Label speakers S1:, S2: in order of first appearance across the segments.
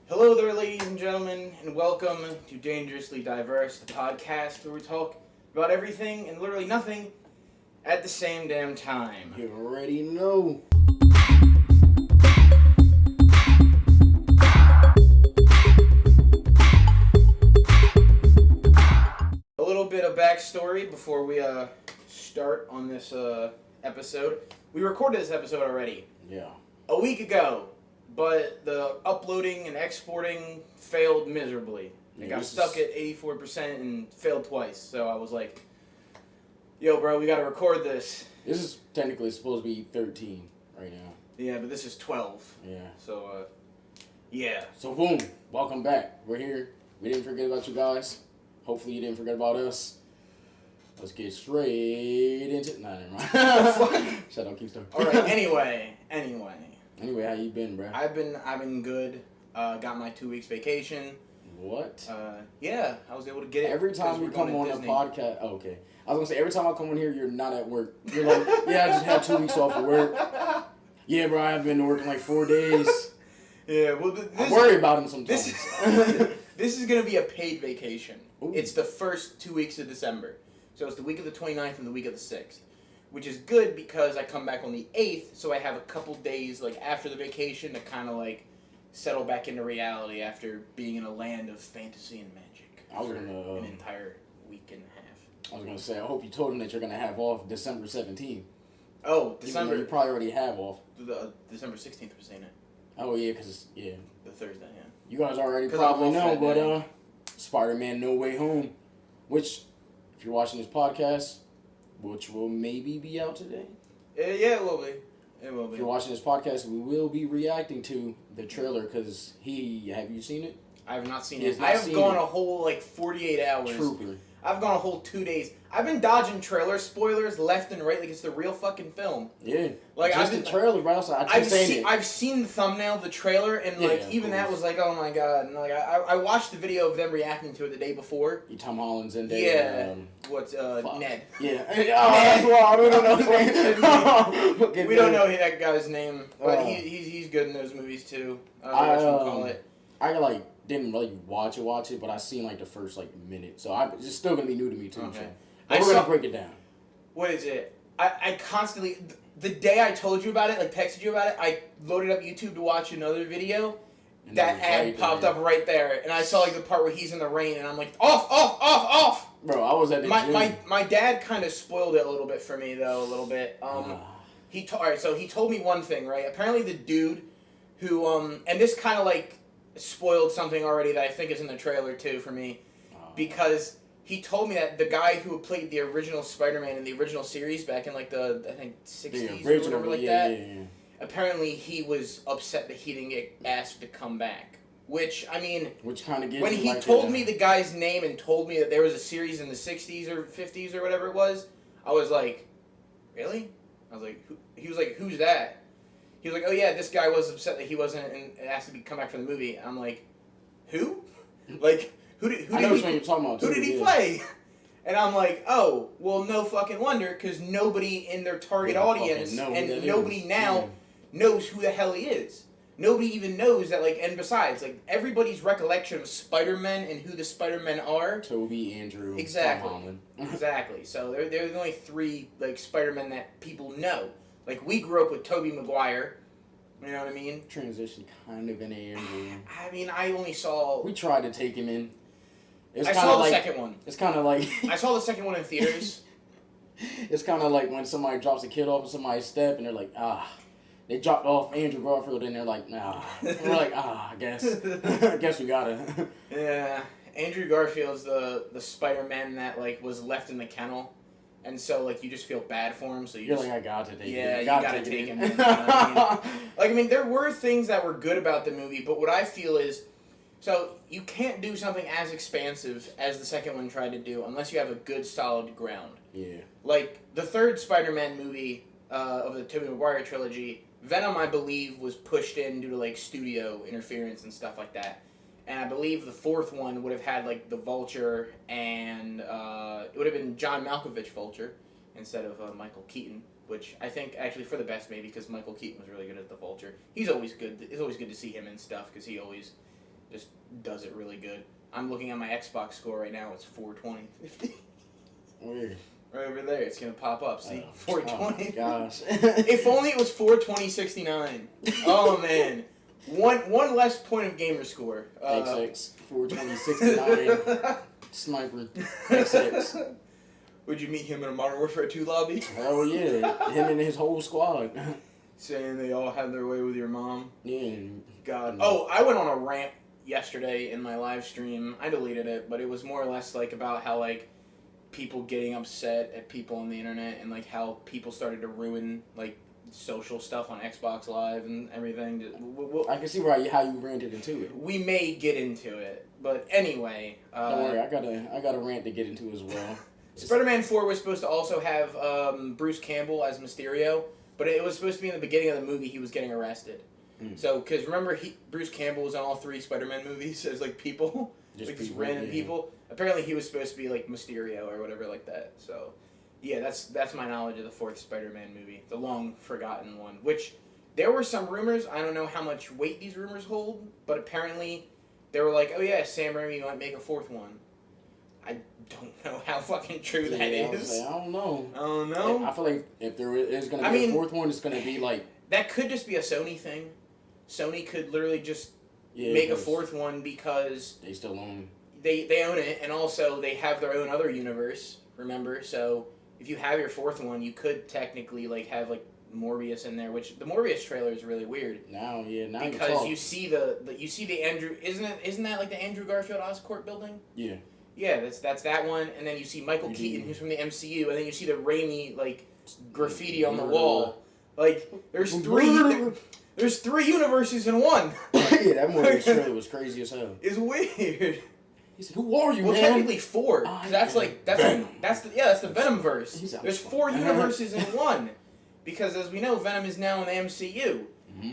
S1: Hello there, ladies and gentlemen, and welcome to Dangerously Diverse, the podcast where we talk about everything and literally nothing at the same damn time.
S2: You already know.
S1: A little bit of backstory before we start on this episode. We recorded this episode already.
S2: Yeah.
S1: A week ago, but the uploading and exporting failed miserably. It got stuck at 84% and failed twice. So I was like, yo, bro, we got to record this.
S2: This is technically supposed to be 13 right now.
S1: Yeah, but this is 12.
S2: Yeah.
S1: So, yeah.
S2: So, boom. Welcome back. We're here. We didn't forget about you guys. Hopefully you didn't forget about us. Let's get straight into it. Nah, never mind. Shut up, keep starting.
S1: All right, anyway,
S2: how you been, bro?
S1: I've been good. Got my 2 weeks vacation.
S2: What?
S1: Yeah, I was able to get it.
S2: Every time we come on a podcast, okay. I was gonna say every time I come on here, you're not at work. You're like, yeah, I just had 2 weeks off of work. Yeah, bro, I haven't been to work in like 4 days.
S1: Yeah, well,
S2: I worry about him sometimes.
S1: This is gonna be a paid vacation.
S2: Ooh.
S1: It's the first 2 weeks of December, so it's the week of the 29th and the week of the 6th, which is good because I come back on the 8th, so I have a couple days like after the vacation to kind of like settle back into reality after being in a land of fantasy and magic for an entire week and a half.
S2: I was gonna say, I hope you told him that you're gonna have off December 17th.
S1: Oh, December.
S2: You probably already have off.
S1: The December 16th was saying it.
S2: Oh yeah, cause yeah.
S1: The Thursday, yeah.
S2: You guys already probably know, but Spider-Man: No Way Home, which, if you're watching this podcast, which will maybe be out today.
S1: Yeah, it will be. It will be.
S2: If you're watching this podcast, we will be reacting to the trailer because have you seen it?
S1: I have not seen it. I have gone a whole 48 hours.
S2: Trooper.
S1: I've gone a whole 2 days. I've been dodging trailer spoilers left and right like it's the real fucking film.
S2: Yeah.
S1: Like
S2: just the trailer, bro. So
S1: I've seen the thumbnail, the trailer, and even that was like, oh my god. And like I watched the video of them reacting to it the day before.
S2: Tom Holland's in there.
S1: Yeah. What's Ned?
S2: Yeah. That's wrong. We don't know.
S1: We don't know that guy's name, but he's good in those movies too.
S2: I didn't really watch it, but I seen the first minute, so it's still gonna be new to me too.
S1: Okay.
S2: So. But we're gonna break it down.
S1: What is it? I constantly, the day I told you about it, texted you about it, I loaded up YouTube to watch another video. And that ad popped up right there, and I saw the part where he's in the rain, and I'm like, off.
S2: Bro, I was at the gym.
S1: My dad kind of spoiled it a little bit for me though, a little bit. Alright, so he told me one thing, right? Apparently the dude who and this kind of spoiled something already that I think is in the trailer too for me, because he told me that the guy who played the original Spider-Man in the original series back in the I think 60s or whatever that. Yeah. Apparently he was upset that he didn't get asked to come back. Which
S2: kind of gives
S1: when he told me the guy's name and told me that there was a series in the 60s or 50s or whatever it was, I was like, really? I was like, he was like, who's that? He was like, oh yeah, this guy was upset that he wasn't asked to come back for the movie. I'm like, who? Who did he play? And I'm like, oh, well, no fucking wonder, because nobody in their target audience and nobody now knows who the hell he is. Nobody even knows that, and besides, everybody's recollection of Spider-Man and who the Spider-Men are.
S2: Tobey, Andrew,
S1: exactly.
S2: Tom Holland.
S1: Exactly. So there's only three, Spider-Men that people know. We grew up with Tobey Maguire. You know what I mean?
S2: Transition kind of in Andrew.
S1: I only saw...
S2: We tried to take him in.
S1: I saw the second one.
S2: It's kind of like...
S1: I saw the second one in theaters.
S2: It's kind of like when somebody drops a kid off of somebody's step and they're like, They dropped off Andrew Garfield and they're like, nah. And we're like, I guess. I guess we gotta.
S1: Yeah. Andrew Garfield's the Spider-Man that, was left in the kennel. And so, you just feel bad for him, so
S2: you're like, I got to take him.
S1: Yeah, you gotta take him in. You know what I mean? There were things that were good about the movie, but what I feel is, so you can't do something as expansive as the second one tried to do unless you have a good, solid ground.
S2: Yeah.
S1: The third Spider-Man movie of the Tobey Maguire trilogy, Venom, I believe, was pushed in due to, studio interference and stuff like that. And I believe the fourth one would have had, the Vulture, and it would have been John Malkovich Vulture instead of Michael Keaton, which I think actually for the best maybe because Michael Keaton was really good at the Vulture. He's always good. It's always good to see him in stuff because he always just does it really good. I'm looking at my Xbox score right now. It's 420.
S2: Weird.
S1: Right over there. It's going to pop up. See? 420.
S2: Oh, gosh.
S1: If only it was 420.69. Oh, man. One less point of gamer score.
S2: XX 420.69. Sniper. XX.
S1: Would you meet him in a Modern Warfare 2 lobby?
S2: Hell yeah. Him and his whole squad.
S1: Saying they all had their way with your mom.
S2: Yeah.
S1: God. Oh, I went on a rant yesterday in my live stream. I deleted it, but it was more or less like about how like people getting upset at people on the internet and like how people started to ruin like social stuff on Xbox Live and everything.
S2: I can see how you ranted into it.
S1: We may get into it, but anyway.
S2: Don't worry, I got a rant to get into as well.
S1: Spider-Man 4 was supposed to also have Bruce Campbell as Mysterio, but it was supposed to be in the beginning of the movie he was getting arrested. So, because remember, Bruce Campbell was in all 3 Spider-Man movies as like people, just like these random people. Apparently, he was supposed to be like Mysterio or whatever like that. So, yeah, that's my knowledge of the 4th Spider-Man movie, the long forgotten one. Which there were some rumors. I don't know how much weight these rumors hold, but apparently they were like, oh yeah, Sam Raimi might make a 4th one. I don't know how fucking true that is.
S2: I don't know.
S1: I don't know.
S2: I feel like if there is going to be a 4th one, it's going to be like...
S1: That could just be a Sony thing. Sony could literally just make a 4th one because...
S2: They still own...
S1: They own it, and also they have their own other universe, remember? So if you have your 4th one, you could technically like have like Morbius in there, which the Morbius trailer is really weird.
S2: Now
S1: because you see the Andrew... Isn't that like the Andrew Garfield Oscorp building?
S2: Yeah. Yeah,
S1: that's that one, and then you see Michael Keaton, who's from the MCU, and then you see the Raimi like graffiti on the wall. Like there's 3 universes in one.
S2: Yeah, that Morbius trailer was crazy as hell.
S1: It's weird.
S2: He said, "Who are you,
S1: man?" Well, technically 4. That's the Venom verse. There's 4 universes in one, because as we know, Venom is now in the MCU.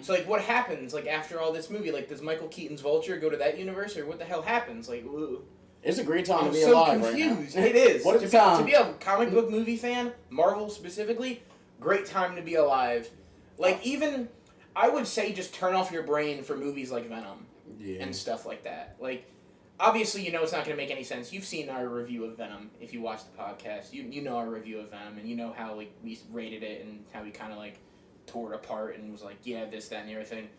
S1: So like, what happens like after all this movie? Like, does Michael Keaton's Vulture go to that universe, or what the hell happens? Like, ooh.
S2: It's a great time to be alive right now.
S1: It is.
S2: What a time.
S1: To be a comic book movie fan, Marvel specifically, great time to be alive. Like, even, I would say just turn off your brain for movies like Venom and stuff like that. Like, obviously, you know it's not going to make any sense. You've seen our review of Venom if you watch the podcast. You know our review of Venom, and you know how like we rated it and how we kind of like tore it apart and was like, yeah, this, that, and the other thing.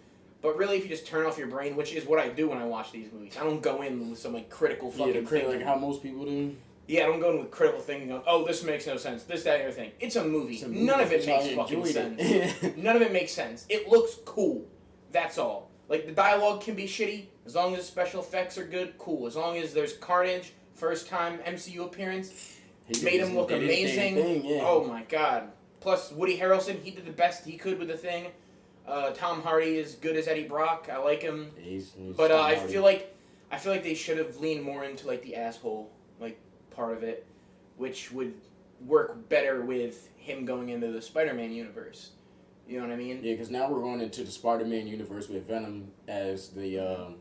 S1: But really, if you just turn off your brain, which is what I do when I watch these movies, I don't go in with some like critical fucking thing.
S2: Like how most people do.
S1: Yeah, I don't go in with critical thinking of, oh, this makes no sense, this, that, and the other thing. It's a movie. None of it makes fucking sense. None of it makes sense. It looks cool. That's all. Like, the dialogue can be shitty. As long as the special effects are good, cool. As long as there's Carnage, first time MCU appearance, made him look amazing. Oh my god. Plus, Woody Harrelson, he did the best he could with the thing. Tom Hardy is good as Eddie Brock. I like him. But I feel like they should have leaned more into like the asshole like part of it, which would work better with him going into the Spider-Man universe. You know what I mean?
S2: Yeah, because now we're going into the Spider-Man universe with Venom as the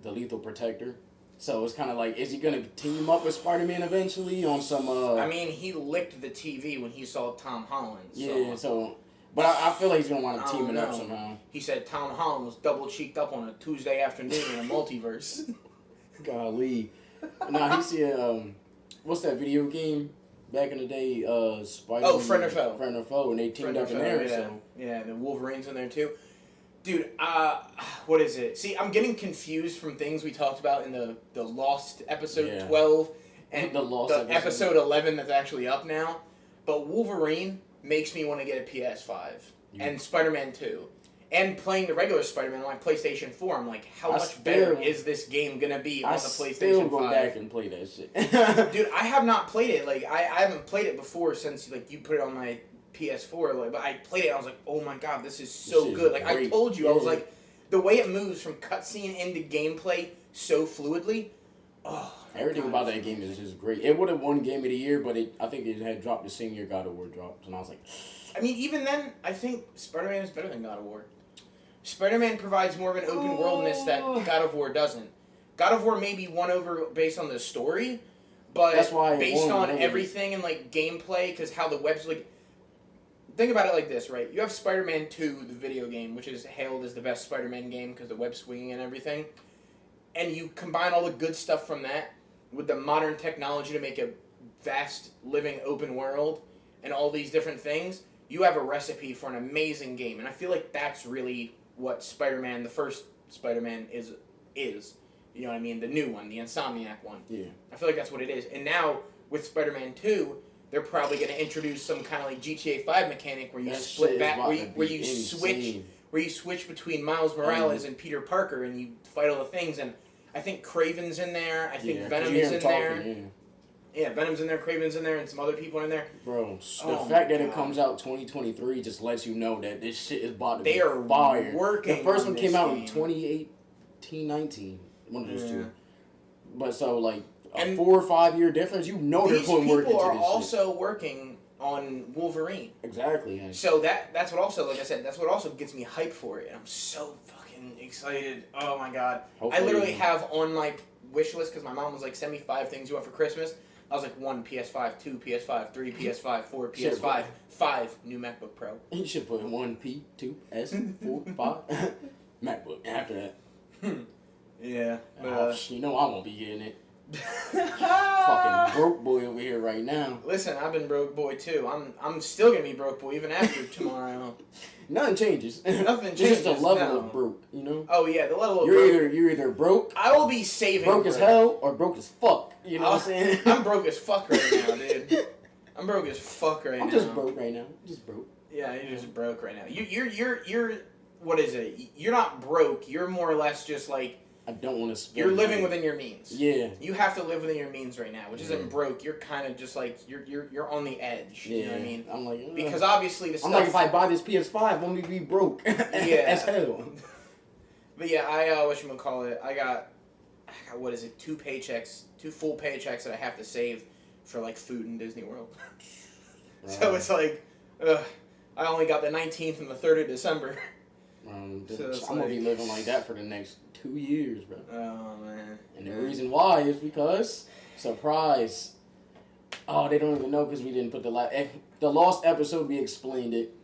S2: lethal protector. So it's kind of like, is he going to team up with Spider-Man eventually on some...
S1: I mean, he licked the TV when he saw Tom Holland.
S2: Yeah, so... But I feel like he's going to want to team it up somehow.
S1: He said Tom Holland was double-cheeked up on a Tuesday afternoon in a multiverse.
S2: Golly. Nah, he said, what's that video game back in the day? Spider-Man.
S1: Oh, Friend or Foe.
S2: Friend or Foe, and they teamed up in there.
S1: Yeah.
S2: So.
S1: Yeah, the Wolverine's in there too. Dude, what is it? See, I'm getting confused from things we talked about in the Lost episode 12 and the episode 11 that's actually up now. But Wolverine makes me want to get a PS5 and Spider-Man 2. And playing the regular Spider-Man on my PlayStation 4, I'm like, how much better is this game going to be on the PlayStation 5? I
S2: still go back and play that shit.
S1: Dude, I have not played it. Like, I haven't played it before since like you put it on my PS4. Like, but I played it and I was like, oh my god, this is so good. Like, great. I told you, I was like, the way it moves from cutscene into gameplay so fluidly,
S2: everything about that game is just great. It would have won Game of the Year, but I think it had dropped the same year God of War dropped. And I was like...
S1: I mean, even then, I think Spider-Man is better than God of War. Spider-Man provides more of an open worldness that God of War doesn't. God of War may be won over based on the story, but
S2: that's why
S1: based on everything and like gameplay, because how the web's like... Think about it like this, right? You have Spider-Man 2, the video game, which is hailed as the best Spider-Man game because the web swinging and everything. and you combine all the good stuff from that with the modern technology to make a vast, living, open world and all these different things, you have a recipe for an amazing game. And I feel like that's really what Spider-Man, the first Spider-Man, is. You know what I mean? The new one, the Insomniac one.
S2: Yeah.
S1: I feel like that's what it is. And now, with Spider-Man 2, they're probably going to introduce some kind of like GTA 5 mechanic where you split back, where you switch between Miles Morales and Peter Parker, and you fight all the things. And I think Kraven's in there. I think Venom's in there. Yeah, Venom's in there, Kraven's in there, and some other people in there.
S2: Bro, the fact that it comes out 2023 just lets you know that this shit is about to be fire.
S1: Working.
S2: The first one came out in 2018, 19. One of those two. But so, like, a 4 or 5 year difference, you know they're putting work into this shit. These people are
S1: also working on Wolverine.
S2: Exactly. Yeah.
S1: So that's what also, like I said, that's what also gets me hyped for it. And I'm so fucking excited. Oh my god. Hopefully, I literally have on my wish list, because my mom was like, send me 5 things you want for Christmas. I was like, 1 PS5, 2 PS5, 3 PS5, 4 PS5, 5 new MacBook Pro.
S2: You should put 1 P, 2 S, 4, 5 MacBook after that.
S1: Yeah.
S2: You know I won't be getting it. Fucking broke boy over here right now.
S1: Listen, I've been broke boy too. I'm still gonna be broke boy even after tomorrow.
S2: Nothing changes.
S1: Nothing changes.
S2: Just the level of broke, you know?
S1: Oh yeah, the level of broke.
S2: You're either broke.
S1: I will be saving.
S2: Broke as hell or broke as fuck. You know what I'm saying?
S1: I'm broke as fuck right now, dude. I'm broke as fuck right now.
S2: I'm just broke right now. Just broke.
S1: Yeah, you're just broke right now. You're what is it? You're not broke. You're more or less just like.
S2: I don't want to spend.
S1: You're living within your means.
S2: Yeah.
S1: You have to live within your means right now, which isn't broke. You're kind of just like you're on the edge.
S2: Yeah.
S1: You know what I mean?
S2: I'm like
S1: because obviously the stuff.
S2: I'm like, if I buy this PS5, let me be broke.
S1: Yeah.
S2: As hell.
S1: But yeah, whatchamacallit, I got what is it? 2 full paychecks that I have to save for like food in Disney World. Right. So it's like, I only got the 19th and the 3rd of December.
S2: I'm gonna be living like that for the next 2 years, bro.
S1: Oh man.
S2: And the reason why is because surprise. Oh, they don't even know because we didn't put the lost episode. We explained it.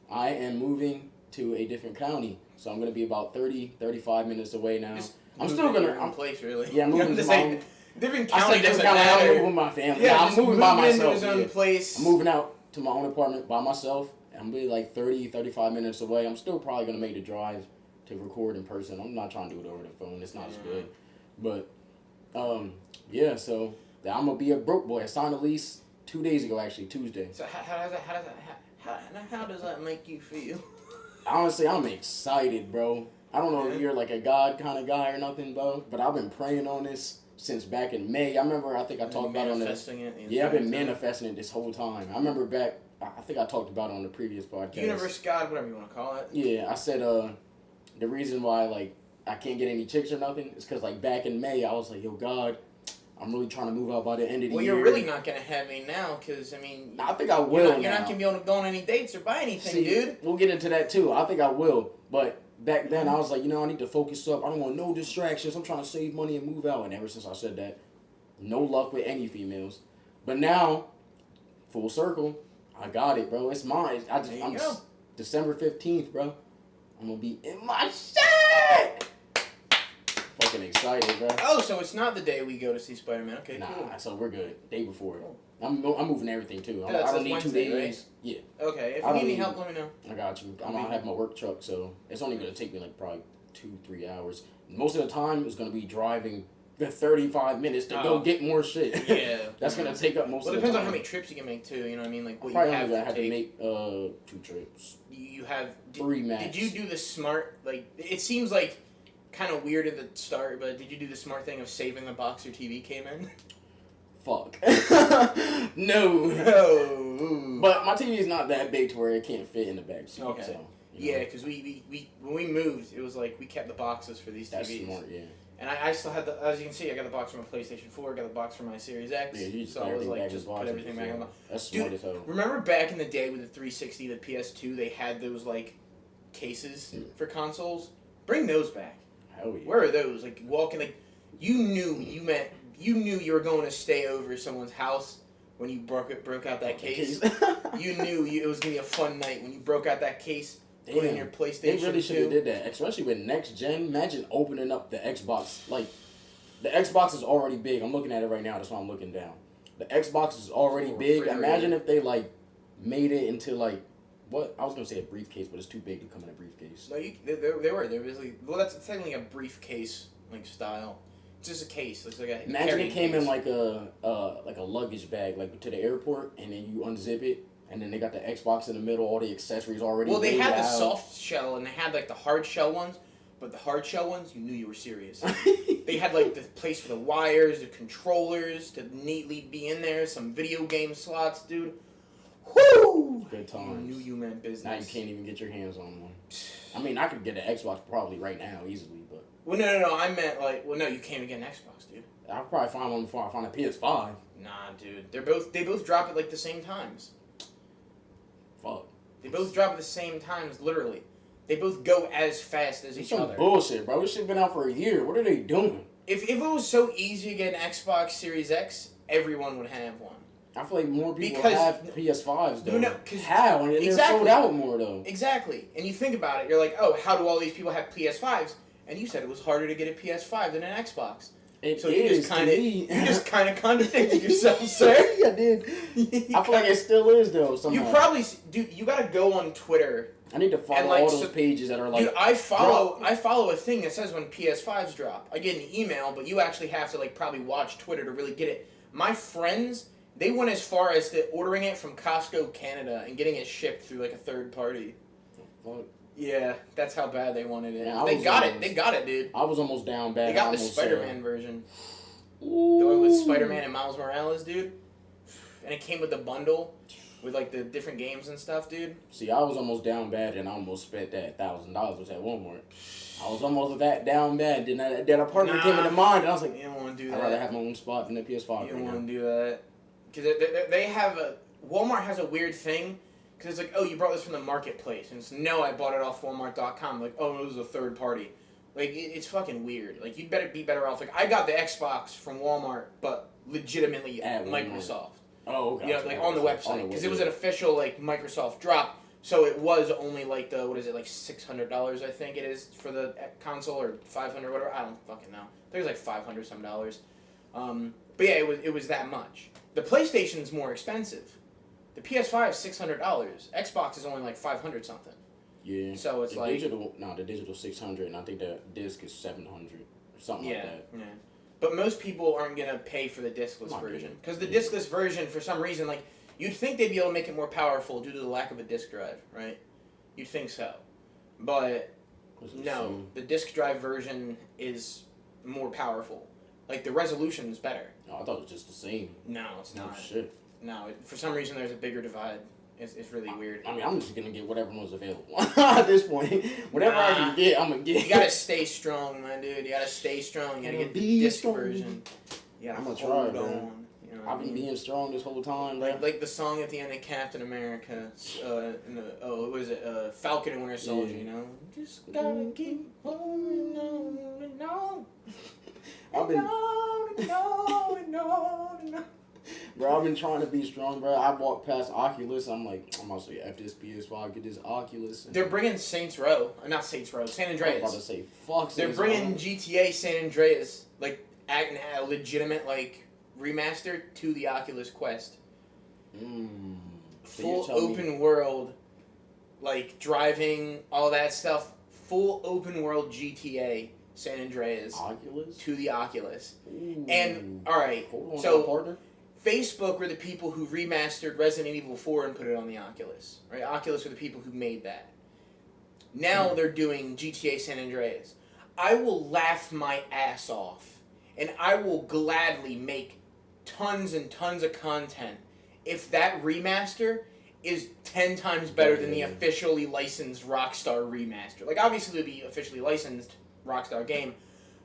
S2: I am moving to a different county, so I'm gonna be about 35 minutes away now. I'm still gonna
S1: place really.
S2: Yeah, I'm moving to my
S1: different county.
S2: I'm moving with my family.
S1: Yeah,
S2: I'm moving by myself.
S1: Into his own place.
S2: I'm moving out to my own apartment by myself. I'm be like 35 minutes away. I'm still probably going to make the drive to record in person. I'm not trying to do it over the phone. It's not as good. But, yeah, so I'm going to be a broke boy. I signed a lease 2 days ago, actually, Tuesday.
S1: So how does that make you feel?
S2: Honestly, I'm excited, bro. I don't know if you're like a God kind of guy or nothing, bro, but I've been praying on this since back in May. I think I talked about it on the... Yeah, I've been manifesting it this whole time. I remember back... I think I talked about it on the previous podcast.
S1: Universe, God, whatever you want to call it.
S2: Yeah, I said the reason why like I can't get any chicks or nothing is because like back in May I was like, yo God, I'm really trying to move out by the end of the year.
S1: Well, you're really not gonna have me now because I mean.
S2: I think I will.
S1: You're not gonna be able to go on any dates or buy anything,
S2: See,
S1: dude.
S2: We'll get into that too. I think I will, but back then I was like, I need to focus up. I don't want no distractions. I'm trying to save money and move out. And ever since I said that, no luck with any females. But now, full circle. I got it, bro. It's mine. I'm December 15th, bro. I'm gonna be in my shit. Fucking excited, bro.
S1: Oh, so it's not the day we go to see Spider-Man. Okay, cool.
S2: So we're good. Day before. Cool. I'm moving everything too.
S1: Yeah,
S2: I don't need
S1: Wednesday,
S2: 2 days. Right? Yeah.
S1: Okay. If you need any help, let me know.
S2: I got you. I'm gonna have my work truck, so it's only gonna take me like probably 2-3 hours. Most of the time, it's gonna be driving the 35 minutes to go get more shit.
S1: Yeah.
S2: That's going to take up most of the time.
S1: Well, it depends on how many trips you can make, too. You know what I mean? Like, what
S2: you
S1: have to
S2: have to make 2 trips.
S1: You have...
S2: 3 max.
S1: Did you do the smart... Like, it seems like kind of weird at the start, but did you do the smart thing of saving the box your TV came in?
S2: Fuck. No. But my TV is not that big to where it can't fit in the back seat.
S1: Okay.
S2: So,
S1: yeah, because we when we moved, it was like we kept the boxes for these TVs.
S2: That's smart, yeah.
S1: And I still had as you can see, I got the box for my PlayStation 4, I got the box for my Series X.
S2: Yeah,
S1: so I was like, just put everything back on.
S2: That's smart as hell.
S1: Remember back in the day with the 360, the PS2, they had those like cases for consoles? Bring those back.
S2: Hell yeah.
S1: Where are those? Like walking, like you knew you were going to stay over someone's house when you broke out that case. You knew it was gonna be a fun night when you broke out that case. Put in your PlayStation.
S2: They really should have did that, especially with next gen. Imagine opening up the Xbox like The Xbox is already big. I'm looking at it right now. That's why I'm looking down. The Xbox is already big. Imagine if they like made it into like what I was gonna say a briefcase, but it's too big to come in a briefcase.
S1: No, they were basically that's technically a briefcase like style. It's just a case. It's like a
S2: imagine it came
S1: case.
S2: in like a luggage bag, like to the airport, and then you unzip it, and then they got the Xbox in the middle, all the accessories already.
S1: Well, they
S2: laid
S1: had the
S2: out.
S1: soft shell and they had like the hard shell ones, but the hard shell ones, you knew you were serious. They had like the place for the wires, the controllers to neatly be in there, some video game slots, dude. Whoo!
S2: Good times.
S1: You knew you meant business.
S2: Now you can't even get your hands on one. I mean, I could get an Xbox probably right now easily, but.
S1: Well, no. I meant like, well, no, you can't even get an Xbox, dude.
S2: I'll probably find one before I find a PS5.
S1: Nah, dude. They both drop at like the same times.
S2: Fuck.
S1: They both drop at the same times, literally. They both go as fast as each other.
S2: Bullshit, bro. This shit been out for a year. What are they doing?
S1: If it was so easy to get an Xbox Series X, everyone would have one.
S2: I feel like more people have PS5s though.
S1: You know,
S2: how? And they're sold out more though.
S1: Exactly. And you think about it, you're like, oh, how do all these people have PS5s? And you said it was harder to get a PS5 than an Xbox. So you just kind of contradicted yourself, sir.
S2: I did. I feel like it still is though. Somehow.
S1: You probably, dude. You gotta go on Twitter.
S2: I need to follow all those pages that are like.
S1: Dude, I follow a thing that says when PS5s drop. I get an email, but you actually have to like probably watch Twitter to really get it. My friends, they went as far as to ordering it from Costco Canada and getting it shipped through like a third party.
S2: Fuck.
S1: Yeah, that's how bad they wanted it.
S2: Yeah,
S1: They got it, dude.
S2: I was almost down bad.
S1: They got the Spider-Man version.
S2: Ooh.
S1: The one with Spider-Man and Miles Morales, dude. And it came with the bundle with like the different games and stuff, dude.
S2: See, I was almost down bad and I almost spent that $1,000 at Walmart. I was almost that down bad. Then that apartment came into mind and I was like,
S1: you don't want to do that.
S2: I'd rather have my own spot than the PS5.
S1: You don't want to do that. Because they have Walmart has a weird thing. Because it's like, oh, you brought this from the marketplace. And it's, no, I bought it off Walmart.com. Like, oh, it was a third party. Like, it's fucking weird. Like, you'd better be better off. Like, I got the Xbox from Walmart, but legitimately at Microsoft.
S2: Oh, okay.
S1: You know, like, on the website. Because it was an official, like, Microsoft drop. So it was only, like, what is it, like, $600, I think it is, for the console, or $500, whatever. I don't fucking know. There's like $500 some dollars. But yeah, it was that much. The PlayStation's more expensive. The PS5 is $600. Xbox is only like $500 something.
S2: Yeah.
S1: So it's
S2: the
S1: like
S2: the digital $600, and I think the disc is $700 or something like that.
S1: Yeah. But most people aren't gonna pay for the discless version because the discless version, for some reason, like you'd think they'd be able to make it more powerful due to the lack of a disc drive, right? You'd think so, but no, the disc drive version is more powerful. Like the resolution is better.
S2: No, I thought it was just the same.
S1: No, it's not.
S2: Oh, shit.
S1: No, for some reason there's a bigger divide. It's really weird.
S2: I mean, I'm just gonna get whatever one's available at this point. Whatever I can get, I'm gonna get.
S1: You gotta stay strong, my dude. You gotta stay strong. You gotta get the disc version.
S2: I'm gonna try, man. You know I've been being strong this whole time, man.
S1: Like the song at the end of Captain America, what was it? Falcon and Winter Soldier. You know, just gotta keep holding on and on.
S2: I've been. Bro, I've been trying to be strong, bro. I walked past Oculus. I'm like, I'm about to say, F this PS5, get this Oculus.
S1: They're bringing Saints Row. Not Saints Row, San Andreas.
S2: I was about to say, fuck
S1: They're bringing GTA San Andreas, like, a legitimate, like, remaster to the Oculus Quest. Full open world, like, driving, all that stuff. Full open world GTA San Andreas.
S2: Oculus?
S1: To the Oculus.
S2: Ooh.
S1: And, alright, so Facebook were the people who remastered Resident Evil 4 and put it on the Oculus. Right? Oculus were the people who made that. Now they're doing GTA San Andreas. I will laugh my ass off, and I will gladly make tons and tons of content if that remaster is 10 times better than the officially licensed Rockstar remaster. Like, obviously it would be officially licensed Rockstar game,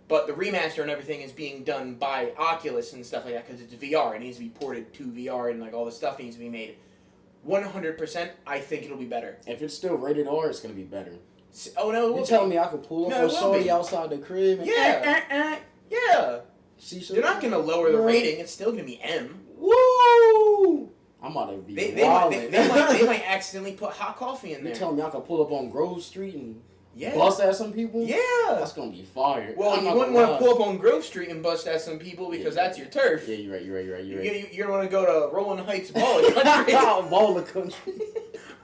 S1: but the remaster and everything is being done by Oculus and stuff like that because it's VR. It needs to be ported to VR and like all the stuff needs to be made. 100%, I think it'll be better.
S2: If it's still rated R, it's gonna be better.
S1: Oh no!
S2: You telling me I could pull up on shorty outside the crib? And
S1: yeah. They're not gonna lower the rating. It's still gonna be M.
S2: Woo! I'm about to be.
S1: They might accidentally put hot coffee in there.
S2: You telling me I could pull up on Grove Street and
S1: Yeah.
S2: Bust at some people?
S1: Yeah.
S2: That's gonna be fire.
S1: Well, you wouldn't want to pull up on Grove Street and bust at some people because that's your turf.
S2: Yeah, you're right.
S1: You don't want to go to Rolling Heights Baller Country.
S2: Baller Country.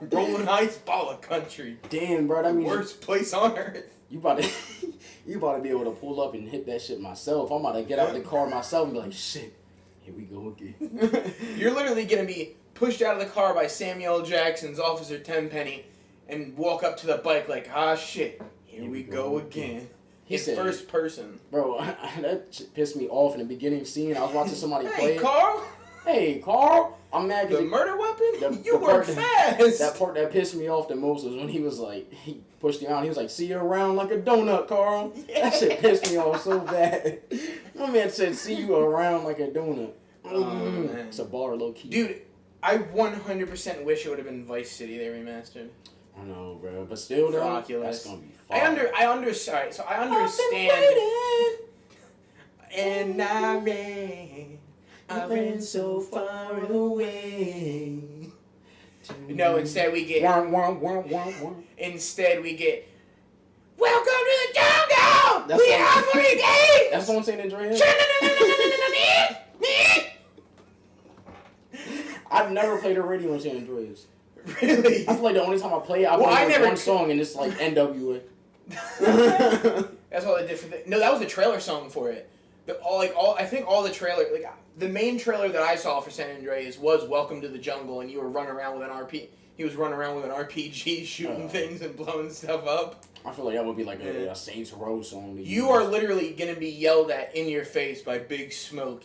S1: Rolling Heights Baller Country.
S2: Damn, bro. That means
S1: worst place on earth.
S2: You about to be able to pull up and hit that shit myself. I'm about to get out the car myself and be like, shit, here we go again.
S1: You're literally gonna be pushed out of the car by Samuel L. Jackson's Officer Tenpenny and walk up to the bike like, ah, shit, here we go again. He's first person.
S2: Bro, that shit pissed me off in the beginning scene. I was watching somebody play.
S1: Hey, Carl.
S2: Hey, Carl. I'm mad because
S1: the murder weapon? You work fast.
S2: That part that pissed me off the most was when he was like, he pushed him out. He was like, see you around like a donut, Carl. Yeah. That shit pissed me off so bad. My man said, see you around like a donut. Man. It's a bar, low key.
S1: Dude, I 100% wish it would have been Vice City they remastered.
S2: I know, bro, but still, though,
S1: Oculus.
S2: That's gonna be fun.
S1: I understand. And I ran so far away. No, instead we get. Instead we get. Welcome to the jungle. We are free days.
S2: That's what I'm saying, Andrea. I've never played a radio in San Andreas.
S1: Really?
S2: I feel like the only time I play it, I play one song and it's like NWA.
S1: That's all the different thing. No, that was the trailer song for it. I think all the trailer, like the main trailer that I saw for San Andreas was "Welcome to the Jungle," and you were running around with an RP. He was running around with an RPG, shooting things and blowing stuff up.
S2: I feel like that would be like a Saints Row song.
S1: You are literally gonna be yelled at in your face by Big Smoke.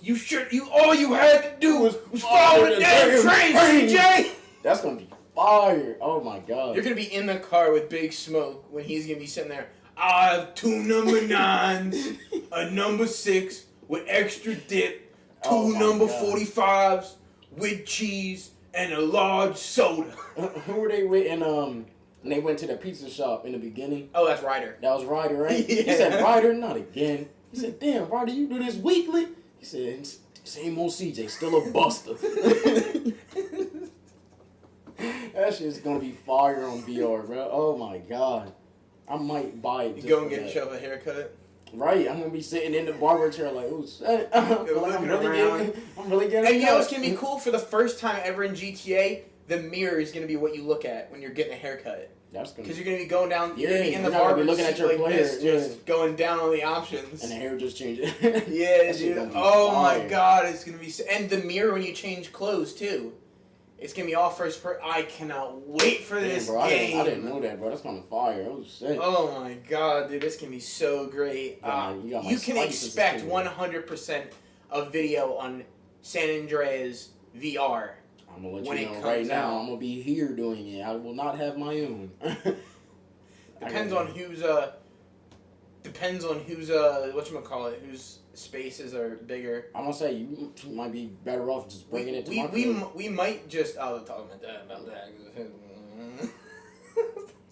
S1: All you had to do was follow the damn train, CJ.
S2: That's gonna be fire. Oh my god.
S1: You're gonna be in the car with Big Smoke when he's gonna be sitting there. I have 2 number 9s, a number 6 with extra dip, 2 number 45s with cheese, and a large soda.
S2: Who were they with? And they went to the pizza shop in the beginning.
S1: Oh, that's Ryder.
S2: That was Ryder, right?
S1: Yeah.
S2: He said, Ryder, not again. He said, damn, Ryder, you do this weekly? He said, same old CJ, still a buster. That shit's gonna be fire on VR, bro. Oh my god. I might buy it.
S1: You go and get yourself a haircut.
S2: Right, I'm gonna be sitting in the barber chair like, oh shit. I'm really getting.
S1: And you know what's gonna be cool for the first time ever in GTA? The mirror is gonna be what you look at when you're getting a haircut.
S2: That's gonna.
S1: Because you're gonna be going down. You're gonna be in the
S2: barber
S1: barber
S2: looking
S1: seat
S2: at your
S1: like
S2: player,
S1: this, just going down on the options.
S2: And the hair just changes.
S1: Yeah, dude. Oh my god, it's gonna be. And the mirror when you change clothes too. It's gonna be all first person. I cannot wait for this
S2: bro,
S1: game.
S2: I didn't know that, bro. That's kind of fire. Oh shit.
S1: Oh my god, dude, this can be so great. You can expect 100% of video on San Andreas VR.
S2: I'm gonna let you know right now. I'm gonna be here doing it. I will not have my own.
S1: Depends on who's whatchamacallit, whose spaces are bigger.
S2: I'm gonna say you might be better off just bringing it to my
S1: crib. We might just talk about that.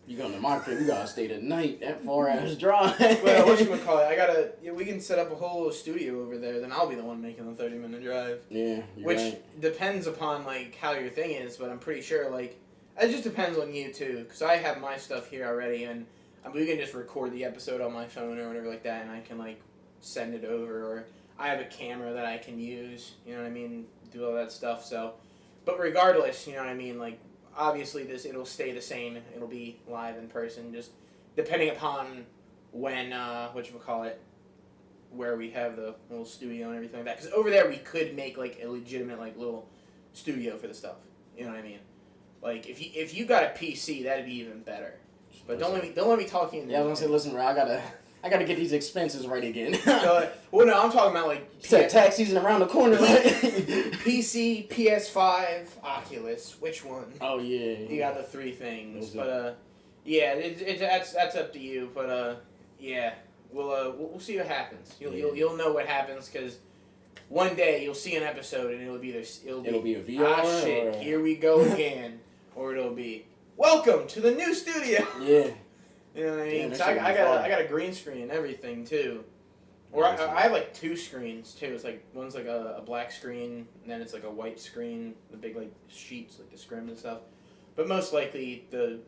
S2: You go to my crib, you gotta stay the night. That far ass drive.
S1: Well, whatchamacallit, we can set up a whole studio over there. Then I'll be the one making the 30-minute drive.
S2: Yeah,
S1: which depends upon like how your thing is, but I'm pretty sure like it just depends on you too. Because I have my stuff here already, and we can just record the episode on my phone or whatever like that, and I can like send it over, or I have a camera that I can use, you know what I mean, do all that stuff. So, but regardless, you know what I mean, like obviously it'll stay the same. It'll be live in person, just depending upon when where we have the little studio and everything like that. Because over there we could make like a legitimate like little studio for the stuff. You know what I mean? Like if you got a PC, that'd be even better. But don't let me talk you into.
S2: Yeah, I was gonna say, listen, bro, I gotta get these expenses right again.
S1: Well, no, I'm talking about like
S2: tax season around the corner. Right?
S1: PC, PS5, Oculus. Which one?
S2: Oh yeah.
S1: You got the 3 things, but yeah, that's up to you. But yeah, we'll see what happens. You'll know what happens because one day you'll see an episode and it'll be a VR. Ah shit, here we go again, or it'll be welcome to the new studio.
S2: Yeah.
S1: You know what I mean? So I got a green screen and everything too. Or I have like 2 screens too. It's like one's like a black screen and then it's like a white screen, the big like sheets like the scrims and stuff. But most likely the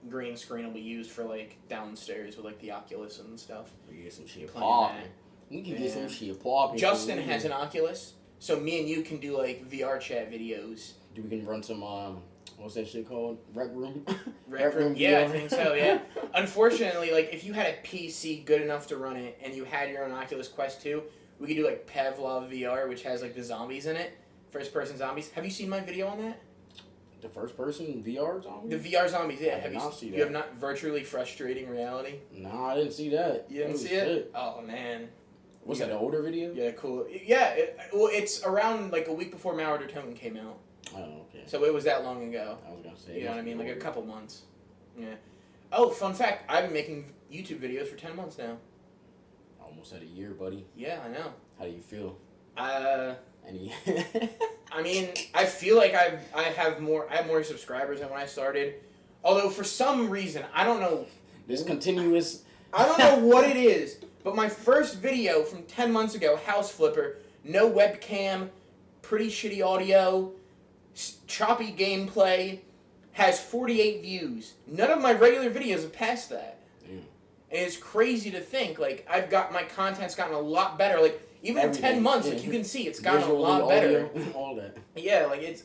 S1: green screen will be used for like downstairs with like the Oculus and stuff.
S2: We get some shit
S1: Playing
S2: popping.
S1: that.
S2: We can get some shit popping.
S1: Justin has an Oculus, so me and you can do like VR chat videos.
S2: We can run some what's that shit called? Rec room.
S1: Rec room. Yeah, I think so. Yeah. Unfortunately, like if you had a PC good enough to run it and you had your own Oculus Quest 2, we could do like Pavlov VR, which has like the zombies in it, first person zombies. Have you seen my video on that?
S2: The first person VR zombies?
S1: The VR zombies, yeah.
S2: I did not see that.
S1: You have not virtually frustrating reality?
S2: No, I didn't see that.
S1: You didn't see it? Oh man.
S2: What's that, an older video?
S1: Yeah, cool. Yeah, it's around like a week before Mauer Tone came out.
S2: Oh, okay.
S1: So it was that long ago.
S2: I was gonna say.
S1: You know what I mean? Like a couple months. Yeah. Oh, fun fact, I've been making YouTube videos for 10 months now.
S2: Almost at a year, buddy.
S1: Yeah, I know.
S2: How do you feel?
S1: Any I mean, I feel like I have more subscribers than when I started. Although for some reason, I don't know.
S2: This continuous.
S1: I don't know what it is, but my first video from 10 months ago, House Flipper, no webcam, pretty shitty audio, choppy gameplay, has 48 views. None of my regular videos have passed that.
S2: Damn.
S1: And it's crazy to think, like, my content's gotten a lot better. Like, even in 10 months, like, you can see it's gotten
S2: visually,
S1: a lot better.
S2: Audio, all that.
S1: Yeah, like, it's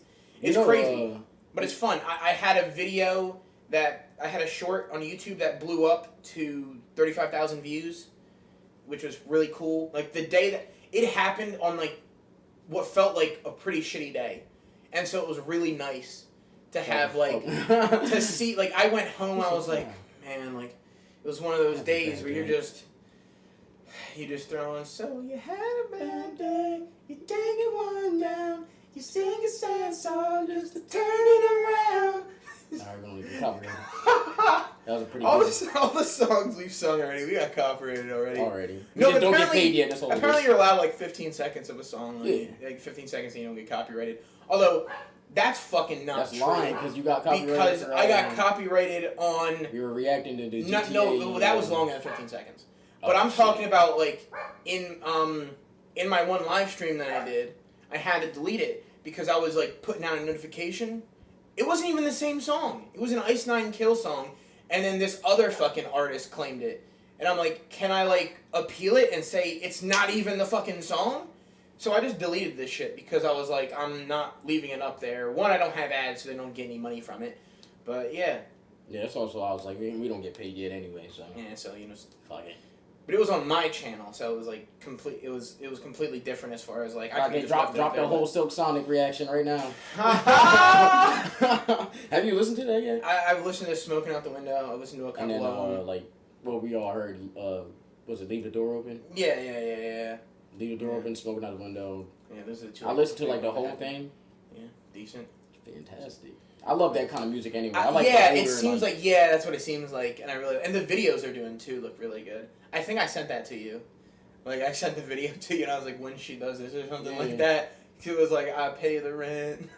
S1: crazy. But it's fun. I had a video I had a short on YouTube that blew up to 35,000 views, which was really cool. Like, the day that it happened on, like, what felt like a pretty shitty day. And so it was really nice to have, like, to see, like, I went home, I was like, man, like, it was one of those days where you're just throwing, so you had a bad day, you take it one down, you sing a sad song just to turn it around.
S2: Alright, we're gonna leave the copyright. That was a pretty
S1: all the songs we've sung already, we got copyrighted already.
S2: We just don't get paid yet, that's all
S1: apparently you're allowed like 15 seconds of a song, like 15 seconds and you don't get copyrighted. Although, that's fucking not true.
S2: That's lying, because you got copyrighted.
S1: Because I got copyrighted on...
S2: You were reacting to the GTA.
S1: No, that was longer than 15 seconds. But I'm talking about, like, in my one live stream that I did, I had to delete it because I was, like, putting out a notification. It wasn't even the same song. It was an Ice Nine Kill song, and then this other fucking artist claimed it. And I'm like, can I, like, appeal it and say it's not even the fucking song? So I just deleted this shit because I was like, I'm not leaving it up there. One, I don't have ads, so they don't get any money from it. But, yeah.
S2: Yeah, that's also, I was like, we don't get paid yet anyway, so.
S1: Yeah, so, you know.
S2: Fuck it.
S1: But it was on my channel, so it was like it was completely different as far as like I could
S2: drop the whole Silk Sonic reaction right now. Have you listened to that yet?
S1: I've listened to Smoking Out the Window. I listened to a couple of them.
S2: Like what we all heard, was it Leave the Door Open?
S1: Yeah.
S2: Leave the Door Open, Smoking Out the Window.
S1: Yeah, those are the two.
S2: I listened to like the whole thing.
S1: Yeah, decent.
S2: Fantastic. I love that kind of music anyway. I
S1: like it seems like that's what it seems like, and the videos they're doing too look really good. I think I sent that to you. Like, I sent the video to you, and I was like, when she does this or something like that. It was like, I pay the rent.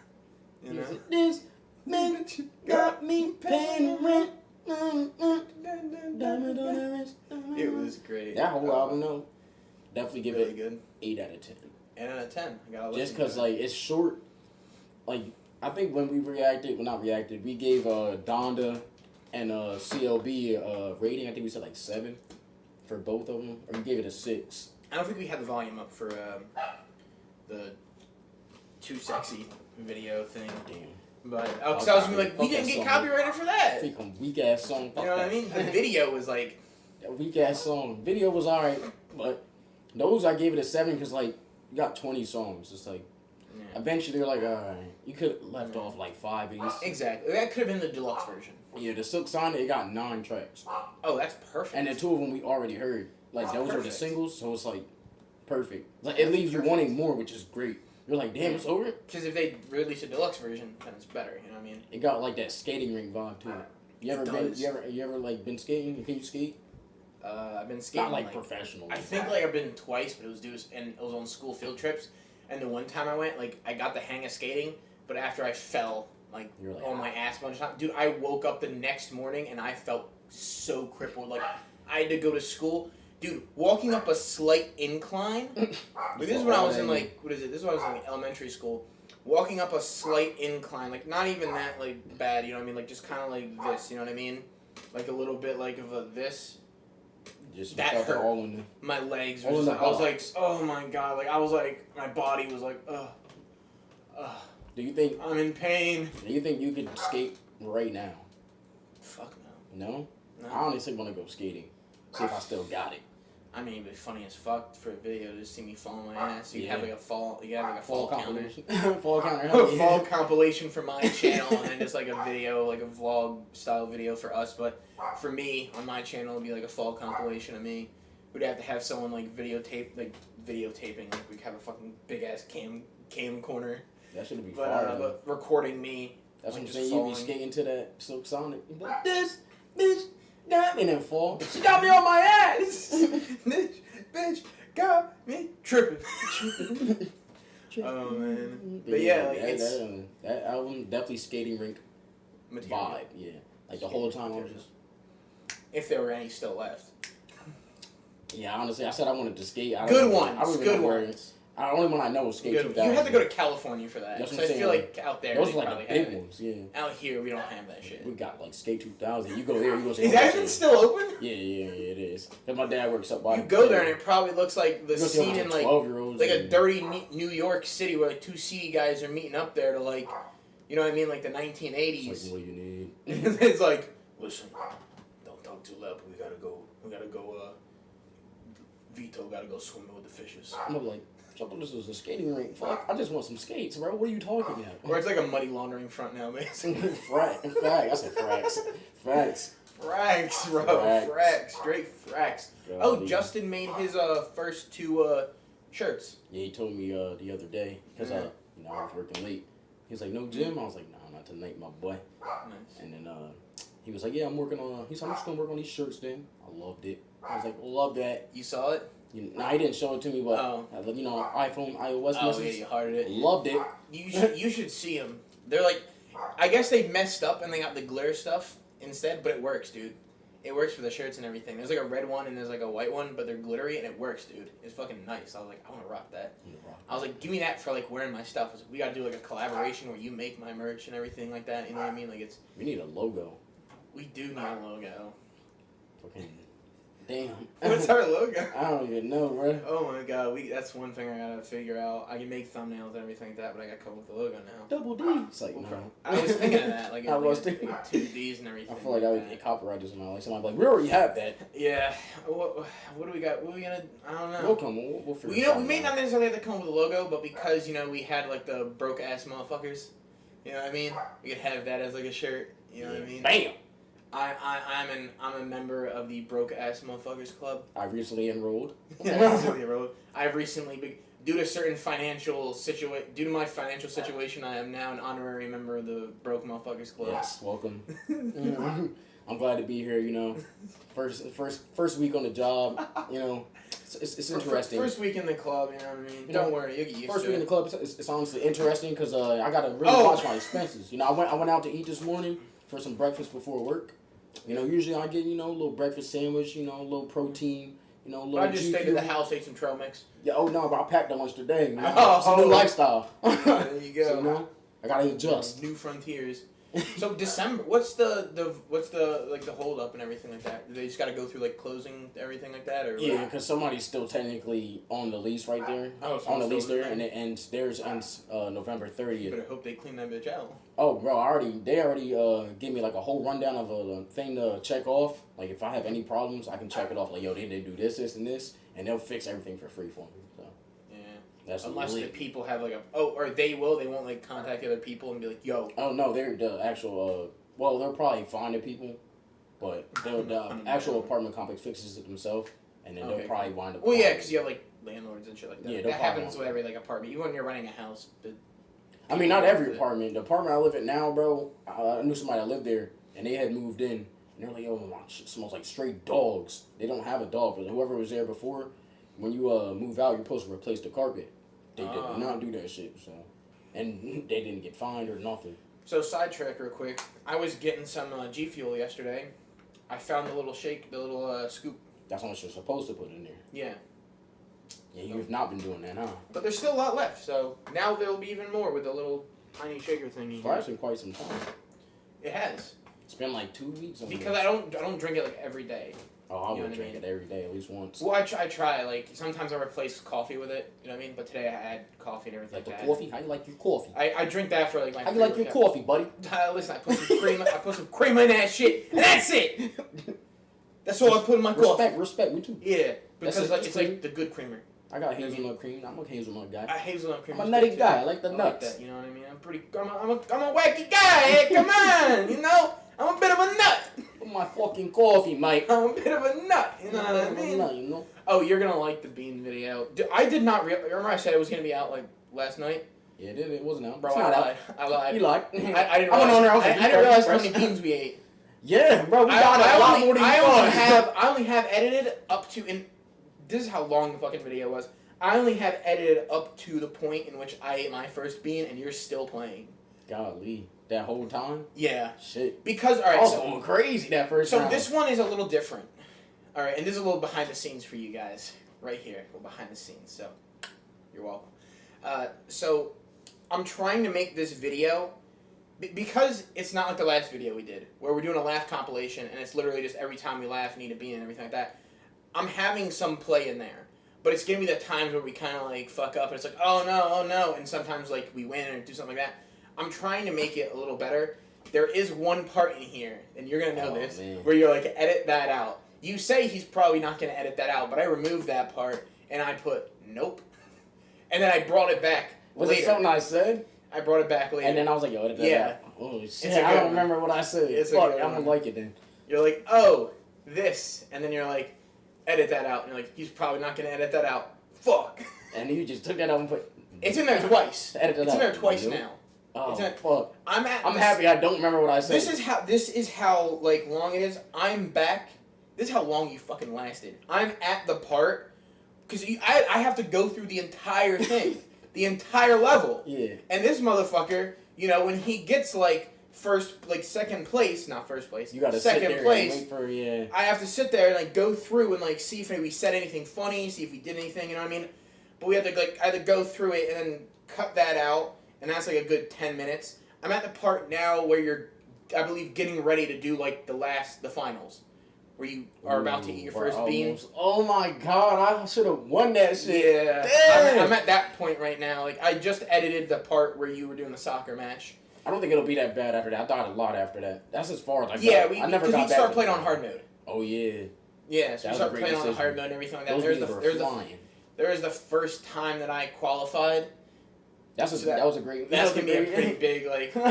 S1: You know?
S2: This man got me paying rent.
S1: It was great.
S2: That whole album, though, definitely give
S1: really
S2: it
S1: good.
S2: 8 out of 10.
S1: 8 out of 10. I gotta
S2: just because, like, it's short. Like, I think when we we gave Donda and CLB rating. I think we said like 7 for both of them, or we gave it a 6.
S1: I don't think we had the volume up for the Too Sexy video thing.
S2: Damn.
S1: But because I was gonna be like, we didn't get copyrighted for that.
S2: Freaking weak ass song.
S1: You know what I mean? The video was like
S2: that weak ass song. Video was alright, but those I gave it a 7 because like you got 20 songs. It's like eventually they're like, alright, you could have left off like 5 of these.
S1: Exactly. That could have been the deluxe version.
S2: Yeah, the Silk Sonic, it got 9 tracks.
S1: Oh, that's perfect.
S2: And the 2 of them we already heard. Like those are the singles, so it's like perfect. Like it leaves you wanting more, which is great. You're like, damn, it's over?
S1: Because if they release a deluxe version, then it's better, you know what I mean?
S2: It got like that skating rink vibe to it. You ever like been skating? Can you skate?
S1: I've been skating.
S2: Not like professional.
S1: I think like I've been twice, but it was on school field trips. And the one time I went, like I got the hang of skating, but after I fell, like on my ass a bunch of times, dude, I woke up the next morning and I felt so crippled. Like I had to go to school. Dude, walking up a slight incline. This is when I was in like, what is it? This is when I was in elementary school. Walking up a slight incline, like not even that like bad, you know what I mean? Like just kind of like this, you know what I mean? like a little bit like of a this.
S2: Just
S1: That
S2: felt it
S1: hurt.
S2: all in there.
S1: My legs were
S2: All
S1: just
S2: in
S1: like,
S2: the
S1: I was like, oh my god, like I was like, my body was like,
S2: Do you think
S1: I'm in pain.
S2: you could skate right now?
S1: Fuck
S2: No?
S1: no. No.
S2: I honestly want to go skating. See if I still got it.
S1: I mean, it'd be funny as fuck for a video to see me fall on my ass. You
S2: Yeah.
S1: have like a fall. You have like a fall counter.
S2: compilation. Fall counter.
S1: A fall compilation for my channel, and then just like a video, like a vlog style video for us. But for me, on my channel, it'd be like a fall compilation of me. We'd have to have someone like videotaping. Like we'd have a fucking big ass cam corner.
S2: That should be fire.
S1: But recording me.
S2: That's
S1: like,
S2: what I'm
S1: just
S2: saying.
S1: falling.
S2: You be skating to that Silk Sonic. You be like, this bitch got me, and then fall. She got me on my ass.
S1: This bitch got me tripping. Oh man. But yeah, like
S2: that album definitely skating rink
S1: material.
S2: vibe. Yeah, like the whole time I was just.
S1: If there were any still left.
S2: Yeah, honestly, I said I wanted to skate.
S1: Good ones. Good ones.
S2: The only one I know is Skate
S1: Good.
S2: 2000.
S1: You have to go to California for that.
S2: That's
S1: So
S2: what
S1: I
S2: I'm
S1: feel
S2: saying.
S1: like out there
S2: Those
S1: they
S2: are like
S1: probably
S2: the
S1: have
S2: big
S1: it.
S2: ones, yeah.
S1: Out here we don't have that shit.
S2: We got like Skate 2000. You go there, you go say.
S1: Is that even still open?
S2: Yeah, it is. Cause my dad works up by.
S1: You go there and it probably looks like the
S2: You go see
S1: scene in like
S2: 12-year-olds
S1: a
S2: and-
S1: dirty New York City where like two CD guys are meeting up there to like, you know what I mean, like the 1980s.
S2: It's like what you need.
S1: It's like, listen, don't talk too loud. But we gotta go. Vito gotta go swimming with the fishes.
S2: I'm like, I thought this was a skating rink. Fuck, I just want some skates, bro. What are you talking about?
S1: Or it's like a muddy laundering front now, basically.
S2: Frack. I said fracks. Facts.
S1: Fracks, bro.
S2: Fracks.
S1: Fracks. Straight fracks.
S2: God,
S1: Oh,
S2: dude.
S1: Justin made his first two shirts.
S2: Yeah, he told me the other day because I was working late. He was like, "No gym." I was like, "No, not tonight, my boy."
S1: Nice.
S2: And then he was like, "Yeah, I'm working on." He said, "I'm just gonna work on these shirts." Then I loved it. I was like, "Love that."
S1: You saw it?
S2: Nah, he didn't show it to me, but you know, iPhone, iOS
S1: Oh,
S2: messages.
S1: yeah, you hearted it.
S2: Loved it.
S1: You should see them. They're like, I guess they messed up and they got the glitter stuff instead, but it works, dude. It works for the shirts and everything. There's like a red one and there's like a white one, but they're glittery and it works, dude. It's fucking nice. I was like, I want to rock that. I was like, give me that for like wearing my stuff. I was like, we got to do like a collaboration where you make my merch and everything like that. You know what I mean? Like it's.
S2: We need a logo.
S1: We do need a logo.
S2: Fucking damn.
S1: What's our logo?
S2: I don't even know, bro.
S1: Oh my god, that's one thing I gotta figure out. I can make thumbnails and everything like that, but I gotta come up with the logo now.
S2: Double D. It's like, no.
S1: I was thinking of that, like
S2: I was thinking.
S1: like 2 Ds and everything.
S2: I feel like I would get copyrighted somehow. Like somebody like, we already have that.
S1: Yeah. What do we got? What are we gonna? I don't know.
S2: We'll come. We'll figure.
S1: Well, you know, we may not necessarily have to come up with a logo, but because we had like the broke ass motherfuckers. You know what I mean? We could have that as like a shirt. You know what I mean?
S2: Bam.
S1: I'm a member of the Broke Ass Motherfuckers Club.
S2: I recently enrolled.
S1: I've recently, due to my financial situation, I am now an honorary member of the Broke Motherfuckers Club.
S2: Yes, welcome. I'm glad to be here. You know, first week on the job. You know, it's interesting.
S1: First week in the club, you know what I mean? Don't worry, you get used
S2: First
S1: to
S2: week in the club, it's honestly interesting because I gotta really watch my expenses. You know, I went out to eat this morning for some breakfast before work. You know, usually I get, a little breakfast sandwich, a little protein, a little
S1: I just stayed at the
S2: GQ.
S1: house, ate some trail mix.
S2: Yeah, oh no, but I packed that lunch today. You know?
S1: Oh.
S2: It's a new lifestyle.
S1: There you go.
S2: So, I gotta adjust.
S1: New frontiers. So December, what's the hold up and everything like that? Do they just got to go through like closing everything like that, or
S2: Yeah, because somebody's still technically on the lease right there.
S1: Oh, so
S2: on the
S1: still
S2: lease there,
S1: there.
S2: and it ends. Theirs ends November 30th.
S1: You better hope they clean that bitch out.
S2: Oh, bro, they already gave me like a whole rundown of a thing to check off. Like if I have any problems, I can check it off. Like, yo, they did do this, and this, and they'll fix everything for free for me. So
S1: Yeah.
S2: that's
S1: Unless
S2: lit.
S1: the people have like or they won't like contact other people and be like, yo.
S2: Oh no, they're the actual. Well, they'll probably find the people, but the actual apartment complex fixes it themselves, and then they'll probably wind up.
S1: Well, yeah, because you have like landlords and shit like that.
S2: Yeah,
S1: that
S2: they'll
S1: happens
S2: probably
S1: with every like apartment. Even when you're renting a house.
S2: I mean, not every apartment. The apartment I live in now, bro, I knew somebody that lived there, and they had moved in, and they're like, "Yo, my shit smells like straight dogs." They don't have a dog, but whoever was there before, when you move out, you're supposed to replace the carpet. They did not do that shit, so, and they didn't get fined or nothing.
S1: So sidetrack real quick. I was getting some G Fuel yesterday. I found the little scoop.
S2: That's how much you're supposed to put in there.
S1: Yeah.
S2: Yeah, you've not been doing that, huh?
S1: But there's still a lot left, so now there'll be even more with the little tiny shaker thingy.
S2: For actually quite some time.
S1: It has.
S2: It's been like 2 weeks.
S1: Because I don't drink it like every day.
S2: Oh, I would drink it every day at least once.
S1: Well, I try. Like sometimes I replace coffee with it. You know what I mean? But today I had coffee and everything.
S2: Like the coffee? How you like your coffee?
S1: I drink that for like my.
S2: How you like your coffee, buddy?
S1: Listen, I put some cream. I put some cream in that shit, and that's it. That's all I put in my coffee.
S2: Respect, me too.
S1: Yeah, because it's like the good creamer.
S2: I got hazelnut cream. I'm a hazelnut guy.
S1: Hazelnut cream.
S2: I'm a nutty guy. I like the nuts.
S1: Like that, you know what I mean? I'm a wacky guy. Hey, come on, you know. I'm a bit of a nut.
S2: My fucking coffee, Mike.
S1: I'm a bit of a nut. You know what I mean?
S2: Nut, you know.
S1: Oh, you're gonna like the bean video. I did not remember I said it was gonna be out like last night.
S2: Yeah, it wasn't out.
S1: Bro,
S2: it's
S1: I
S2: not
S1: lied.
S2: out.
S1: I lied.
S2: You lied.
S1: I didn't realize. I didn't realize how many beans we ate.
S2: Yeah, bro, we got a lot more than you thought.
S1: I only have edited up to this is how long the fucking video was. I only have edited up to the point in which I ate my first bean, and you're still playing.
S2: Golly, that whole time?
S1: Yeah.
S2: Shit.
S1: Because all right,
S2: I was going crazy that first time.
S1: So this one is a little different. All right, and this is a little behind the scenes for you guys, right here, a little behind the scenes. So, you're welcome. So, I'm trying to make this video because it's not like the last video we did, where we're doing a laugh compilation, and it's literally just every time we laugh and eat a bean and everything like that. I'm having some play in there. But it's giving me the times where we kind of like fuck up and it's like, oh no, and sometimes like we win or do something like that. I'm trying to make it a little better. There is one part in here, and you're going to know this, man, where you're like, edit that out. You say he's probably not going to edit that out, but I removed that part, and I put, nope. And then I brought it back
S2: Was
S1: later.
S2: it something I said?
S1: I brought it back later.
S2: And then I was like, yo, edit that out. Oh, shit, I don't remember what I said. Fuck, I don't like it then.
S1: You're like, oh, this. And then you're like, edit that out. And you're like, he's probably not going to edit that out. Fuck.
S2: And you just took that out and put...
S1: It's in there twice.
S2: Edit it
S1: it's in there twice now.
S2: Oh, fuck.
S1: I'm
S2: happy I don't remember what I said.
S1: This is how like long it is. I'm back. This is how long you fucking lasted. I'm at the part because I have to go through the entire thing, the entire level.
S2: Yeah.
S1: And this motherfucker, you know, when he gets like second place, not first place.
S2: You gotta
S1: second
S2: sit there
S1: place.
S2: And wait for, yeah.
S1: I have to sit there and like go through and like see if we said anything funny, see if we did anything. You know what I mean? But we have to like either go through it and then cut that out. And that's like a good 10 minutes. I'm at the part now where you're, I believe, getting ready to do like the finals. Where you are about to eat your first bean.
S2: Oh my god, I should have won that shit.
S1: Yeah.
S2: Damn.
S1: I'm at that point right now. Like, I just edited the part where you were doing the soccer match.
S2: I don't think it'll be that bad after that. I died a lot after that. That's as far as I got.
S1: Yeah,
S2: I never got
S1: because we
S2: back
S1: start
S2: to
S1: playing
S2: that.
S1: on hard mode.
S2: Oh yeah.
S1: Yeah, so we start playing on the hard mode and everything like that. There was the first time that I qualified.
S2: That was a great.
S1: That's gonna be a pretty big like thing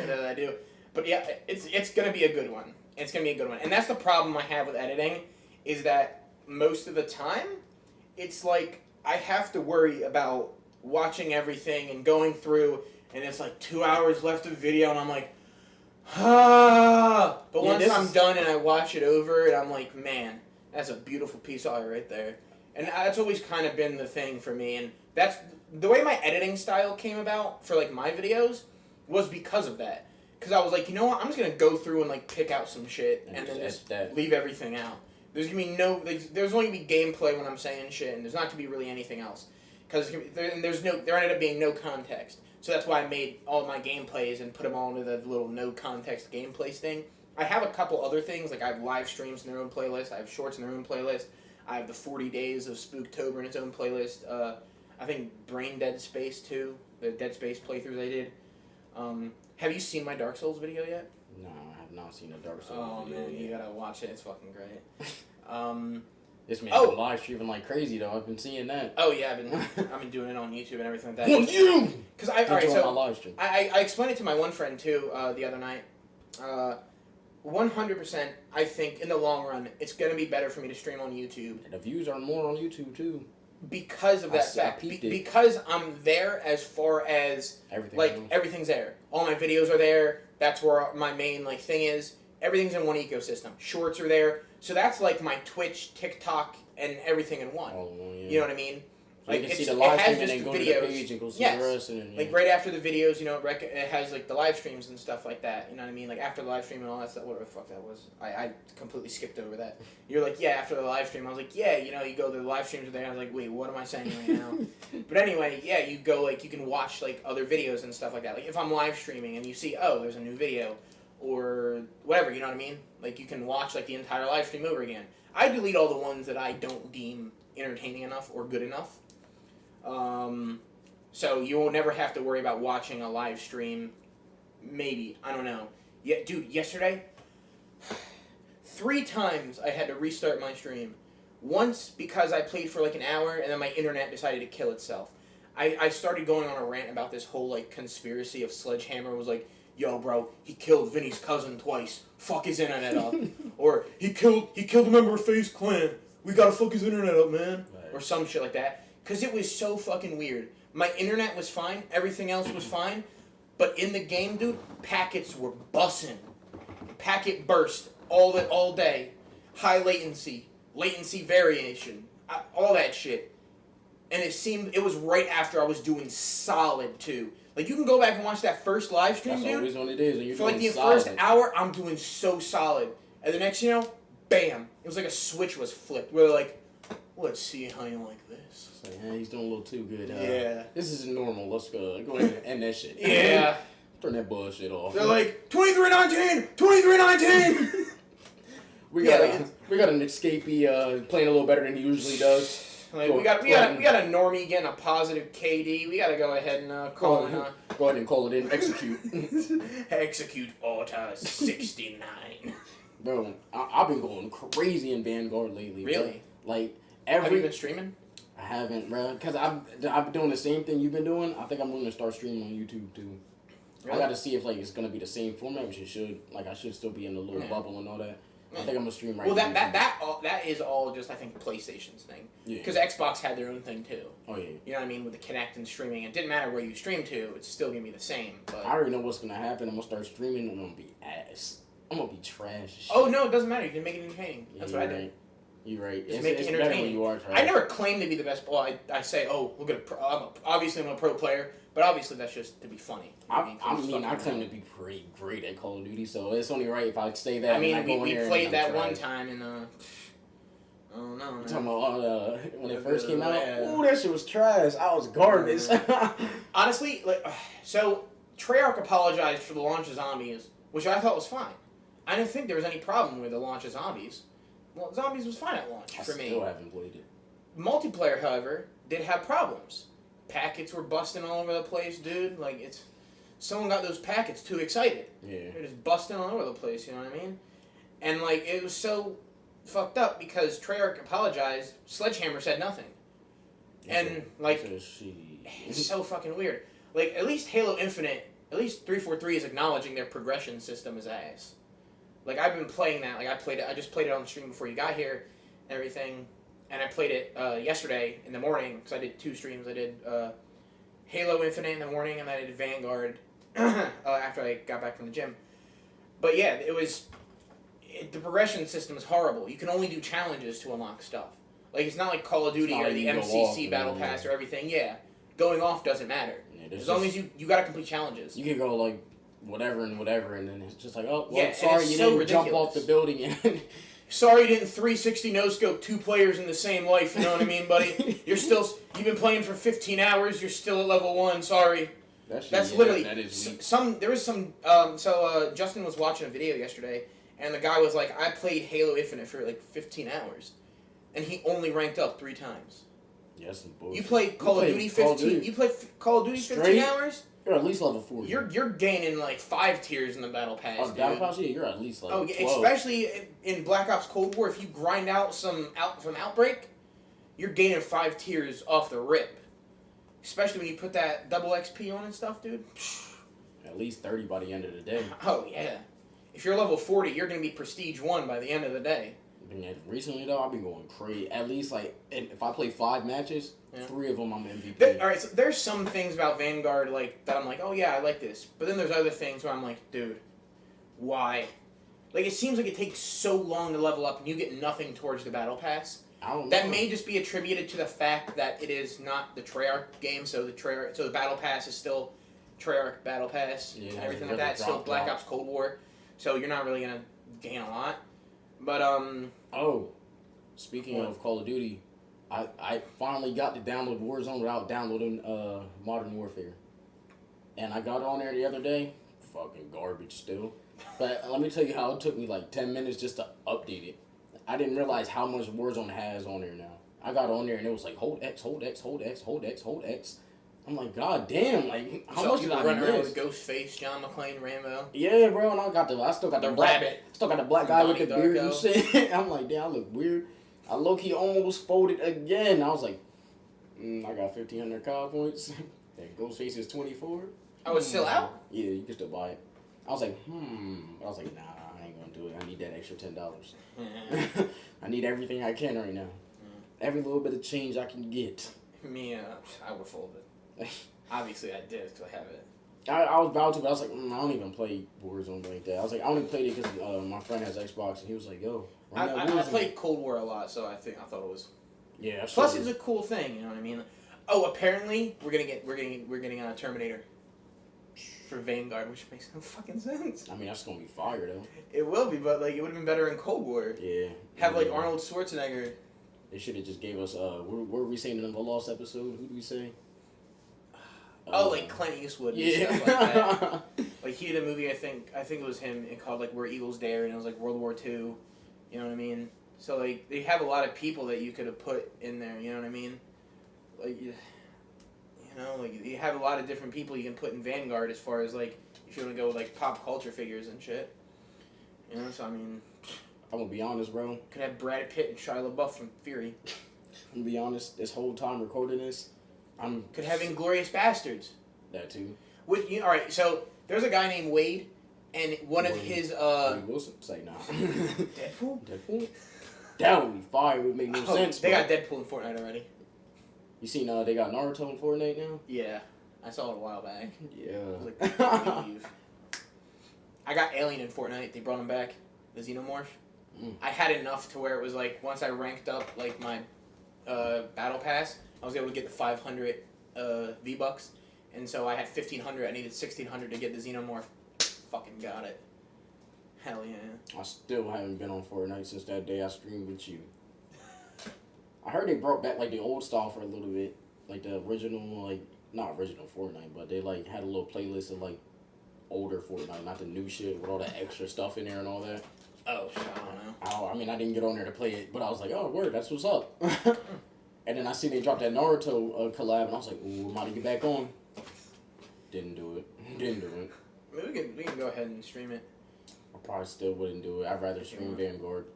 S1: that I do. But yeah, it's gonna be a good one. It's gonna be a good one, and that's the problem I have with editing, is that most of the time, it's like I have to worry about watching everything and going through, and it's like 2 hours left of video, and I'm like, ah. But once I'm done and I watch it over, and I'm like, man, that's a beautiful piece of art right there, and that's always kind of been the thing for me, and that's. The way my editing style came about for like my videos was because of that. Because I was like, you know what, I'm just gonna go through and like pick out some shit and then just leave everything out. There's gonna be there's only gonna be gameplay when I'm saying shit, and there's not gonna be really anything else. Because there ended up being no context. So that's why I made all my gameplays and put them all into the little no context gameplays thing. I have a couple other things, like I have live streams in their own playlist, I have shorts in their own playlist, I have the 40 Days of Spooktober in its own playlist. I think Brain Dead Space 2, the Dead Space playthroughs I did. Have you seen my Dark Souls video yet?
S2: No, I have not seen a Dark Souls video.
S1: Oh man, you gotta watch it. It's fucking great.
S2: This man's been live streaming like crazy though. I've been seeing that.
S1: Oh yeah, I've been doing it on YouTube and everything like that.
S2: On you!
S1: Because I explained it to my one friend too the other night. 100%, I think in the long run, it's gonna be better for me to stream on YouTube.
S2: And the views are more on YouTube too.
S1: Because of that fact, because I'm there as far as everything's there. All my videos are there. That's where my main thing is. Everything's in one ecosystem. Shorts are there, so that's like my Twitch, TikTok, and everything in one.
S2: Oh, yeah.
S1: You know what I mean?
S2: So you can see the live stream and then go to the page and go see the rest. And,
S1: like right after the videos, it has like the live streams and stuff like that. You know what I mean? Like after the live stream and all that stuff. Whatever the fuck that was. I completely skipped over that. You're like, yeah, after the live stream. I was like, yeah, you go, the live streams are there. I was like, wait, what am I saying right now? But anyway, yeah, you go, you can watch other videos and stuff like that. Like if I'm live streaming and you see, oh, there's a new video. or whatever, you know what I mean? Like, you can watch, like, the entire live stream over again. I delete all the ones that I don't deem entertaining enough or good enough. So you will never have to worry about watching a live stream. Maybe. I don't know. Yeah, dude, yesterday, 3 times I had to restart my stream. Once because I played for like an hour and then my internet decided to kill itself. I started going on a rant about this whole like conspiracy of Sledgehammer was like, yo bro, he killed Vinny's cousin twice. Fuck his internet up. Or he killed a member of FaZe Clan. We gotta fuck his internet up, man. Right. Or some shit like that. Cause it was so fucking weird. My internet was fine, everything else was fine, but in the game, dude, packets were bussing. Packet burst all day. High latency variation, all that shit. And it was right after I was doing solid too. Like, you can go back and watch that first live stream,
S2: That's
S1: dude.
S2: Always when it is. When you're
S1: for like the
S2: solid.
S1: first hour, I'm doing so solid. And the next, you know, bam. It was like a switch was flipped. We're like, let's see how you like this.
S2: It's like, hey, he's doing a little too good.
S1: Yeah.
S2: This isn't normal. Let's go ahead and end that shit.
S1: Yeah.
S2: Turn that bullshit off.
S1: They're like, 23-19! 23-19!
S2: We got an escapee playing a little better than he usually does.
S1: Like, we got a normie getting a positive KD. We gotta go ahead and
S2: go ahead and call it in. Execute.
S1: Execute order 69.
S2: Bro, I've been going crazy in Vanguard lately.
S1: Really?
S2: Bro. Like
S1: Have you been streaming?
S2: I haven't, bro. Cause I've been doing the same thing you've been doing. I think I'm going to start streaming on YouTube too. Really? I got to see if like it's gonna be the same format, which it should. Like I should still be in the little bubble and all that. I think I'm gonna stream right now.
S1: Well, that is all just I think PlayStation's thing. Yeah. Because Xbox had their own thing too.
S2: Oh yeah.
S1: You know what I mean with the Kinect and streaming. It didn't matter where you stream to; it's still gonna be the same. But
S2: I already know what's gonna happen. I'm gonna start streaming and I'm gonna be ass. I'm gonna be trash.
S1: Oh no, it doesn't matter. You can make it entertaining. That's what I did.
S2: You're right.
S1: Just make it entertaining.
S2: You are trash.
S1: I never claimed to be the best. Well, I say, oh, look at obviously I'm a pro player, but obviously that's just to be funny.
S2: I claim to be pretty great at Call of Duty, so it's only right if I say that.
S1: I mean, we played that one time in oh no.
S2: You're talking about when it first came out. Yeah. Ooh, that shit was trash. I was garbage.
S1: Honestly, like, so Treyarch apologized for the launch of Zombies, which I thought was fine. I didn't think there was any problem with the launch of Zombies. Well, Zombies was fine at launch for me.
S2: I still haven't played it.
S1: Multiplayer, however, did have problems. Packets were busting all over the place, dude. Like, someone got those packets too excited. Yeah. They're just busting all over the place, you know what I mean? And, like, it was so fucked up because Treyarch apologized, Sledgehammer said nothing. And, like, it's so fucking weird. Like, at least Halo Infinite, at least 343 is acknowledging their progression system is ass. Like, I've been playing that. Like, I just played it on the stream before you got here and everything. And I played it yesterday in the morning, because I did 2 streams. I did Halo Infinite in the morning, and then I did Vanguard after I got back from the gym. But yeah, the progression system is horrible. You can only do challenges to unlock stuff. Like, it's not like Call of Duty or the MCC Battle Pass or everything. Yeah, going off doesn't matter. Yeah, as long as you got to complete challenges.
S2: You can go, like, whatever, and then it's just like, oh, well,
S1: yeah,
S2: sorry, you didn't jump off the building.
S1: Sorry you didn't 360 no-scope 2 players in the same life, you know what I mean, buddy? You've been playing for 15 hours, you're still at level 1, sorry. That's literally, there was some, Justin was watching a video yesterday, and the guy was like, I played Halo Infinite for like 15 hours, and he only ranked up 3 times.
S2: Yeah, some bullshit.
S1: You played Call of Duty 15, you played Call of Duty 15 hours?
S2: You're at least level 40.
S1: You're gaining like 5 tiers in the battle pass.
S2: Oh, the battle pass, yeah, you're at least level 12.
S1: Especially in Black Ops Cold War, if you grind out from Outbreak, you're gaining 5 tiers off the rip. Especially when you put that double XP on and stuff, dude.
S2: At least 30 by the end of the day.
S1: Oh yeah. If you're level 40, you're gonna be Prestige 1 by the end of the day.
S2: Recently though, I've been going crazy. At least like, if I play 5 matches, 3 of them I'm MVP.
S1: Alright, so there's some things about Vanguard like that I'm like, oh yeah, I like this. But then there's other things where I'm like, dude, why? Like, it seems like it takes so long to level up and you get nothing towards the battle pass.
S2: I don't know.
S1: That may just be attributed to the fact that it is not the Treyarch game, so the battle pass is still Treyarch battle pass and everything like that. Still Black Ops Cold War, so you're not really gonna gain a lot. But
S2: speaking of Call of Duty, I finally got to download Warzone without downloading Modern Warfare, and I got on there the other day. Fucking garbage still. But let me tell you how it took me like 10 minutes just to update it. I didn't realize how much Warzone has on there now. I got on there and it was like hold X, hold X, hold X, hold X, hold X. I'm like, God damn, like how much did I
S1: running around
S2: miss?
S1: with Ghostface, John McClane, Rambo?
S2: Yeah, bro, and I still got the black,
S1: rabbit.
S2: still got the black
S1: From
S2: guy with the
S1: Donnie
S2: beard and
S1: Darko.
S2: shit. I'm like, damn, I look weird. I low key almost folded again. I was like, I got 1,500 COD points. That Ghostface is 24.
S1: Oh, it's still out?
S2: Yeah, you can still buy it. I was like, I was like, nah, I ain't gonna do it. I need that extra $10. I need everything I can right now. Every little bit of change I can get.
S1: Me, I would fold it. Obviously, I did because I have it.
S2: I was about to, but I was like, I don't even play Warzone like that. I was like, I only played it because my friend has Xbox, and he was like, yo,
S1: I played Cold War a lot, so I thought it was.
S2: Yeah.
S1: Plus, it's a cool thing. You know what I mean? Oh, apparently we're getting a Terminator for Vanguard, which makes no fucking sense.
S2: I mean, that's gonna be fire though.
S1: It will be, but like it would have been better in Cold War.
S2: Yeah.
S1: Have like Arnold Schwarzenegger.
S2: They should have just gave us. What were we saying in the Lost episode? Who do we say?
S1: Like Clint Eastwood. And
S2: Yeah.
S1: stuff like that. Like he did a movie. I think it was him. It called like Where Eagles Dare, and it was like World War II. You know what I mean? So like they have a lot of people that you could have put in there. You know what I mean? Like you know, like you have a lot of different people you can put in Vanguard as far as like if you want to go with like pop culture figures and shit. You know, so I mean,
S2: I'm gonna be honest, bro.
S1: could have Brad Pitt and Shia LaBeouf from Fury.
S2: I'm gonna be honest. This whole time recording this,
S1: Could have Inglourious Bastards.
S2: that too.
S1: With you, all right. So there's a guy named Wade, and one of
S2: Wade.
S1: his
S2: Wade Wilson, say nah.
S1: Deadpool.
S2: That would be fire. It would make no sense.
S1: They
S2: bro.
S1: got Deadpool in Fortnite already.
S2: You seen they got Naruto in Fortnite now?
S1: Yeah, I saw it a while back.
S2: Yeah.
S1: I was like, leave. I got Alien in Fortnite. They brought him back, the Xenomorph. I had enough to where it was like once I ranked up like my battle pass, I was able to get the 500 V-Bucks, and so I had 1,500. I needed 1,600 to get the Xenomorph. Fucking got it. Hell yeah.
S2: I still haven't been on Fortnite since that day I streamed with you. I heard they brought back like the old style for a little bit, like the original, like not original Fortnite, but they like had a little playlist of like older Fortnite, not the new shit with all the extra stuff in there and all that.
S1: Oh, I don't know.
S2: I mean, I didn't get on there to play it, but I was like, oh, word, that's what's up. And then I seen they dropped that Naruto collab, and I was like, ooh, I'm about to get back on. Didn't do it.
S1: I mean, we can go ahead and stream it.
S2: I probably still wouldn't do it. I'd rather stream Vanguard.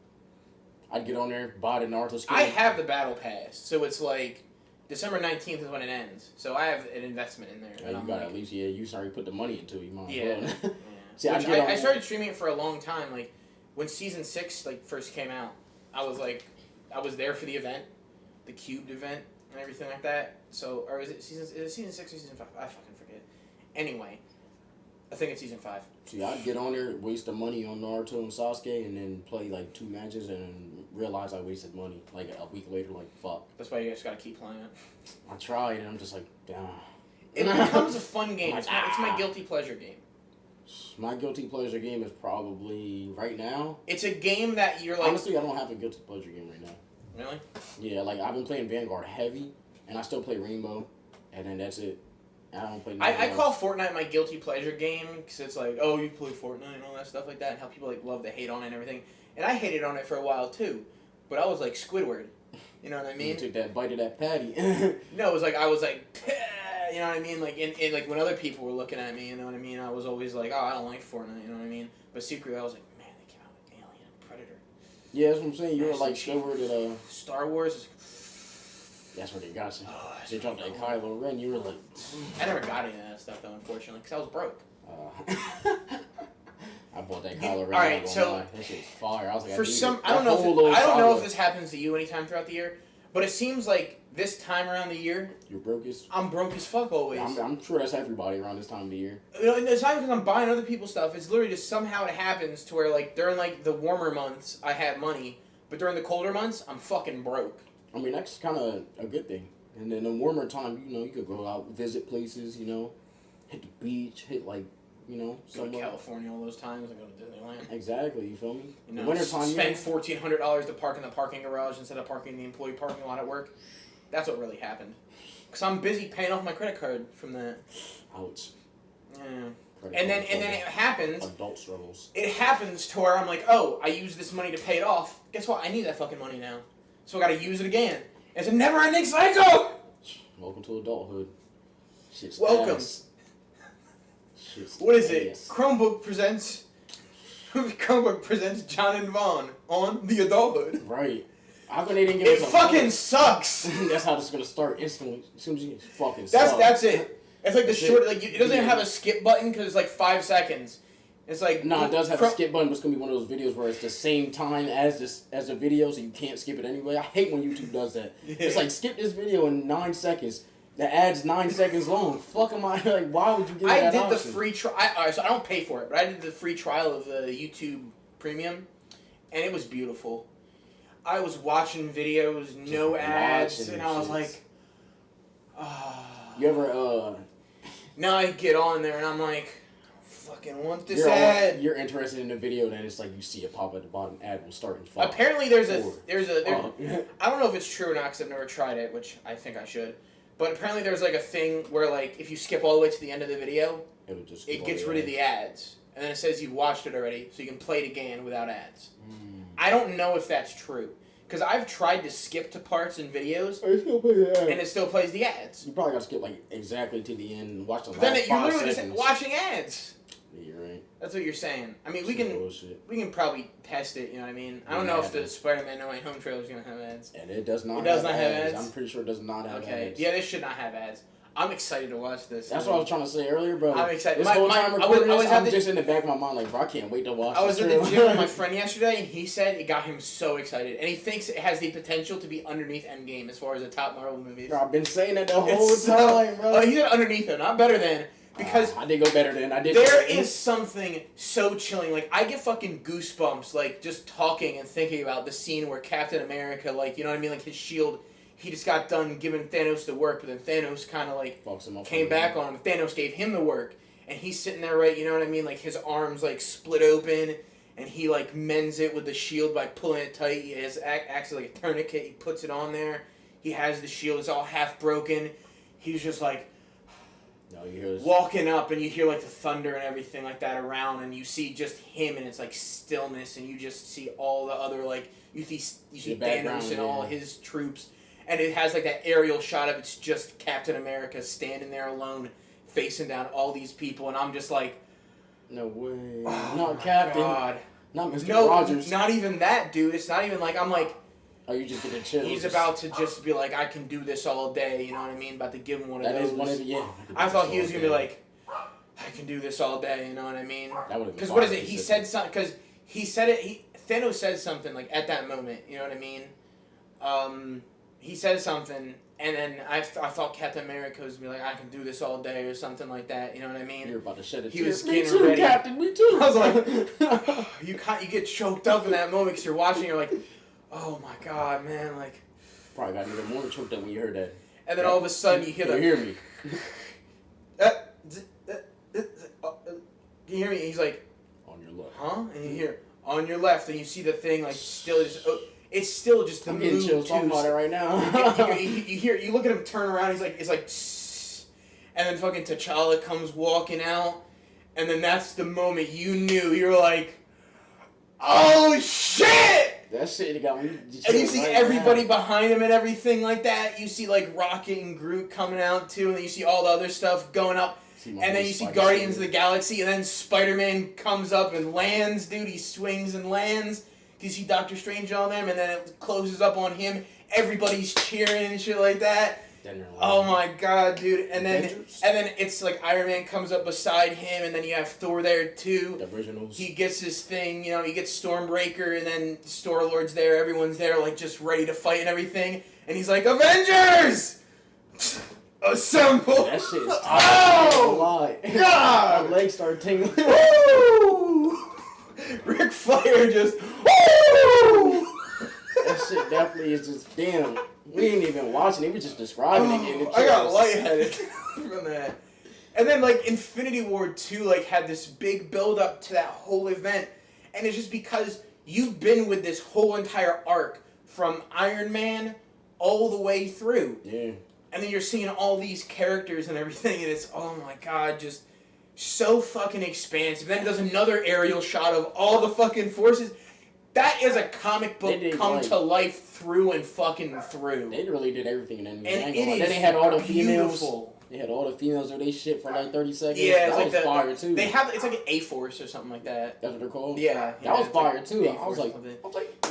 S2: I'd get on there, buy the Naruto skin.
S1: I have the battle pass, so it's like December 19th is when it ends. So I have an investment in there.
S2: Yeah, you got at least you already put the money into it. You might as well.
S1: Yeah.
S2: See,
S1: I started streaming it for a long time. Like when season 6 like first came out, I was there for the event, the Cubed event and everything like that. So or is it season 6 or season 5? I fucking forget. Anyway, I think it's season 5.
S2: See, I'd get on there, waste the money on Naruto and Sasuke, and then play like 2 matches and realize I wasted money. Like a week later, like fuck.
S1: That's why you just gotta keep playing it.
S2: I tried, and I'm just like, damn.
S1: It becomes a fun game. It's my guilty pleasure game.
S2: My guilty pleasure game is probably right now.
S1: It's a game that you're like.
S2: Honestly, I don't have a guilty pleasure game right now.
S1: Really?
S2: Yeah, like I've been playing Vanguard heavy, and I still play Rainbow, and then that's it. I don't play.
S1: I call Fortnite my guilty pleasure game because it's like, oh, you play Fortnite and all that stuff like that, and how people like love to hate on it and everything. And I hated on it for a while too, but I was like Squidward. You know what I mean?
S2: You took that bite of that patty.
S1: No, it was like I was like, you know what I mean? Like in like when other people were looking at me, you know what I mean? I was always like, oh, I don't like Fortnite, you know what I mean? But secretly, I was like, man, they came out with Alien and Predator.
S2: Yeah, that's what I'm saying. You were like Squidward at
S1: Star Wars.
S2: That's where they got you.
S1: Oh,
S2: They dropped that Kylo Ren. You were like,
S1: I never got any of that stuff though, unfortunately, because I was broke.
S2: I bought that Kylo Ren.
S1: All right, so
S2: that shit's fire. I was like,
S1: I don't know if this happens to you anytime throughout the year, but it seems like this time around the year,
S2: you're brokest.
S1: I'm broke as fuck always.
S2: I'm sure that's everybody around this time of the year.
S1: You know, and it's not because I'm buying other people's stuff. It's literally just somehow it happens to where like during like the warmer months I have money, but during the colder months I'm fucking broke.
S2: I mean, that's kind of a good thing. And then in warmer time, you know, you could go out, visit places, you know, hit the beach, hit like, you know,
S1: Go to California all those times and go to Disneyland.
S2: Exactly, you feel me?
S1: You know,
S2: winter time,
S1: spend $1,400 to park in the parking garage instead of parking in the employee parking lot at work. That's what really happened. Because I'm busy paying off my credit card from that.
S2: Ouch.
S1: Yeah. And then it happens.
S2: Adult struggles.
S1: It happens to where I'm like, oh, I used this money to pay it off. Guess what? I need that fucking money now. So I gotta use it again. It's a never-ending cycle!
S2: Welcome to adulthood. Shit's
S1: Welcome.
S2: Ass. Shit's
S1: What is
S2: ass.
S1: it? Chromebook presents John and Vaughn on the adulthood.
S2: Right. How come they didn't give us
S1: It
S2: a
S1: fucking
S2: point?
S1: sucks!
S2: That's how this is gonna start instantly. As soon as you fucking
S1: That's it. It's like the
S2: That's
S1: short,
S2: it.
S1: like, it doesn't have a skip button because it's like 5 seconds. It's like...
S2: No, it does have a skip button, but it's gonna be one of those videos where it's the same time as the video, so you can't skip it anyway. I hate when YouTube does that.
S1: Yeah.
S2: It's like, skip this video in 9 seconds. The ad's 9 seconds long. Fuck am I, like, why would you give
S1: I
S2: that
S1: did
S2: option?
S1: the free trial. Alright, so I don't pay for it, but I did the free trial of the YouTube Premium, and it was beautiful. I was watching videos, no ads, and I was like,
S2: You ever,
S1: Now I get on there, and I'm like, fucking want this ad.
S2: You're interested in the video, then it's like you see it pop at the bottom, ad will start in 5.
S1: Apparently there's a
S2: Yeah.
S1: I don't know if it's true or not because I've never tried it, which I think I should. But apparently there's like a thing where like if you skip all the way to the end of the video, it gets rid of the ads. And then it says you've watched it already, so you can play it again without ads. I don't know if that's true. Because I've tried to skip to parts in videos, and it still plays the ads.
S2: You probably got to skip like exactly to the end and watch the last
S1: But then
S2: 5
S1: you're literally
S2: seconds.
S1: just watching ads.
S2: Yeah, you're right.
S1: That's what you're saying. I mean,
S2: We
S1: can probably test it, you know what I mean? I don't know if the Spider-Man No Way Home trailer is going to have ads.
S2: And it does not.
S1: It does not have ads?
S2: I'm pretty sure it does not have
S1: Okay.
S2: ads.
S1: Yeah, this should not have ads. I'm excited to watch this.
S2: That's what I was trying to say earlier, bro.
S1: I'm excited.
S2: This whole time recording this, I'm
S1: the,
S2: just in the back of my mind like, bro, I can't wait to watch
S1: I was
S2: this
S1: at the
S2: trailer.
S1: gym with my friend yesterday, and he said it got him so excited. And he thinks it has the potential to be underneath Endgame as far as the top Marvel movies.
S2: Bro, I've been saying that the whole
S1: It's
S2: time, bro.
S1: Oh, he said underneath it, not better than. Because
S2: I did go better than I did.
S1: there is something so chilling. Like, I get fucking goosebumps, like, just talking and thinking about the scene where Captain America, like, you know what I mean? Like, his shield, he just got done giving Thanos the work, but then Thanos kind of, like, came back on him. Thanos gave him the work. And he's sitting there, right, you know what I mean? Like, his arms, like, split open, and he, like, mends it with the shield by pulling it tight. He has acts like a tourniquet. He puts it on there. He has the shield. It's all half broken. He's just, like...
S2: No, you hear this.
S1: Walking up and you hear like the thunder and everything like that around, and you see just him and it's like stillness, and you just see all the other like you see Thanos and all his troops, and it has like that aerial shot of it's just Captain America standing there alone facing down all these people, and I'm just like,
S2: no way,
S1: oh
S2: not Captain,
S1: God.
S2: not Mr.
S1: No,
S2: Rogers,
S1: not even that, dude. It's not even like I'm like.
S2: Oh, you just get the chills.
S1: He's about to just be like, I can do this all day, you know what I mean? About to give him one of
S2: that
S1: those.
S2: Is one of the, yeah.
S1: I thought he was going to be like, I can do this all day, you know what I mean? Because what is it? He said something, because he said it, Thanos said something, like, at that moment, you know what I mean? He said something, and then I thought Captain America was going to be like, I can do this all day, or something like that, you know what I mean?
S2: You're about to shed a
S1: He
S2: tear.
S1: was
S2: Me
S1: getting
S2: too,
S1: ready.
S2: Captain, me too.
S1: I was like, you get choked up in that moment, because you're watching, you're like, oh my God, man, like...
S2: Probably got even more choked up when you heard that.
S1: And then all of a sudden you hear
S2: Can you hear me?
S1: Can you hear me? He's like,
S2: On your left.
S1: huh? And you hear, on your left, and you see the thing, like, still just... it's still just the
S2: I'm
S1: mood,
S2: getting chills talking about it right now.
S1: you look at him turn around, he's like, it's like... And then fucking T'Challa comes walking out, and then that's the moment you knew. You're like, oh, shit!
S2: That shit got me.
S1: And you see everybody behind him and everything like that. You see like Rocket and Groot coming out too, and then you see all the other stuff going up. And then you see Guardians of the Galaxy, and then Spider-Man comes up and lands, dude. He swings and lands. You see Doctor Strange on them, and then it closes up on him. Everybody's cheering and shit like that. Oh my God, dude! And then it's like Iron Man comes up beside him, and then you have Thor there too.
S2: The originals.
S1: He gets his thing, you know. He gets Stormbreaker, and then Star-Lord's there. Everyone's there, like just ready to fight and everything. And he's like, Avengers, assemble!
S2: That shit is
S1: oh God!
S2: My legs started tingling.
S1: Woo! Ric Flair just woo!
S2: That shit definitely is just damn. We ain't even watching it. We just describing it.
S1: I got lightheaded from that. And then like Infinity War 2 like had this big build up to that whole event, and it's just because you've been with this whole entire arc from Iron Man all the way through.
S2: Yeah.
S1: And then you're seeing all these characters and everything, and it's oh my God, just so fucking expansive. Then it does another aerial shot of all the fucking forces. That is a comic book come to life through and fucking through.
S2: They really did everything in that movie.
S1: And it is
S2: then they had all the females.
S1: beautiful.
S2: They had all the females do they shit for like 30 seconds.
S1: Yeah,
S2: that was fire too.
S1: They have it's like an A-Force or something like that.
S2: That's what they're called.
S1: Yeah,
S2: that was fire
S1: like
S2: too. I was like,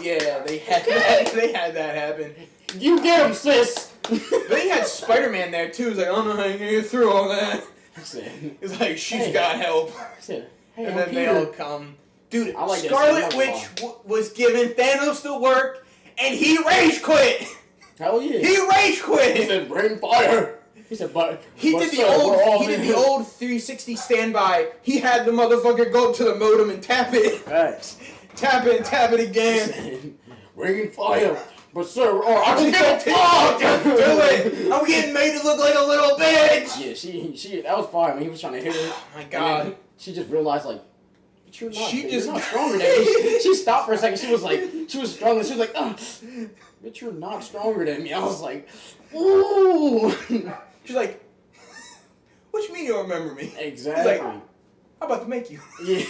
S1: yeah, they had that. They had that happen.
S2: You get him, sis.
S1: But they had Spider-Man there too. He's like, I don't know how you're gonna get through all that. It's like she's got help.
S2: Said, hey,
S1: and then
S2: Peter.
S1: they all come. Dude,
S2: like
S1: Scarlet Witch was giving Thanos the work, and he rage quit.
S2: Hell yeah.
S1: He rage quit.
S2: He said, bring fire. He said, but
S1: he did the old 360 standby. He had the motherfucker go up to the modem and tap it.
S2: Facts.
S1: Tap it and tap it again.
S2: Said, bring fire. But sir, or I don't
S1: give a fuck. Do it. I'm getting made to look like a little bitch.
S2: Yeah, she that was fire when he was trying to hit her.
S1: Oh my god.
S2: She just realized like, you're not stronger than me. She stopped for a second. She was strong. She was like, bitch, you're not stronger than me. I was like, ooh.
S1: She's like, what you mean you don't remember me?
S2: Exactly.
S1: He's like, I'm about to make you.
S2: Yeah.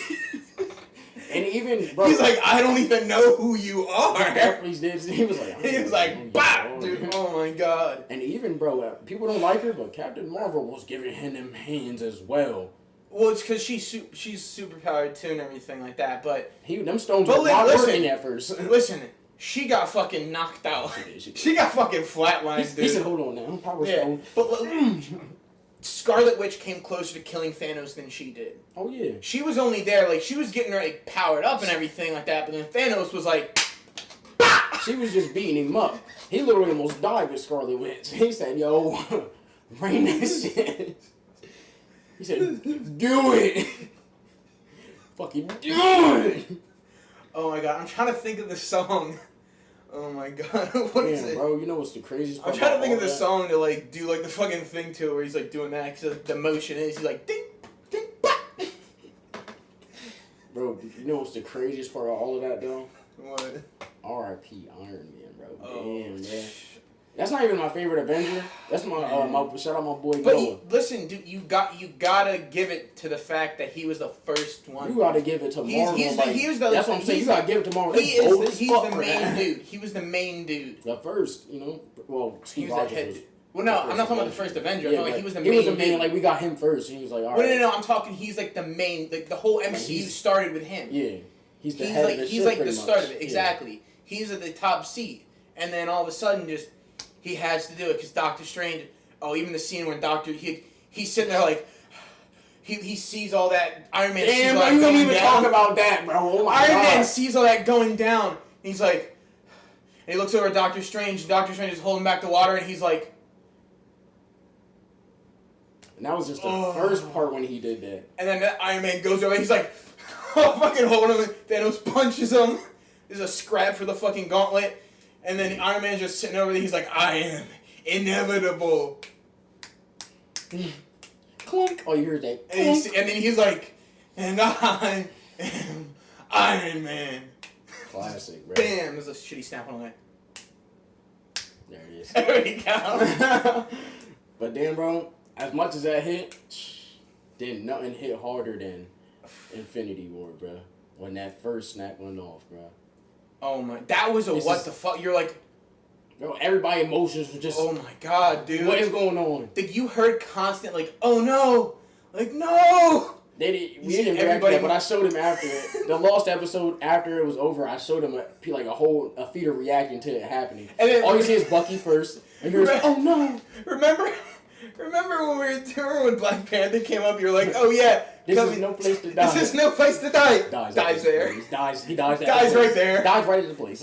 S2: And even, bro.
S1: He's like, I don't even know who you are.
S2: He was like,
S1: bah, dude. Oh my god.
S2: And even, bro, people don't like her, but Captain Marvel was giving him them hands as well.
S1: Well, it's because she's super powered too and everything like that, but
S2: them stones were not working at first.
S1: Listen, she got fucking knocked out. She got fucking flatlined, dude.
S2: He said, hold on now, Power Stone.
S1: But Scarlet Witch came closer to killing Thanos than she did.
S2: Oh yeah.
S1: She was only there, like, she was getting like powered up and everything like that, but then Thanos was like, bah!
S2: She was just beating him up. He literally almost died with Scarlet Witch. He said, yo, rain that shit. He said, do it. Fucking do it.
S1: Oh my god, I'm trying to think of the song. Oh my god, what is it?
S2: Bro, you know what's the craziest part?
S1: I'm trying to think of the song to like do like the fucking thing to it where he's like doing that because the motion is he's like ding, ding, bah!
S2: Bro, you know what's the craziest part of all of that though?
S1: What?
S2: R.I.P. Iron Man, bro.
S1: Oh,
S2: damn, man. That's not even my favorite Avenger. That's my shout out my boy
S1: But
S2: Noah.
S1: Listen, dude, you gotta give it to the fact that he was the first one.
S2: You gotta give it to Marvel. That's what I'm saying. You gotta give it to Marvel.
S1: He's the main dude. He was the main dude.
S2: The first, well, Steve Rogers was.
S1: Well, no, I'm not talking about the first Avenger.
S2: Yeah,
S1: no, like, he was the main dude.
S2: Like, we got him first. He was like, all right.
S1: Well, no, I'm talking, he's like the main, like, the whole MCU started with him.
S2: Yeah. He's the head of the ship,
S1: he's like the start
S2: much.
S1: of it. Exactly. Yeah. He's at the top seat. And then all of a sudden, just, he has to do it because Doctor Strange, even the scene when he's sitting there like, he sees all that, Iron Man sees all that
S2: you
S1: going
S2: don't even
S1: down.
S2: talk about that, bro. Oh my
S1: Iron
S2: God.
S1: Man sees all that going down, and he's like, and he looks over at Doctor Strange, and Doctor Strange is holding back the water, and he's like,
S2: and that was just the first part when he did that.
S1: And then Iron Man goes over, and he's like, fucking holding him, and Thanos punches him. There's a scrap for the fucking gauntlet, and then Iron Man's just sitting over there, he's like, I am inevitable.
S2: Clunk. Oh, you heard that.
S1: And then he's like, and I am Iron Man.
S2: Classic, bro.
S1: Bam! There's a shitty snap on that.
S2: There it is.
S1: There we go.
S2: But damn, bro, as much as that hit, then nothing hit harder than Infinity War, bro. When that first snap went off, bro.
S1: Oh my, that was what the fuck? You're like,
S2: bro, everybody emotions were just.
S1: Oh my god, dude.
S2: What is going on?
S1: Like, you heard constant, like, oh no! Like, no!
S2: We didn't react to that, but I showed him after it. The Lost episode, after it was over, I showed him a feeder reacting to it happening. And then, all you see is Bucky first, and you're like, oh no!
S1: Remember when Black Panther came up, you're like, oh yeah,
S2: this is no place to die.
S1: This is no place to die.
S2: Dies there. He dies
S1: right there.
S2: Dies right at the place.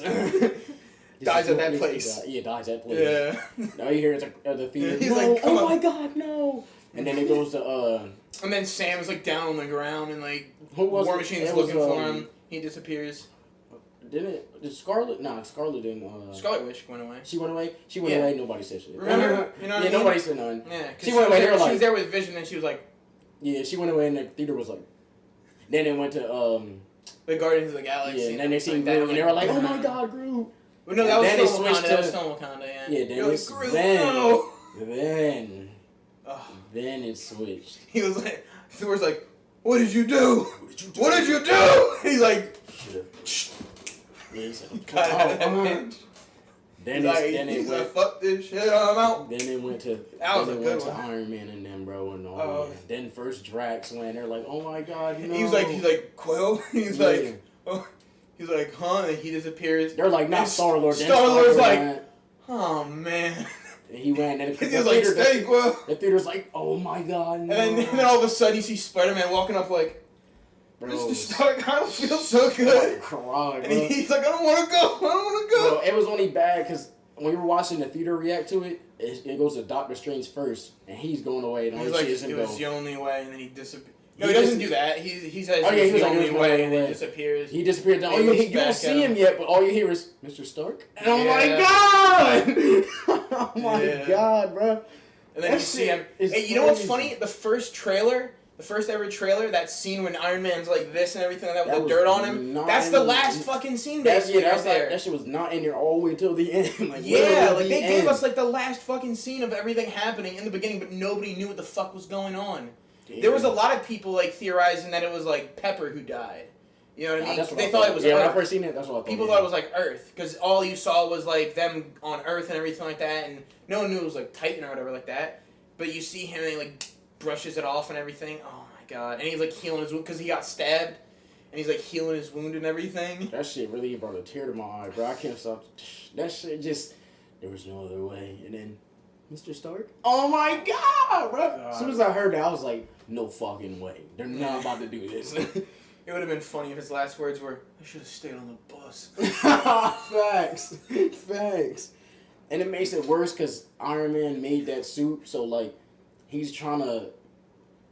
S1: Dies at that place.
S2: Yeah, dies at that place.
S1: Yeah.
S2: Now you hear the theater.
S1: He's
S2: no,
S1: like,
S2: oh my god, no. And then it goes to
S1: and then Sam's like down on the ground and like
S2: War
S1: Machine's looking for him. He disappears.
S2: Did Scarlet? Nah, Scarlet didn't.
S1: Scarlet Witch went away.
S2: She went away. She went away. Nobody said shit.
S1: Remember? You know what I mean?
S2: Nobody said nothing.
S1: Yeah,
S2: she went away.
S1: She was there with Vision, and she was like.
S2: Yeah, she went away, and the theater was like. Then it went to
S1: the Guardians of the Galaxy.
S2: Yeah, and then they seen Groot, and they were like, "Oh my God, Groot!"
S1: Well, no, that was still Wakanda. That was still Wakanda. Yeah.
S2: Yeah, then
S1: You're like, Groot, no.
S2: Then Then it switched.
S1: He was like, Thor's like, what did you do?
S2: What did you do?
S1: What did you do? He's like,
S2: Yeah, he said,
S1: got out of that bitch.
S2: Then
S1: He's like, fuck this shit, I'm out.
S2: Then it went to Iron Man and them, bro, and all that. Then first Drax went. They're like, oh my god, no.
S1: He's like Quill. He's like, huh? And he disappears.
S2: They're like, not Star-Lord.
S1: Star-Lord's like, oh man.
S2: And he ran. And
S1: he was like, stay, Quill.
S2: The theater's like, oh my god, no.
S1: And then all of a sudden you see Spider-Man walking up like, Mr. Stark, I don't feel so good.
S2: Cry,
S1: and he's like, I don't want to go.
S2: Bro, it was only bad because when we were watching the theater react to it, it goes to Doctor Strange first, and he's going away. And
S1: he's like, it was the only way, and then he disappears. No, he doesn't do that. He says it's the only way, and then he disappears.
S2: He disappeared. You don't see him yet, but all you hear is Mr. Stark. And oh my god! Oh my god, bro.
S1: And then you see him. Hey, you know what's funny? The first ever trailer, that scene when Iron Man's like this and everything like that with the dirt on him, that's the last fucking scene basically right there.
S2: That shit was not in there all the way till the end.
S1: Like, yeah, like they gave us like the last fucking scene of everything happening in the beginning, but nobody knew what the fuck was going on. Damn. There was a lot of people like theorizing that it was like Pepper who died. You know what I mean? They thought it was Earth.
S2: When I first seen it, that's what I thought.
S1: People thought it was like Earth, because all you saw was like them on Earth and everything like that, and no one knew it was like Titan or whatever like that. But you see him and he like brushes it off and everything. Oh my god! And he's like healing his wound because he got stabbed, and he's like healing his wound and everything.
S2: That shit really brought a tear to my eye, bro. I can't stop. That shit just, there was no other way. And then Mr. Stark. Oh my god, bro! As soon as I heard that, I was like, no fucking way. They're not about to do this.
S1: It would have been funny if his last words were, I should have stayed on the bus.
S2: Facts. And it makes it worse because Iron Man made that suit, so like, he's trying to,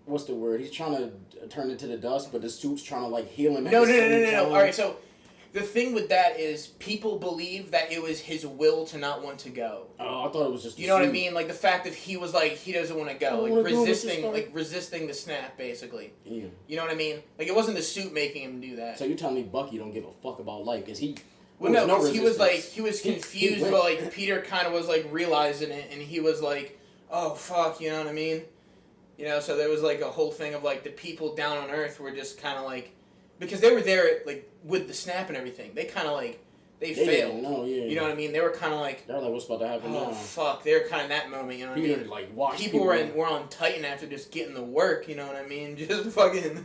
S2: what's the word? He's trying to turn into the dust, but the suit's trying to like heal him.
S1: No. Alright, so the thing with that is people believe that it was his will to not want to go.
S2: Oh, I thought it was just.
S1: You know what I mean? Like the fact that he was like he doesn't want to go, resisting the snap, basically.
S2: Yeah.
S1: You know what I mean? Like it wasn't the suit making him do that.
S2: So you telling me Bucky don't give a fuck about life because he.
S1: Well, no, he was confused, but like Peter kind of was like realizing it, and he was like, "Oh fuck," you know what I mean? You know, so there was like a whole thing of like the people down on Earth were just kind of like, because they were there like with the snap and everything, they kind of like they failed.
S2: Didn't know, yeah.
S1: You know what I mean? They were kind of like,
S2: they're like, what's about to happen now?
S1: Oh fuck! They were kind of that moment. You know what I mean?
S2: Like watch
S1: people were on Titan after just getting the work. You know what I mean? Just fucking.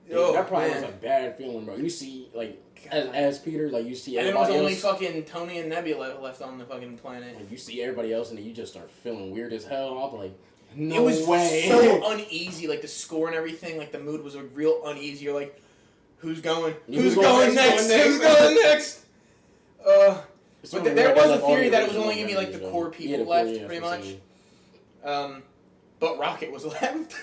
S2: Yeah, that probably was a bad feeling, bro. You see, like, as Peter, like, you see everybody else.
S1: And it was only fucking Tony and Nebula left on the fucking planet.
S2: Like, you see everybody else, and then you just start feeling weird as hell. I'm like, no way.
S1: It was so uneasy, like, the score and everything, like, the mood was real uneasy. You're like, who's going? Who's going next? Who's going next? But there was a theory that it was only going to be, like, the core people left, pretty much. But Rocket was left.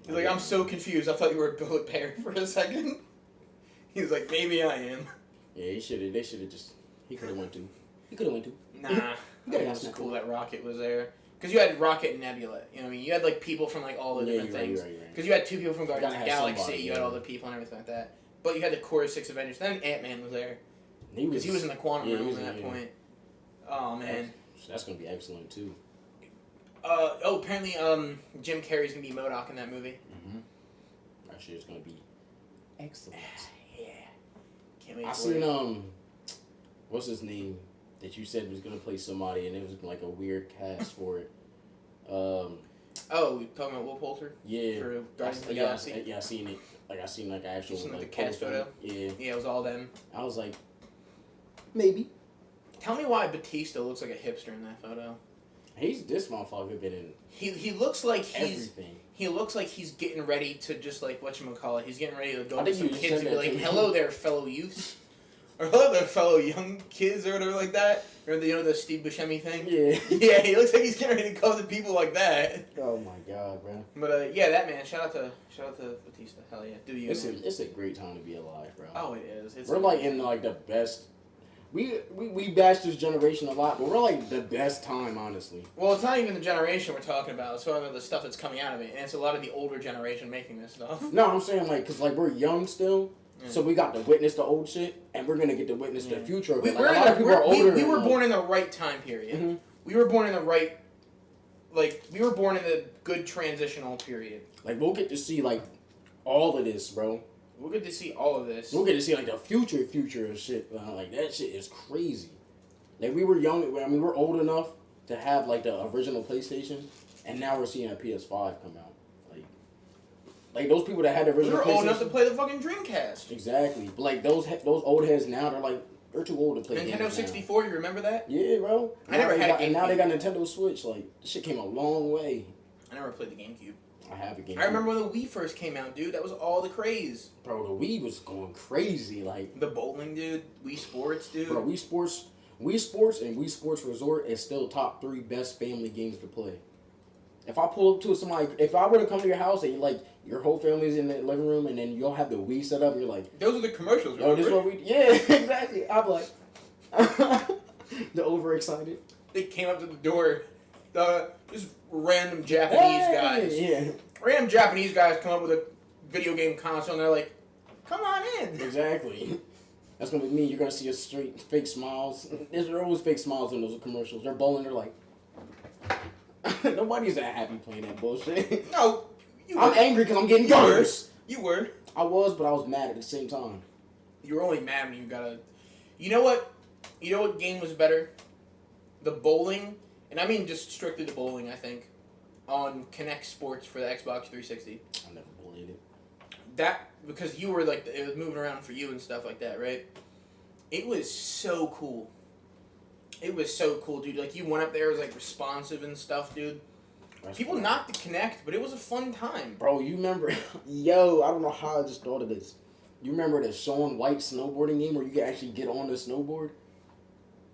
S1: He's like, I'm so confused. I thought you were a Billet Bear for a second. He's like, maybe I am.
S2: Yeah, they should have just, he could have went to.
S1: Nah. It was cool that Rocket was there. Because you had Rocket and Nebula. You know what I mean? You had, like, people from, like, all the different things. Because you had 2 people from Guardians of the Galaxy. You had all the people and everything like that. But you had the core 6 Avengers. Then Ant-Man was there. Because he was in the quantum realm at that point. Oh, man.
S2: That's going to be excellent, too.
S1: Apparently, Jim Carrey's gonna be MODOK in that movie.
S2: Mm-hmm. That shit's gonna be excellent.
S1: Yeah. Can't wait
S2: I seen, what's his name that you said was gonna play somebody, and it was like a weird cast for it.
S1: Oh, talking about Will Poulter?
S2: Yeah.
S1: For Guardians of the Galaxy?
S2: Yeah, I seen it. Like, I seen, like, actual,
S1: like, the cast photo?
S2: Yeah.
S1: Yeah, it was all them.
S2: I was like, maybe.
S1: Tell me why Batista looks like a hipster in that photo.
S2: This motherfucker been in.
S1: He looks like
S2: everything.
S1: He looks like he's getting ready to just like whatchamacallit. He's getting ready to go to some kids and be like, "Hello there, fellow youths," or "Hello there, fellow young kids," or whatever like that. Or the Steve Buscemi thing.
S2: Yeah.
S1: Yeah, he looks like he's getting ready to go to people like that.
S2: Oh my god, bro.
S1: But yeah, that man. Shout out to Batista. Hell yeah, do you?
S2: It's a great time to be alive, bro.
S1: Oh, it is.
S2: We're like in like the best. We bash this generation a lot, but we're like the best time, honestly.
S1: Well, it's not even the generation we're talking about. It's sort of the stuff that's coming out of it, and it's a lot of the older generation making this stuff.
S2: No, I'm saying like, cause like we're young still, so we got to witness the old shit, and we're gonna get to witness the future of it. Like, a lot of people are older.
S1: We were born in the right time period.
S2: Mm-hmm.
S1: We were born in the right like we were born in the good transitional period.
S2: Like we'll get to see like all of this, bro.
S1: We'll get to see all of this.
S2: We'll get to see like the future of shit. Like that shit is crazy. Like we were young. I mean, we're old enough to have like the original PlayStation, and now we're seeing a PS5 come out. Like those people that had the
S1: We
S2: original.
S1: were old enough to play the fucking Dreamcast.
S2: Exactly. But like those old heads now, they're too old to play.
S1: Nintendo
S2: games
S1: 64. You remember that?
S2: Yeah, bro.
S1: I never had a GameCube.
S2: And now they got Nintendo Switch. Like this shit came a long way.
S1: I never played the GameCube.
S2: I have a GameCube.
S1: I remember when the Wii first came out, dude. That was all the craze.
S2: Bro, the Wii was going crazy. Like
S1: the bowling, dude. Wii Sports, dude.
S2: Bro, Wii Sports and Wii Sports Resort is still top 3 best family games to play. If I pull up to somebody, if I were to come to your house and like your whole family's in the living room and then you'll have the Wii set up, and you're like,
S1: those are the commercials.
S2: Yo, this is what we. Yeah, exactly. I'm like, the overexcited.
S1: They came up to the door. Just random Japanese guys.
S2: Yeah.
S1: Random Japanese guys come up with a video game console and they're like, "Come on in."
S2: Exactly. That's gonna be me. You're gonna see a straight fake smiles. There's always fake smiles in those commercials. They're bowling. They're like, nobody's that happy playing that bullshit.
S1: No,
S2: I'm angry because I'm getting guns.
S1: You were.
S2: I was, but I was mad at the same time.
S1: You were only mad when you got a. You know what? You know what game was better? The bowling, and I mean just strictly the bowling. I think on Kinect Sports for the Xbox 360.
S2: I never played it.
S1: That because you were like it was moving around for you and stuff like that, right? It was so cool. It was so cool, dude. Like you went up there, it was like responsive and stuff, dude.
S2: That's
S1: People
S2: cool.
S1: knocked the Kinect, but it was a fun time.
S2: Bro, you remember? Yo, I don't know how I just thought of this. You remember the Sean White snowboarding game where you could actually get on the snowboard?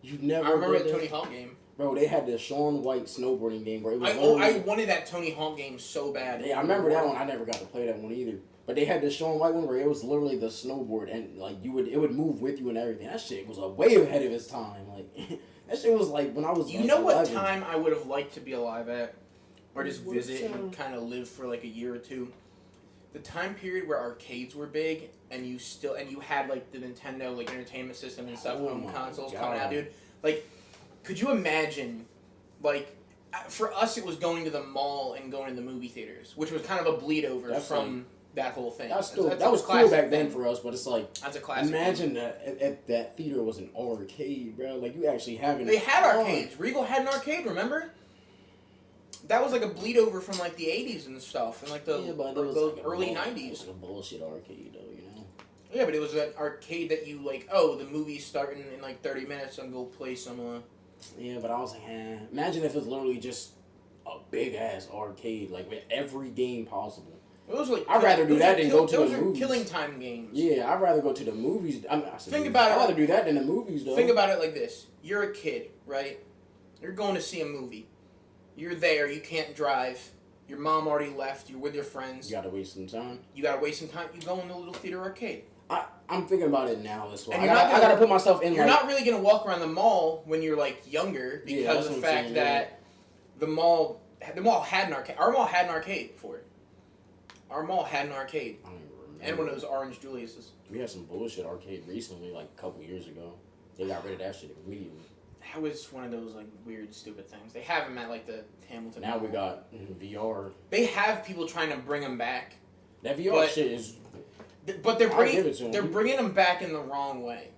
S2: You never.
S1: I remember
S2: did
S1: the
S2: that?
S1: Tony Hawk game.
S2: Bro, they had the Sean White snowboarding game where it was.
S1: I wanted that Tony Hawk game so bad.
S2: Yeah, I remember that one. I never got to play that one either. But they had the Sean White one where it was literally the snowboard and like it would move with you and everything. That shit was way ahead of its time. Like that shit was like when I was.
S1: You
S2: like,
S1: know what
S2: 11.
S1: time I would have liked to be alive at, or just
S2: What
S1: visit
S2: time?
S1: and kind of live for like a year or two. The time period where arcades were big and you had like the Nintendo like entertainment system and stuff,
S2: Oh
S1: home
S2: my
S1: consoles
S2: God.
S1: coming out, dude. Like, could you imagine, like, for us it was going to the mall and going to the movie theaters, which was kind of a bleed over
S2: That's
S1: from that whole thing.
S2: That
S1: That's
S2: was
S1: a
S2: cool
S1: classic
S2: back then
S1: thing.
S2: for us, but it's like
S1: That's a classic.
S2: imagine that if that theater was an arcade, bro. Like you actually having.
S1: They had
S2: fun.
S1: arcades. Regal had an arcade, remember? That was like a bleed over from like the 80s and stuff, and like the early 90s.
S2: It was like a bullshit arcade, though, you know.
S1: Yeah, but it was an arcade that you like. Oh, the movie's starting in like 30 minutes. I'm go play some.
S2: Yeah, but I was like, imagine if it's literally just a big ass arcade, like with every game possible.
S1: Those are like.
S2: I'd rather do that than go to the
S1: Those are
S2: movies.
S1: killing time games.
S2: Yeah, I'd rather go to the movies.
S1: Think about it.
S2: I'd rather do that than the movies, though.
S1: Think about it like this: you're a kid, right? You're going to see a movie. You're there. You can't drive. Your mom already left. You're with your friends.
S2: You gotta waste some time.
S1: You gotta waste some time. You go in the little theater arcade.
S2: I'm thinking about it now this way.
S1: And
S2: I
S1: you're not
S2: gotta put myself in.
S1: You're
S2: like,
S1: not really gonna walk around the mall when you're like younger
S2: Yeah,
S1: because
S2: that's
S1: of the
S2: what I'm
S1: fact
S2: saying,
S1: that the mall had an arcade. Our mall had an arcade before. Our mall had an arcade.
S2: I don't even remember.
S1: And one of those orange Julius's.
S2: We had some bullshit arcade recently, like a couple years ago. They got rid of that shit immediately.
S1: That was one of those like weird, stupid things. They have them at like the Hamilton.
S2: Now
S1: Mall.
S2: we got VR.
S1: They have people trying to bring them back,
S2: That VR
S1: But-
S2: shit is.
S1: but they're
S2: I'll give it to
S1: bringing
S2: 'em.
S1: they're bringing them back in the wrong way.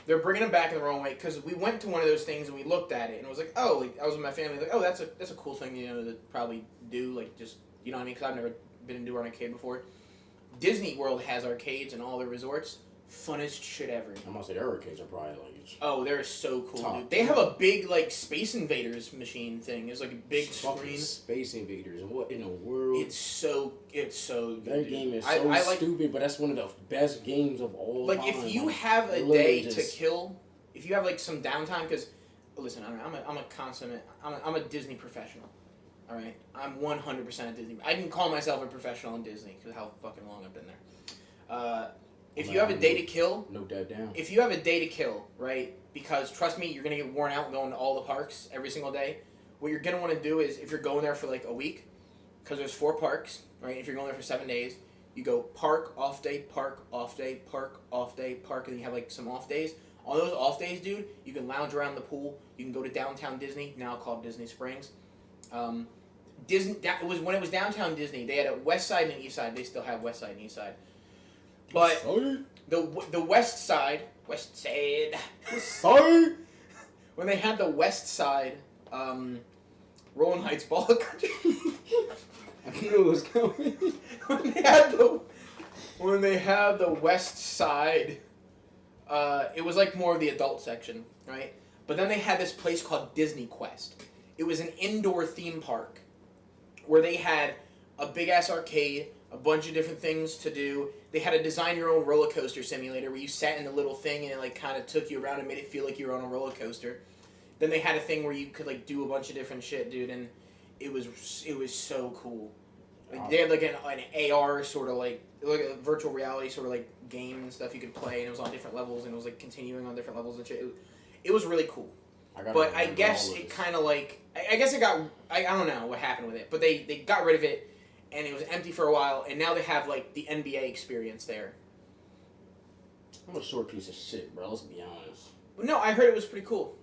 S1: They're bringing them back in the wrong way because we went to one of those things and we looked at it and it was like, oh, like I was with my family, like, oh, that's a cool thing, you know, to probably do, like just you know what I mean? Because I've never been into an arcade before. Disney World has arcades and all their resorts. Funnest shit ever.
S2: I'm gonna say their arcades are probably like.
S1: Oh, they're so cool,
S2: Top.
S1: dude. They have a big like Space Invaders machine thing. It's like a big
S2: fucking
S1: screen.
S2: Space Invaders. What in the world?
S1: It's so good.
S2: That
S1: dude.
S2: game is
S1: I
S2: so
S1: like,
S2: stupid, but that's one of the best games of all
S1: like
S2: time.
S1: if you
S2: Like,
S1: have a
S2: literally
S1: day
S2: just-
S1: to kill, if you have like some downtime, because listen, I'm a consummate, I'm a Disney professional. All right, I'm 100% a Disney. I can call myself a professional in Disney because how fucking long I've been there. If you have a day to kill,
S2: note that down.
S1: if you have a day to kill, right? Because trust me, you're gonna get worn out going to all the parks every single day. What you're gonna want to do is, if you're going there for like a week, because there's 4 parks, right? If you're going there for 7 days, you go park, off day, park, off day, park, off day, park, and then you have like some off days. On those off days, dude, you can lounge around the pool. You can go to downtown Disney, now called Disney Springs, Disney. That was when it was downtown Disney. They had a West Side and an East Side. They still have West Side and East Side. But the West Side, when they had the West Side, Rolling Heights Ball Country.
S2: I knew it was coming.
S1: when they had the West Side, it was like more of the adult section, right? But then they had this place called Disney Quest. It was an indoor theme park where they had a big ass arcade, a bunch of different things to do. They had a design your own roller coaster simulator where you sat in the little thing and it like kind of took you around and made it feel like you were on a roller coaster. Then they had a thing where you could like do a bunch of different shit, dude, and it was so cool. Like, they had like an AR sort of like a virtual reality sort of like game and stuff you could play, and it was on different levels and it was like continuing on different levels and shit. It was really cool. But I guess it kind of like I guess it got I don't know what happened with it, but they got rid of it and it was empty for a while, and now they have like the NBA experience there.
S2: I'm a short piece of shit, bro. Let's be honest.
S1: No, I heard it was pretty cool.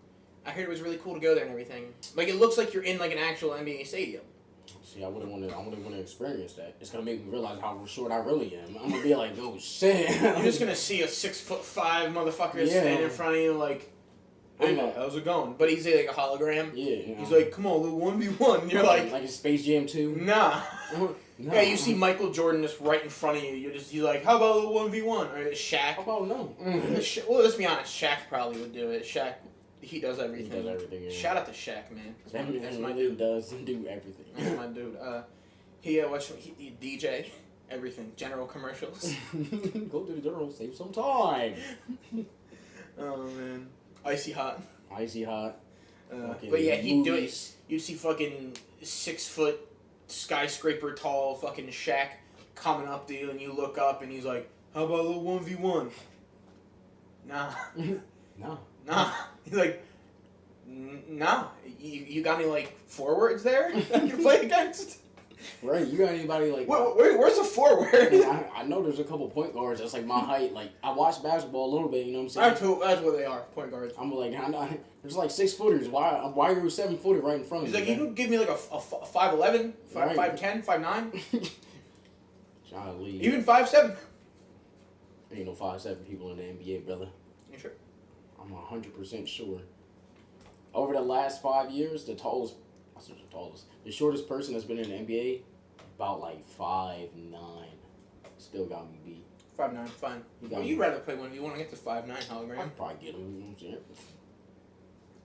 S1: I heard it was really cool to go there and everything. Like it looks like you're in like an actual NBA stadium.
S2: See, I wouldn't want to experience that. It's gonna make me realize how short I really am. I'm gonna be like, oh shit.
S1: You're just gonna see a 6'5" motherfucker standing in front of you like, hey, how's it going? But he's like a hologram.
S2: Yeah.
S1: He's like, come on, little 1v1. You're like
S2: in Space Jam 2?
S1: Nah. Yeah, you see Michael Jordan just right in front of you. You're like, how about a little 1v1? Or Shaq.
S2: How about no?
S1: Well, let's be honest. Shaq probably would do it. Shaq, he does everything.
S2: He does everything. Yeah.
S1: Shout out to Shaq, man.
S2: That's my dude. Does do everything.
S1: That's my dude. He DJ everything. General commercials.
S2: Go to the general, save some time.
S1: Oh man, Icy Hot.
S2: Icy Hot.
S1: But yeah, he'd do it. You'd see fucking 6 foot skyscraper tall fucking Shaq coming up to you, and you look up, and he's like, "How about a little 1v1?" Nah.
S2: No.
S1: Nah. He's like, nah. You got any like forwards there that you play against?
S2: Right. You got anybody like?
S1: Where's the forward?
S2: I know there's a couple point guards that's like my height. Like I watch basketball a little bit. You know what I'm saying?
S1: That's what they are. Point guards.
S2: I'm like, there's like 6 footers. Why are you 7 footer right in front of
S1: me? He's like, you can give me like a 5'11", 5'10", 5'9".
S2: Golly.
S1: Even 5'7".
S2: Ain't no 5'7" people in the NBA, brother.
S1: You sure?
S2: I'm 100% sure. Over the last 5 years, the shortest person that's been in the NBA, about like 5'9". Still got me beat.
S1: 5'9", fine. Well, you'd rather play when you want to get to 5'9" hologram.
S2: I'd probably get him. You know what I'm saying?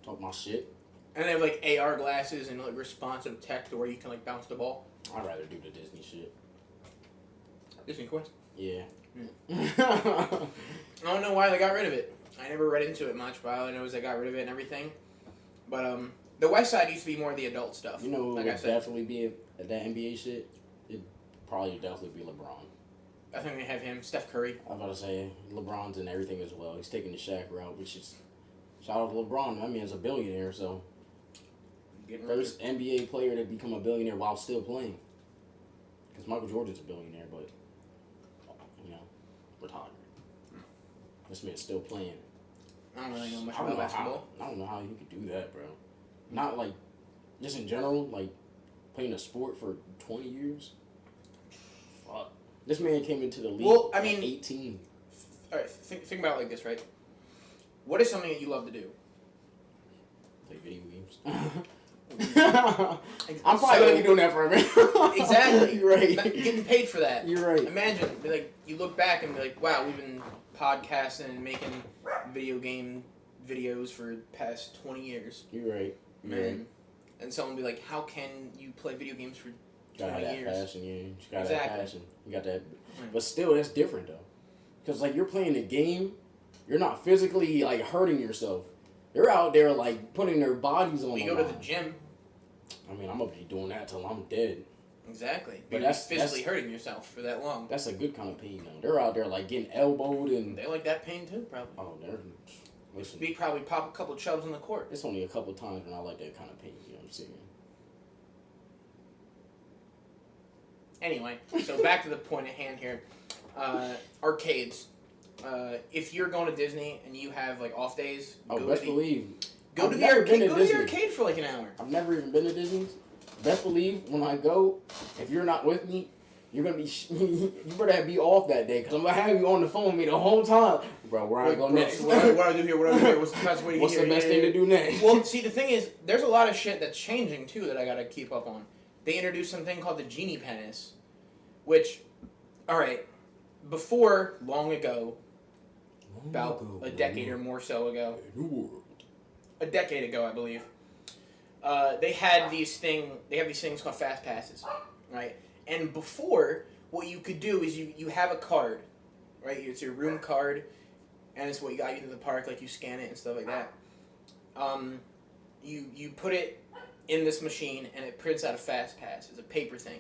S2: Talk my shit.
S1: And they have like AR glasses and like responsive tech to where you can like bounce the ball.
S2: I'd rather do the Disney shit.
S1: Disney Quest?
S2: Yeah.
S1: I don't know why they got rid of it. I never read into it much, but all I know is they got rid of it and everything. But the West Side used to be more of the adult stuff.
S2: You know who would definitely be at that NBA shit? It'd probably definitely be LeBron.
S1: I think they have him, Steph Curry.
S2: I was about to say, LeBron's in everything as well. He's taking the Shaq route, which is, shout out to LeBron. I mean, he's a billionaire, so. First NBA player to become a billionaire while still playing. Because Michael Jordan's a billionaire, but, you know, retired. This man's still playing.
S1: I don't really know much about basketball.
S2: I don't know how you could do that, bro. Not like, just in general, like playing a sport for 20 years. Fuck. This man came into the league at 18.
S1: All right, think about it like this, right? What is something that you love to do?
S2: Play video games. I'm probably going to be doing that forever.
S1: Exactly.
S2: You're right.
S1: Getting paid for that.
S2: You're right.
S1: Imagine, like, you look back and be like, wow, we've been podcasting and making video game videos for the past 20 years.
S2: You're right.
S1: Man. And someone will be like, how can you play video games for 20 years?
S2: That passion, yeah. You got that passion. You got that. But still, that's different, though. Because, like, you're playing a game, you're not physically, like, hurting yourself. They're out there, like, putting their bodies on the line.
S1: You go to the gym.
S2: I mean, I'm going to be doing that till I'm dead.
S1: Exactly. But that's physically hurting yourself for that long.
S2: That's a good kind of pain, though. They're out there, like, getting elbowed and...
S1: They like that pain, too, probably.
S2: Oh, they're... Listen,
S1: we probably pop a couple chubs on the court.
S2: It's only a couple times when I like that kind of pain, you know what I'm saying?
S1: Anyway, so back to the point at hand here. Arcades. If you're going to Disney and you have like off days,
S2: best believe.
S1: Go to the arcade for like an hour.
S2: I've never even been to Disney, best believe when I go, if you're not with me, you're gonna be you better be off that day because I'm gonna have you on the phone with me the whole time, bro. Where I go next?
S1: What do I do here? What do I do here? What's the best way to
S2: What's
S1: get
S2: the
S1: here?
S2: best thing to do next?
S1: Well, see, the thing is, there's a lot of shit that's changing too that I gotta keep up on. They introduced something called the Genie Penis, which, all right, before long ago, about a decade or more so ago, a decade ago, I believe. They have these things called fast passes, right? And before, what you could do is you have a card, right? It's your room card, and it's what you got you into the park, like you scan it and stuff like that. You put it in this machine, and it prints out a fast pass. It's a paper thing.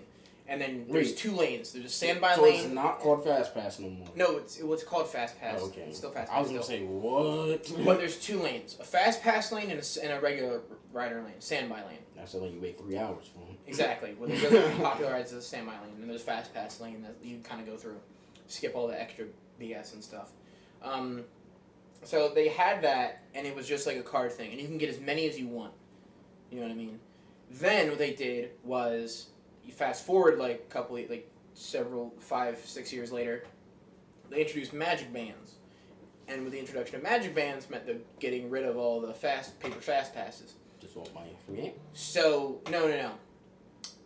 S1: And then there's two lanes. There's a standby lane.
S2: So it's not called fast pass no more.
S1: No, it's called fast pass.
S2: Oh, okay.
S1: It's still fast pass.
S2: I was gonna say what?
S1: But there's two lanes: a fast pass lane and a regular rider lane, standby lane.
S2: That's the lane you wait 3 hours for.
S1: Exactly. Well, the really popular rides is the standby lane, and there's fast pass lane that you kind of go through, skip all the extra BS and stuff. So they had that, and it was just like a card thing, and you can get as many as you want. You know what I mean? Then what they did was, you fast forward like 5, 6 years later, they introduced magic bands, and with the introduction of magic bands meant the getting rid of all the paper fast passes.
S2: Just want my forget.
S1: So no.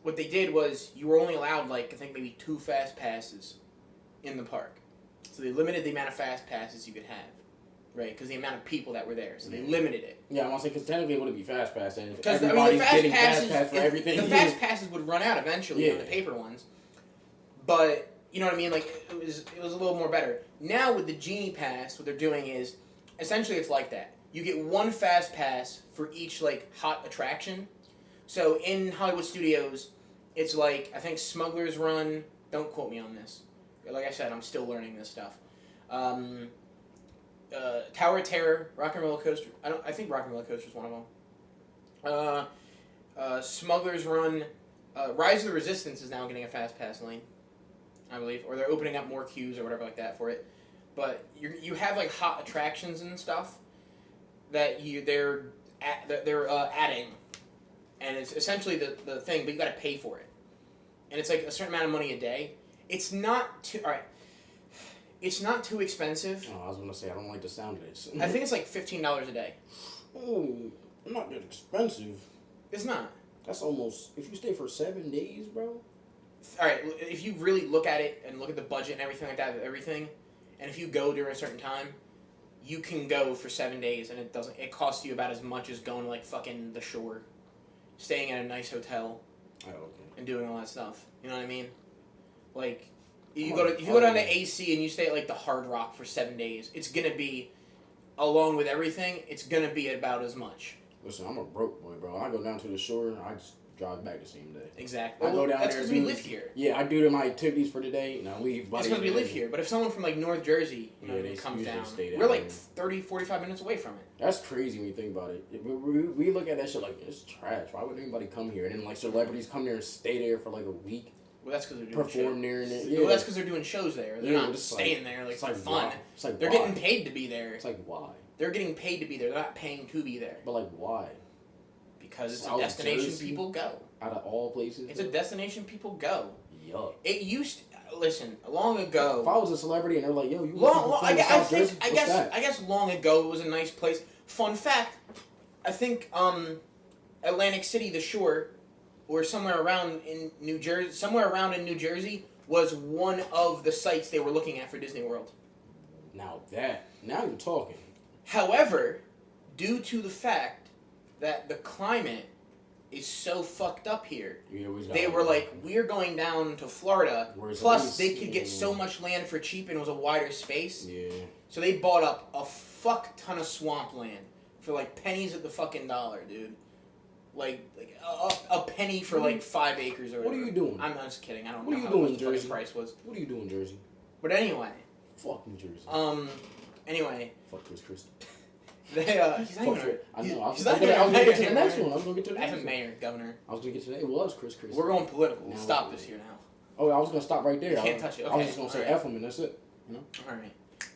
S1: What they did was you were only allowed I think maybe 2 fast passes in the park. So they limited the amount of fast passes you could have, right? Because the amount of people that were there, so they limited it.
S2: Yeah, I want to say because technically it wouldn't be fast pass.
S1: Because the fast passes,
S2: for everything.
S1: The fast passes would run out eventually on the paper ones, but you know what I mean. It was a little more better. Now with the Genie Pass, what they're doing is essentially it's like that. You get 1 fast pass for each hot attraction. So in Hollywood Studios, it's I think Smuggler's Run. Don't quote me on this. Like I said, I'm still learning this stuff. Tower of Terror, Rock and Roller Coaster. I think Rock and Roller Coaster is one of them. Smuggler's Run. Rise of the Resistance is now getting a fast pass lane, I believe, or they're opening up more queues or whatever like that for it. But you have hot attractions and stuff that they're adding, and it's essentially the thing, but you got to pay for it, and it's a certain amount of money a day. It's not too It's not too expensive.
S2: Oh, I was gonna say I don't like the sound of this.
S1: I think it's $15 a day.
S2: Oh, not that expensive.
S1: It's not.
S2: That's almost if you stay for 7 days, bro.
S1: All right, if you really look at it and look at the budget and everything like that, and if you go during a certain time, you can go for 7 days, and it costs you about as much as going to fucking the shore, staying at a nice hotel, and doing all that stuff. You know what I mean? If you go down to AC and you stay at the Hard Rock for 7 days, it's gonna be, along with everything, it's gonna be about as much.
S2: Listen, I'm a broke boy, bro. I go down to the shore, I just drive back the same day.
S1: Exactly.
S2: I go down
S1: that's
S2: there.
S1: because we live here.
S2: Yeah, I do my activities for the day, and I leave.
S1: That's because we live here. But if someone from North Jersey comes down, we're 30, 45 minutes away from it.
S2: That's crazy when you think about it. We look at that shit it's trash. Why would anybody come here? And then celebrities come there and stay there for a week.
S1: Well, that's because they're doing
S2: perform there and
S1: Well, that's because they're doing shows there. They're not staying there for fun. They're getting paid to be there.
S2: It's why?
S1: They're getting paid to be there. They're not paying to be there.
S2: But why?
S1: Because it's a destination people go.
S2: Out of all places?
S1: It's a destination people go.
S2: Yuck.
S1: It used listen, long ago.
S2: If I was a celebrity and they're like, yo, you
S1: I guess long ago it was a nice place. Fun fact, I think Atlantic City, the shore, or somewhere around in New Jersey, was one of the sites they were looking at for Disney World.
S2: Now you're talking.
S1: However, due to the fact that the climate is so fucked up here, they were we're going down to Florida. Plus, they could get so much land for cheap, and it was a wider space.
S2: Yeah.
S1: So they bought up a fuck ton of swampland for pennies at the fucking dollar, dude. A penny for 5 acres or whatever.
S2: What are you doing?
S1: I'm just kidding. I don't
S2: know
S1: how much the price was.
S2: What are you doing, Jersey?
S1: But anyway.
S2: Fuck New Jersey.
S1: Anyway.
S2: Fuck Chris Christie.
S1: He's not even.
S2: I know. I was
S1: gonna
S2: get to the next one. I was gonna get to the next one.
S1: Mayor, governor.
S2: I was gonna get to that. It was Chris Christie.
S1: We're going political. We'll stop this here now.
S2: Oh, I was gonna stop right there.
S1: You can't touch it. Okay.
S2: I was just gonna say F him and that's it. You know.
S1: All right.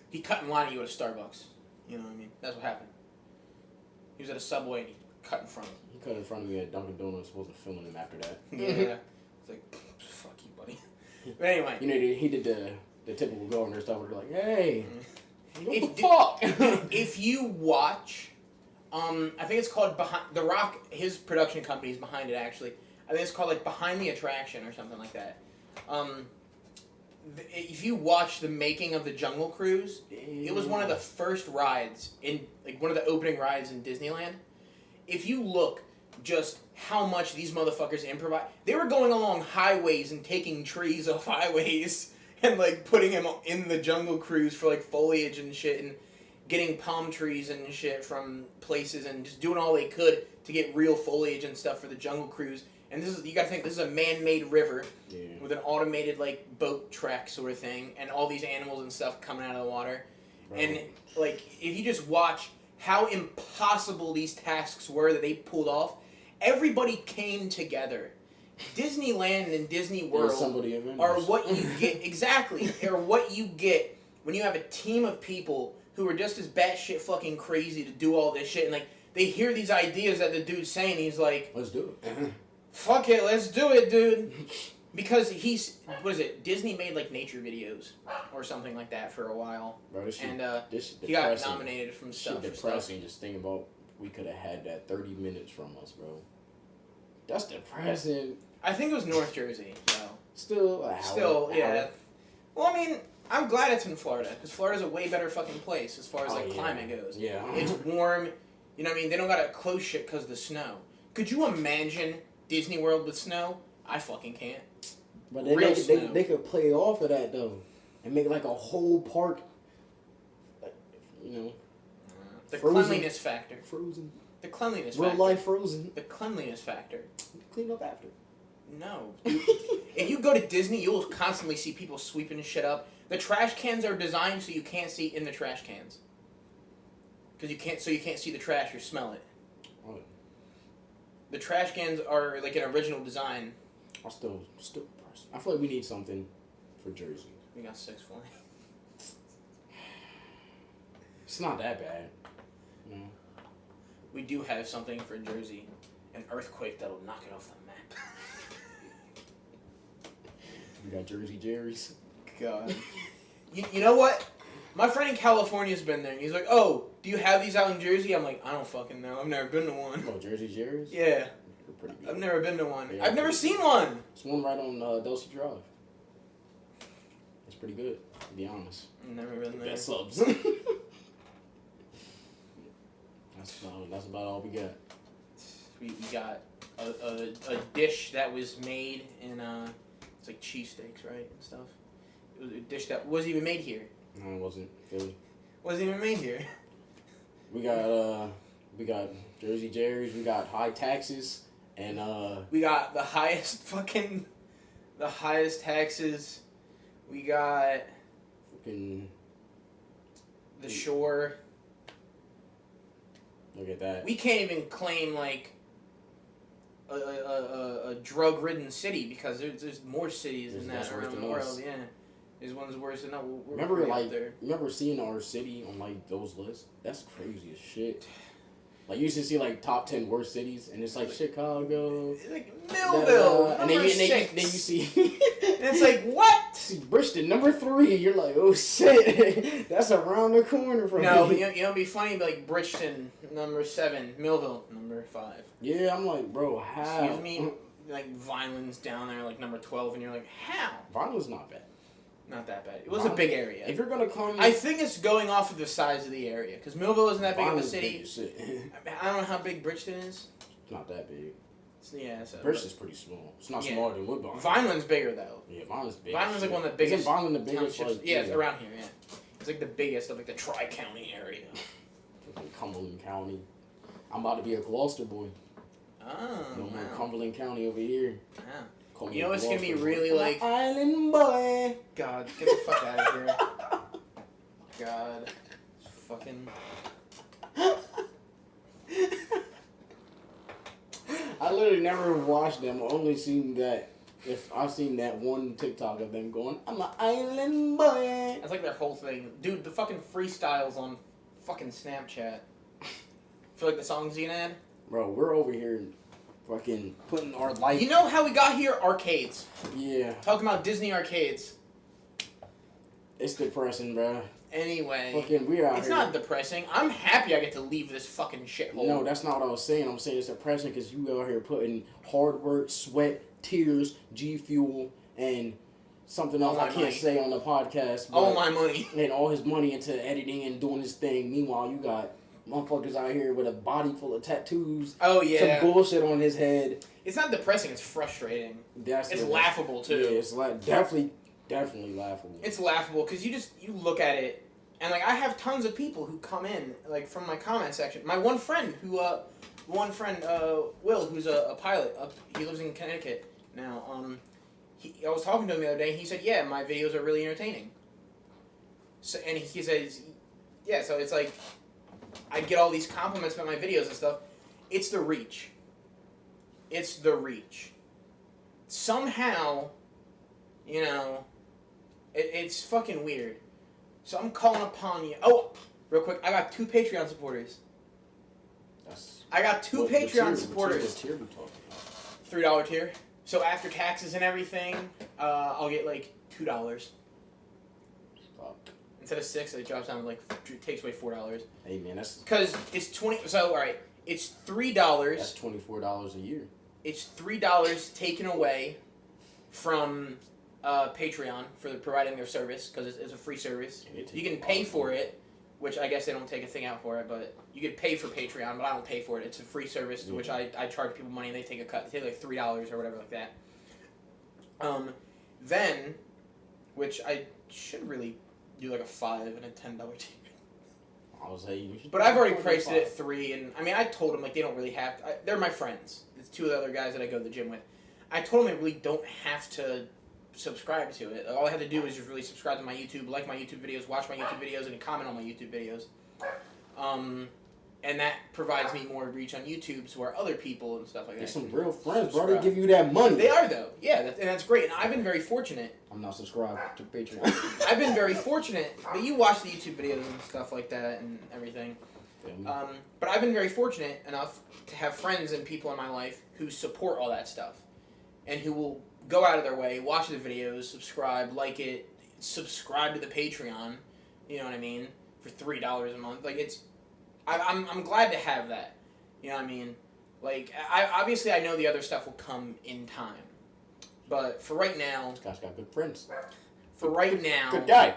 S1: He cut in line at you at a Starbucks. You know what I mean? That's what happened. He was at a Subway and he cut in front of you.
S2: He cut in front of me at Dunkin' Donuts. Wasn't filming him after that.
S1: Yeah. It's like, fuck you, buddy. But anyway.
S2: You know, he did the typical governor stuff where they're like, hey, what the fuck?
S1: If you watch, I think it's called The Rock, his production company is behind it actually. I think it's called like Behind the Attraction or something like that. If you watch the making of the Jungle Cruise, it was one of the first rides in, like one of the opening rides in Disneyland. If you look just how much these motherfuckers improvise, they were going along highways and taking trees off highways and like putting them in the Jungle Cruise for like foliage and shit, and getting palm trees and shit from places and just doing all they could to get real foliage and stuff for the Jungle Cruise. And this is, you gotta think, this is a man-made river with an automated like boat track sort of thing, and all these animals and stuff coming out of the water. Bro. And like, if you just watch how impossible these tasks were that they pulled off, everybody came together. Disneyland and Disney World are what you get exactly, or what you get when you have a team of people who are just as batshit fucking crazy to do all this shit, and like they hear these ideas that the dude's saying, he's like,
S2: "Let's do it."
S1: Fuck it, let's do it, dude. Because what is it? Disney made like nature videos or something like that for a while.
S2: Bro, this
S1: he got nominated from stuff.
S2: Shit depressing. Just thinking about we could have had that 30 minutes from us, bro. That's depressing.
S1: I think it was North Jersey, though.
S2: Still,
S1: yeah. Well, I mean, I'm glad it's in Florida because Florida's a way better fucking place as far as climate goes.
S2: Yeah.
S1: It's warm. You know what I mean? They don't gotta close shit because of the snow. Could you imagine Disney World with snow? I fucking can't.
S2: But they could play off of that though, and make like a whole park. You know,
S1: the cleanliness factor.
S2: Frozen.
S1: The cleanliness
S2: factor.
S1: Real
S2: life Frozen.
S1: The cleanliness factor.
S2: Clean up after.
S1: No. If you go to Disney, you'll constantly see people sweeping shit up. The trash cans are designed so you can't see in the trash cans. Because you can't see the trash or smell it. What? The trash cans are like an original design.
S2: I'm still impressed. I feel like we need something for Jersey.
S1: We got Six Flags.
S2: It's not that bad. You know?
S1: We do have something for Jersey. An earthquake that'll knock it off the map.
S2: We got Jersey Jerry's.
S1: God. You know what? My friend in California's been there, and he's like, "Oh, do you have these out in Jersey?" I'm like, "I don't fucking know. I've never been to one."
S2: Oh, Jersey Jerry's?
S1: Yeah.
S2: They're pretty good.
S1: I've never been to one.
S2: Yeah,
S1: I've never seen one.
S2: There's one right on Dulce Drive. It's pretty good, to be honest.
S1: I've never been there.
S2: Best subs. That's about all we got.
S1: We got a dish that was made in it's like cheesesteaks, right, and stuff. It was a dish that wasn't even made here.
S2: No, it wasn't. Philly.
S1: Wasn't even made here.
S2: We got Jersey Jerry's. We got high taxes, and
S1: we got the highest taxes. We got
S2: fucking
S1: the shore.
S2: Look at that.
S1: We can't even claim like a drug-ridden city because there's more cities than that around the world. Yeah, there's ones worse than that.
S2: Remember seeing our city on like those lists? That's crazy as shit. Like you used to see like top 10 worst cities, and it's like Chicago,
S1: like Millville,
S2: and then you see,
S1: and it's like what?
S2: See Bridgeton number 3. You're like, oh shit, that's around the corner from me.
S1: No, you know, it'd be funny, like Bridgeton number 7, Millville number 5.
S2: Yeah, I'm like, bro, how?
S1: Excuse me, like Vineland's down there, like number 12, and you're like, how?
S2: Vineland's not bad.
S1: Not that bad. It was a big area.
S2: If you're gonna come,
S1: I think it's going off of the size of the area because Millville isn't that big of a city. I don't know how big Bridgeton is.
S2: It's not that big. Bridgeton's pretty small. It's not smaller than Woodbine.
S1: Vineland's bigger though.
S2: Yeah, Vineland's big.
S1: Vineland's like one of the biggest.
S2: Isn't Vineland the biggest?
S1: Like, yeah, it's around here. Yeah, it's like the biggest of like the Tri-County area.
S2: Cumberland County. I'm about to be a Gloucester boy.
S1: Oh,
S2: no more Cumberland County over here.
S1: Yeah. You know what's gonna be really like
S2: island boy.
S1: God, get the fuck out of here. God, fucking.
S2: I literally never watched them. Only seen that. If I've seen that one TikTok of them going, "I'm an island boy."
S1: That's like their whole thing, dude. The fucking freestyles on fucking Snapchat. For like the songs you can add.
S2: Bro, we're over here fucking putting our life...
S1: You know how we got here? Arcades.
S2: Yeah.
S1: Talking about Disney arcades.
S2: It's depressing, bro.
S1: Anyway.
S2: Fucking, we're out
S1: It's
S2: here.
S1: not depressing. I'm happy I get to leave this fucking shithole.
S2: No, that's not what I was saying. I'm saying it's depressing because you out here putting hard work, sweat, tears, G Fuel, and something else I can't say on the podcast.
S1: All my money.
S2: And all his money into editing and doing his thing. Meanwhile, you got motherfuckers out here with a body full of tattoos.
S1: Oh, yeah.
S2: Some bullshit on his head.
S1: It's not depressing. It's frustrating.
S2: It's
S1: laughable, too.
S2: Yeah, it's definitely laughable.
S1: It's laughable because you look at it, and like I have tons of people who come in like from my comment section. My one friend Will, who's a pilot, he lives in Connecticut now. I was talking to him the other day. And he said, "Yeah, my videos are really entertaining." So and he says, "Yeah." So it's like I get all these compliments about my videos and stuff. It's the reach. It's the reach. Somehow, you know, it's fucking weird. So I'm calling upon you. Oh, real quick, I got 2 Patreon supporters. I got 2 Patreon supporters.
S2: What tier we talking
S1: $3
S2: about?
S1: tier. So after taxes and everything, I'll get like $2.
S2: Fuck.
S1: Instead of 6, it drops down to like it takes away $4.
S2: Hey man, that's
S1: because it's 20. So all right, it's $3.
S2: That's $24 a year.
S1: It's $3 taken away from Patreon for providing their service because it's a free service. You can pay for it, which I guess they don't take a thing out for it, but you can pay for Patreon, but I don't pay for it. It's a free service to which I charge people money and they take a cut. They take like $3 or whatever like that. Then, which I should really do like a $5 and a $10 tier.
S2: I was like, you should.
S1: But I've already priced it at $3, and I mean I told them like they don't really have. They're my friends. It's 2 of the other guys that I go to the gym with. I told them they really don't have to subscribe to it. All I have to do is just really subscribe to my YouTube, like my YouTube videos, watch my YouTube videos, and comment on my YouTube videos. And that provides me more reach on YouTube, so where other people and stuff like that.
S2: There's some real friends, bro. They give you that money.
S1: They are though, yeah, and that's great. And I've been very fortunate.
S2: I'm not subscribed to Patreon.
S1: I've been very fortunate that you watch the YouTube videos and stuff like that and everything. But I've been very fortunate enough to have friends and people in my life who support all that stuff, and who will go out of their way, watch the videos, subscribe, like it, subscribe to the Patreon. You know what I mean? For $3 a month, like it's. I'm glad to have that. You know what I mean? Like obviously I know the other stuff will come in time, but for right now.
S2: This guy's got good friends.
S1: For right now.
S2: Good guy.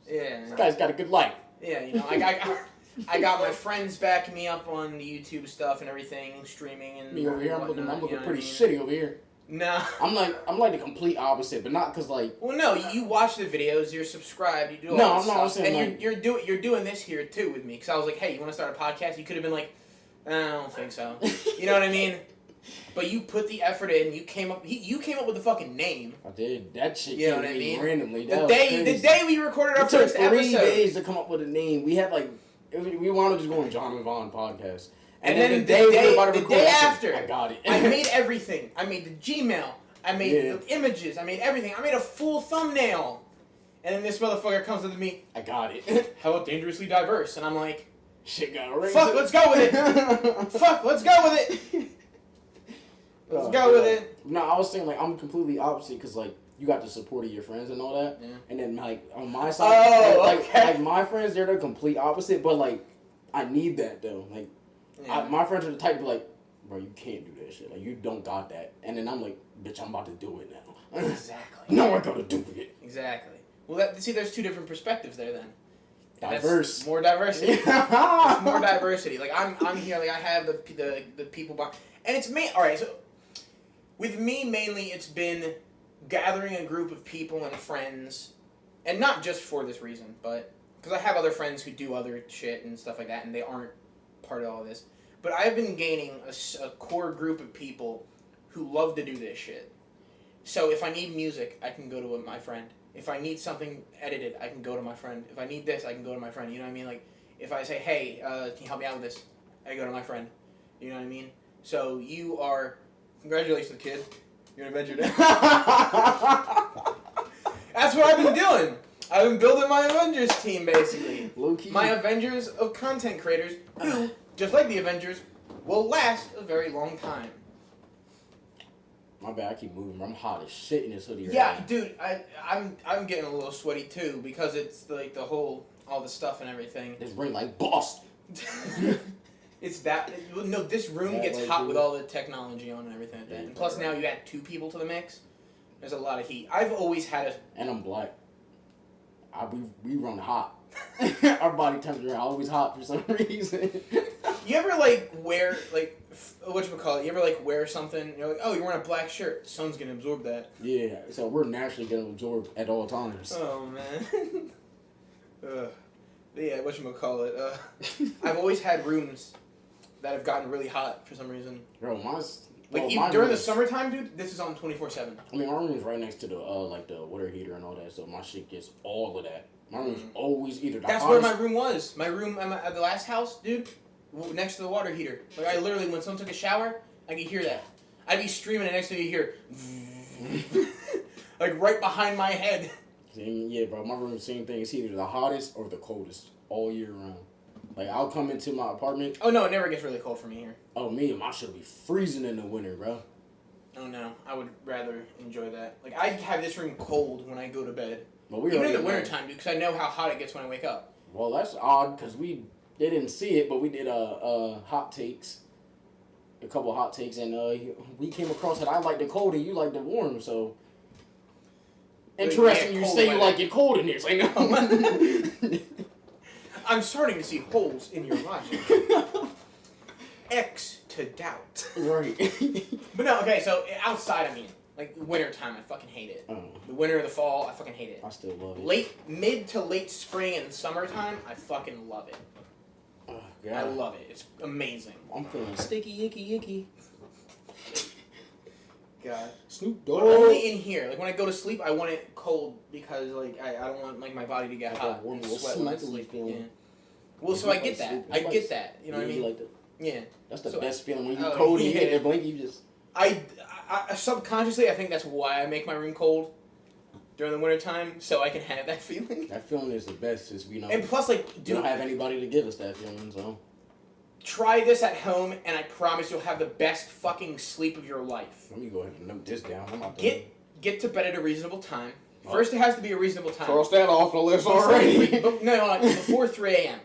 S1: Yeah.
S2: This guy's got a good life.
S1: Yeah, you know, I got my friends backing me up on the YouTube stuff and everything, streaming and.
S2: Me over here, I'm
S1: whatnot,
S2: looking pretty shitty over here.
S1: No.
S2: I'm like the complete opposite, but not because like.
S1: Well, no, you watch the videos, you're subscribed, you do all
S2: no,
S1: this
S2: I'm not
S1: stuff,
S2: saying
S1: and
S2: like,
S1: you're doing this here too with me, because I was like, hey, you want to start a podcast? You could have been like, I don't think so. You know what I mean? But you put the effort in. You came up with the fucking name.
S2: I did. That shit
S1: you know
S2: came
S1: what I
S2: to me
S1: mean?
S2: randomly.
S1: The day we recorded our first episode.
S2: It took 3 days to come up with a name. We had like we wound up just going John and Vaughn podcast.
S1: And then the day after,
S2: I got it.
S1: I made everything. I made the Gmail. I made the images. I made everything. I made a full thumbnail. And then this motherfucker comes up to me.
S2: I got it.
S1: How about dangerously diverse? And I'm like,
S2: shit got erased.
S1: fuck, let's go with it. Fuck, let's go with it. Let's go with it.
S2: No, I was saying like I'm completely opposite because like you got the support of your friends and all that, and then like on my side, like my friends they're the complete opposite. But like I need that though. Like my friends are the type to be like, bro, you can't do that shit. Like you don't got that. And then I'm like, bitch, I'm about to do it now.
S1: Exactly.
S2: No, I gotta do it.
S1: Exactly. Well, see, there's 2 different perspectives there then.
S2: Diverse.
S1: More diversity. It's more diversity. Like I'm here. Like I have the people behind, and it's me. All right. So with me mainly, it's been gathering a group of people and friends, and not just for this reason, but because I have other friends who do other shit and stuff like that, and they aren't part of all this. But I've been gaining a core group of people who love to do this shit. So if I need music, I can go to my friend. If I need something edited, I can go to my friend. If I need this, I can go to my friend. You know what I mean? Like, if I say, hey, can you help me out with this? I go to my friend. You know what I mean? So you are... Congratulations, kid. You're an Avenger now. That's what I've been doing. I've been building my Avengers team, basically.
S2: Low key.
S1: My Avengers of content creators who, just like the Avengers, will last a very long time.
S2: My bad, I keep moving. I'm hot as shit in this hoodie right
S1: Yeah,
S2: now.
S1: dude, I'm getting a little sweaty too because it's like the whole all the stuff and everything.
S2: This ring like Boston.
S1: It's that no. This room
S2: That
S1: gets
S2: like
S1: hot
S2: dude.
S1: with all the technology on and everything like that.
S2: Yeah,
S1: And plus now you add 2 people to the mix. There's a lot of heat. I've always had a.
S2: And I'm black. We run hot. Our body temperature always hot for some reason.
S1: You ever like wear like whatchamacallit? You ever like wear something? You're like, oh, you're wearing a black shirt. The sun's gonna absorb that.
S2: Yeah, so we're naturally gonna absorb at all times.
S1: Oh man. Yeah, whatchamacallit? I've always had rooms that have gotten really hot for some reason.
S2: Bro, mine's
S1: Like
S2: well,
S1: even
S2: mine
S1: during the
S2: is-
S1: summertime, dude, this is on 24/7.
S2: I mean, my room is right next to the like the water heater and all that, so my shit gets all of that. My room's always either the
S1: That's where
S2: hottest.
S1: my room was. My room at the last house, dude, next to the water heater. Like I literally, when someone took a shower, I could hear that. I'd be streaming, and next thing you hear, like right behind my head.
S2: Yeah, bro, my room, same thing. It's either the hottest or the coldest all year round. Like, I'll come into my apartment.
S1: Oh no, it never gets really cold for me here.
S2: Oh, me and my shit be freezing in the winter, bro.
S1: Oh no, I would rather enjoy that. Like I have this room cold when I go to bed.
S2: But we
S1: Even in
S2: already
S1: the
S2: know.
S1: wintertime, dude, because I know how hot it gets when I wake up.
S2: Well, that's odd because they didn't see it, but we did hot takes, a couple hot takes, and we came across that I like the cold and you like the warm. So interesting,
S1: yeah,
S2: you
S1: cold
S2: say
S1: weather.
S2: you like it cold in here. So I know.
S1: I'm starting to see holes in your logic. X to doubt.
S2: Right.
S1: But no, okay, so outside, I mean, like wintertime, I fucking hate it.
S2: Oh,
S1: The winter or the fall, I fucking hate it.
S2: I still love it.
S1: Mid to late spring and summertime, I fucking love it.
S2: Oh,
S1: I
S2: God.
S1: love it. It's amazing.
S2: I'm feeling sticky, icky, icky.
S1: God.
S2: Snoop
S1: But
S2: Dogg.
S1: only in here. Like when I go to sleep, I want it cold because like I don't want like my body to get
S2: Like
S1: hot
S2: that warm
S1: and
S2: little
S1: sweat when I
S2: snuggly
S1: sleep.
S2: feeling.
S1: Yeah. Well, so I get that. I get that. You know what I mean?
S2: Like that.
S1: Yeah.
S2: That's the
S1: So
S2: best feeling when you
S1: oh,
S2: cold and you hit
S1: yeah.
S2: the blink, you just.
S1: I subconsciously, I think that's why I make my room cold during the wintertime, so I can have that feeling.
S2: That feeling is the best, since we know
S1: And plus, like,
S2: we
S1: dude,
S2: don't have anybody to give us that feeling, so.
S1: try this at home, and I promise you'll have the best fucking sleep of your life.
S2: Let me go ahead and note this down. I'm about to
S1: Get to bed at a reasonable time. First, it has to be a reasonable time.
S2: cross that off the list
S1: Before
S2: already.
S1: no, like, before 3 a.m.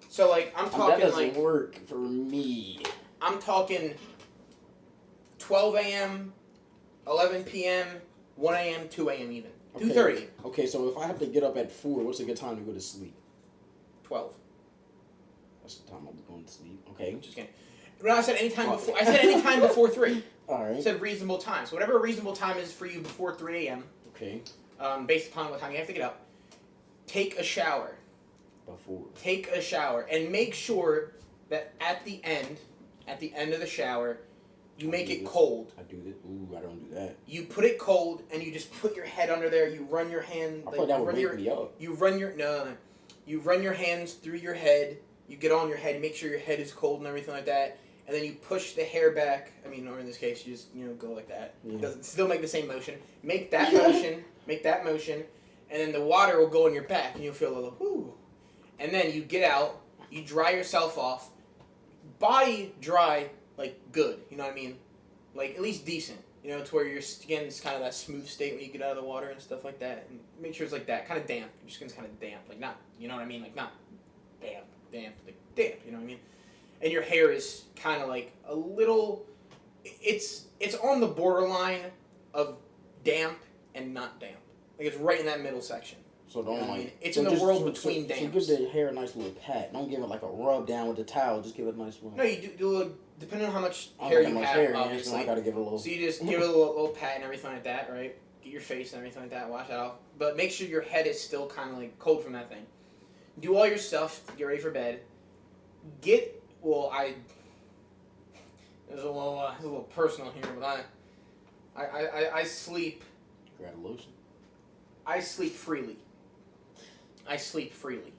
S1: So, like, I'm
S2: That
S1: talking,
S2: doesn't
S1: like,
S2: work for me.
S1: I'm talking 12 a.m., 11 p.m., 1 a.m., 2 a.m. even. 2:30.
S2: Okay, so if I have to get up at 4, what's a good time to go to sleep?
S1: 12.
S2: That's the time I'll be going to sleep. Okay.
S1: Just kidding. No, I said anytime before. I said anytime before 3. I
S2: Alright.
S1: said reasonable time. So whatever a reasonable time is for you before 3 a.m.,
S2: Okay.
S1: based upon what time you have to get up, take a shower.
S2: Before.
S1: Take a shower. And make sure that at the end of the shower, you make it cold.
S2: I do this. Ooh, I don't do that.
S1: You put it cold, and you just put your head under there. You run your hand.
S2: I thought that would wake me up.
S1: You run your You run your hands through your head. You get on your head. Make sure your head is cold and everything like that. And then you push the hair back. I mean, or in this case, you just go like that.
S2: Yeah.
S1: It doesn't still make the same motion. Make that motion. Make that motion, and then the water will go in your back, and you'll feel a little whoo. And then you get out. You dry yourself off. Body dry, like good. You know what I mean? Like at least decent. You know, to where your skin is kind of that smooth state when you get out of the water and stuff like that. And make sure it's like that, kind of damp. Your skin's kind of damp, like not. You know what I mean? Like not damp, like damp. You know what I mean? And your hair is kind of like a little. It's on the borderline of damp and not damp. Like it's right in that middle section.
S2: So don't
S1: You know what I
S2: like.
S1: mean? It's
S2: so
S1: in the
S2: just-
S1: world
S2: so-
S1: between
S2: so
S1: damps.
S2: give the hair a nice little pat. Don't give it like a rub down with the towel. Just give it a nice rub.
S1: No, you do a little, depending on how much
S2: I don't
S1: hair
S2: got
S1: you
S2: much
S1: have,
S2: hair, man, so
S1: obviously.
S2: I gotta give it a little.
S1: So you just give it a little pat and everything like that, right? Get your face and everything like that, wash that off. But make sure your head is still kind of like cold from that thing. Do all your stuff, get ready for bed. It's a little personal here, but I sleep.
S2: Grab a lotion.
S1: I sleep freely. I sleep freely.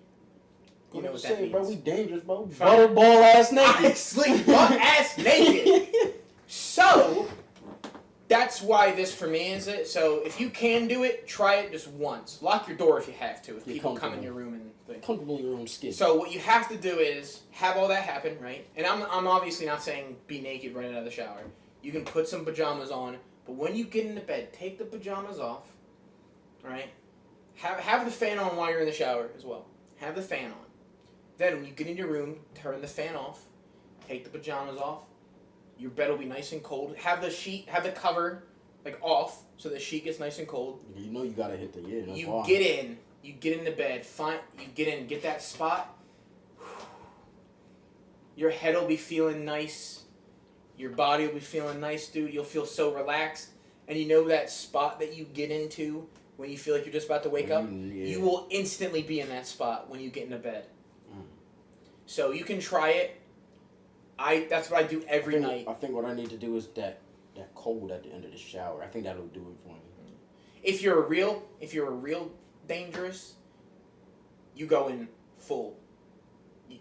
S1: You know what that
S2: saying,
S1: means.
S2: bro? We dangerous, bro.
S1: Fine.
S2: Butterball ass
S1: I
S2: naked.
S1: sleep butt ass naked. So, that's why this for me is it. So if you can do it, try it just once. Lock your door if you have to. If people come in your room and things.
S2: Comfortable in your own skin.
S1: So what you have to do is have all that happen, right? And I'm obviously not saying be naked right out of the shower. You can put some pajamas on, but when you get into bed, take the pajamas off. All right? Have the fan on while you're in the shower as well. Have the fan on. Then when you get in your room, turn the fan off. Take the pajamas off. Your bed will be nice and cold. Have the cover like off so the sheet gets nice and cold.
S2: You know you gotta hit the that's
S1: You
S2: why.
S1: get into bed. You get in, get that spot. Your head will be feeling nice. Your body will be feeling nice, dude. You'll feel so relaxed. And you know that spot that you get into when you feel like you're just about to wake up?
S2: Yeah.
S1: You will instantly be in that spot when you get into bed. So you can try it. That's what I do every night.
S2: I think what I need to do is that cold at the end of the shower. I think that'll do it for me.
S1: If you're a real dangerous, you go in full.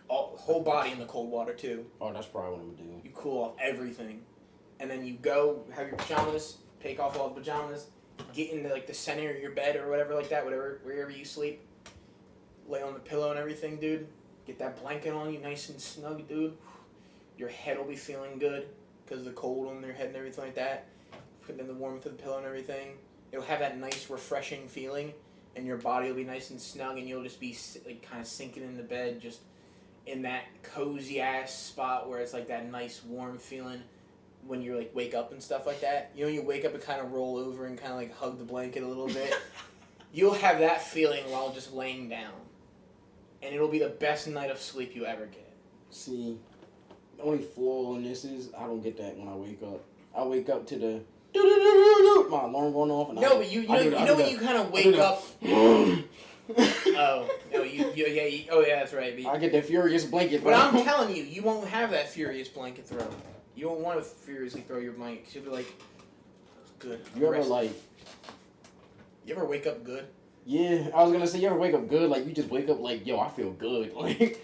S1: Whole body in the cold water too.
S2: Oh, that's probably what I'm gonna do.
S1: You cool off everything, and then you go have your pajamas. Take off all the pajamas. Get into like the center of your bed or whatever like that. Wherever you sleep. Lay on the pillow and everything, dude. Get that blanket on you, nice and snug, dude. Your head will be feeling good because of the cold on your head and everything like that. Put in the warmth of the pillow and everything. It'll have that nice, refreshing feeling, and your body will be nice and snug, and you'll just be like kind of sinking into bed, just in that cozy ass spot where it's like that nice, warm feeling when you like wake up and stuff like that. You know, you wake up and kind of roll over and kind of like hug the blanket a little bit. You'll have that feeling while just laying down, and it'll be the best night of sleep you ever get.
S2: See, the only flaw in this is I don't get that when I wake up. I wake up to the my alarm going off. And
S1: no, but you know when you kind of wake up. Oh no, that's right.
S2: I get the furious blanket.
S1: But I'm telling you, you won't have that furious blanket throw. You won't want to furiously throw your blanket. Cause you'll be like, "That's good." You ever wake up good?
S2: Yeah, I was gonna say you ever wake up good? Like you just wake up like, yo, I feel good. Like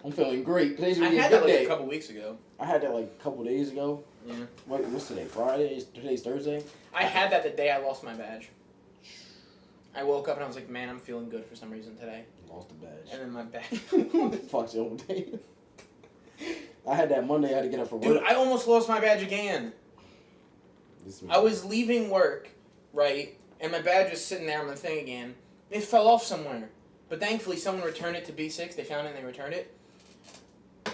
S2: I'm feeling great. Today's gonna be a good day.
S1: A couple weeks ago.
S2: I had that like a couple days ago.
S1: Yeah.
S2: What's today? Friday? Today's Thursday?
S1: I had that the day I lost my badge. I woke up and I was like, man, I'm feeling good for some reason today.
S2: Lost the badge.
S1: And then my badge.
S2: Fuck's your whole day. I had that Monday. I had to get up for work.
S1: Dude, I almost lost my badge again. I was leaving work, right, and my badge was sitting there on the thing again. It fell off somewhere. But thankfully, someone returned it to B6. They found it and they returned it.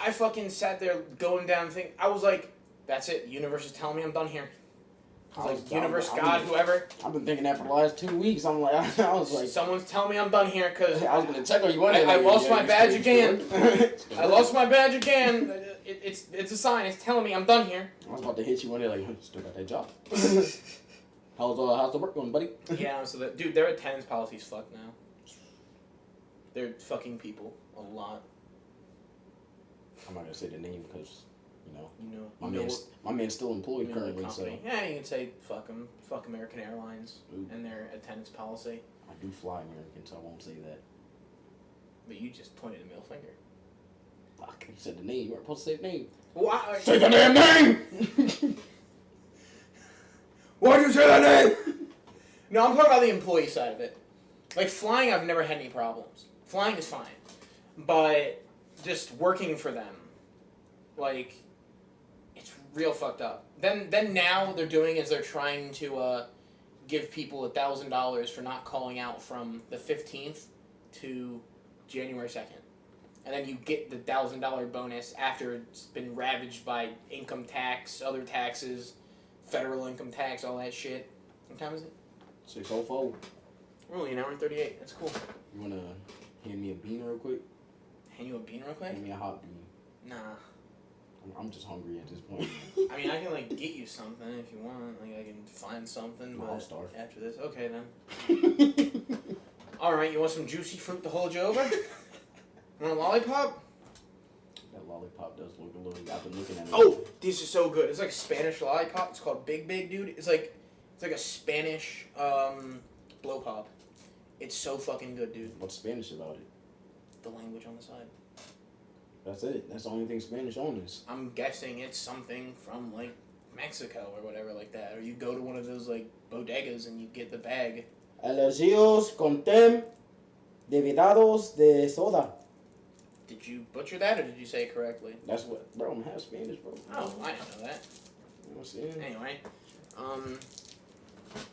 S1: I fucking sat there going down the thing. I was like, that's it. The universe is telling me I'm done here. I was like, universe, God, whoever.
S2: I've been thinking that for the last 2 weeks. I'm like, I was like,
S1: someone's telling me I'm done here because
S2: I was gonna check on you one day.
S1: I lost my badge again. I lost my badge again. It's a sign. It's telling me I'm done here.
S2: I was about to hit you one day like, still got that job. How's the work going, buddy?
S1: Yeah, so dude, their attendance policy's fucked now. They're fucking people a lot.
S2: I'm not gonna say the name because, my man's still employed currently. So
S1: yeah, you can say fuck them, fuck American Airlines and their attendance policy.
S2: I do fly American, so I won't say that.
S1: But you just pointed a middle finger.
S2: Fuck, you said the name. You weren't supposed to say the name.
S1: Why?
S2: Say the damn name!
S1: Why do you say that name? No, I'm talking about the employee side of it. Like flying, I've never had any problems. Flying is fine, but just working for them, like, it's real fucked up. Then now they're doing is they're trying to give people $1,000 for not calling out from the 15th to January 2nd. And then you get the $1,000 bonus after it's been ravaged by income tax, other taxes, federal income tax, all that shit. What time is it?
S2: 6:04.
S1: We're only an hour and 38. That's cool.
S2: You wanna hand me a bean real quick?
S1: Hand you a bean real quick?
S2: Hand me a hot bean.
S1: Nah.
S2: I'm just hungry at this point.
S1: I mean, I can like get you something if you want. Like I can find something.
S2: No,
S1: but
S2: I'll starve.
S1: after this, okay then. All right, you want some juicy fruit to hold you over? Want a lollipop?
S2: That lollipop does look a little. I've been looking at it.
S1: Oh, these are so good. It's like a Spanish lollipop. It's called Big Big, dude. It's like a Spanish blow pop. It's so fucking good, dude.
S2: What's Spanish about it?
S1: The language on the side.
S2: That's it. That's the only thing Spanish on this.
S1: I'm guessing it's something from like Mexico or whatever like that, or you go to one of those like bodegas and you get the bag.
S2: Alergios contem devidados de soda.
S1: Did you butcher that or did you say it correctly?
S2: That's what, bro. I'm half Spanish, bro.
S1: Oh, I didn't know that.
S2: You know what I'm saying?
S1: Anyway,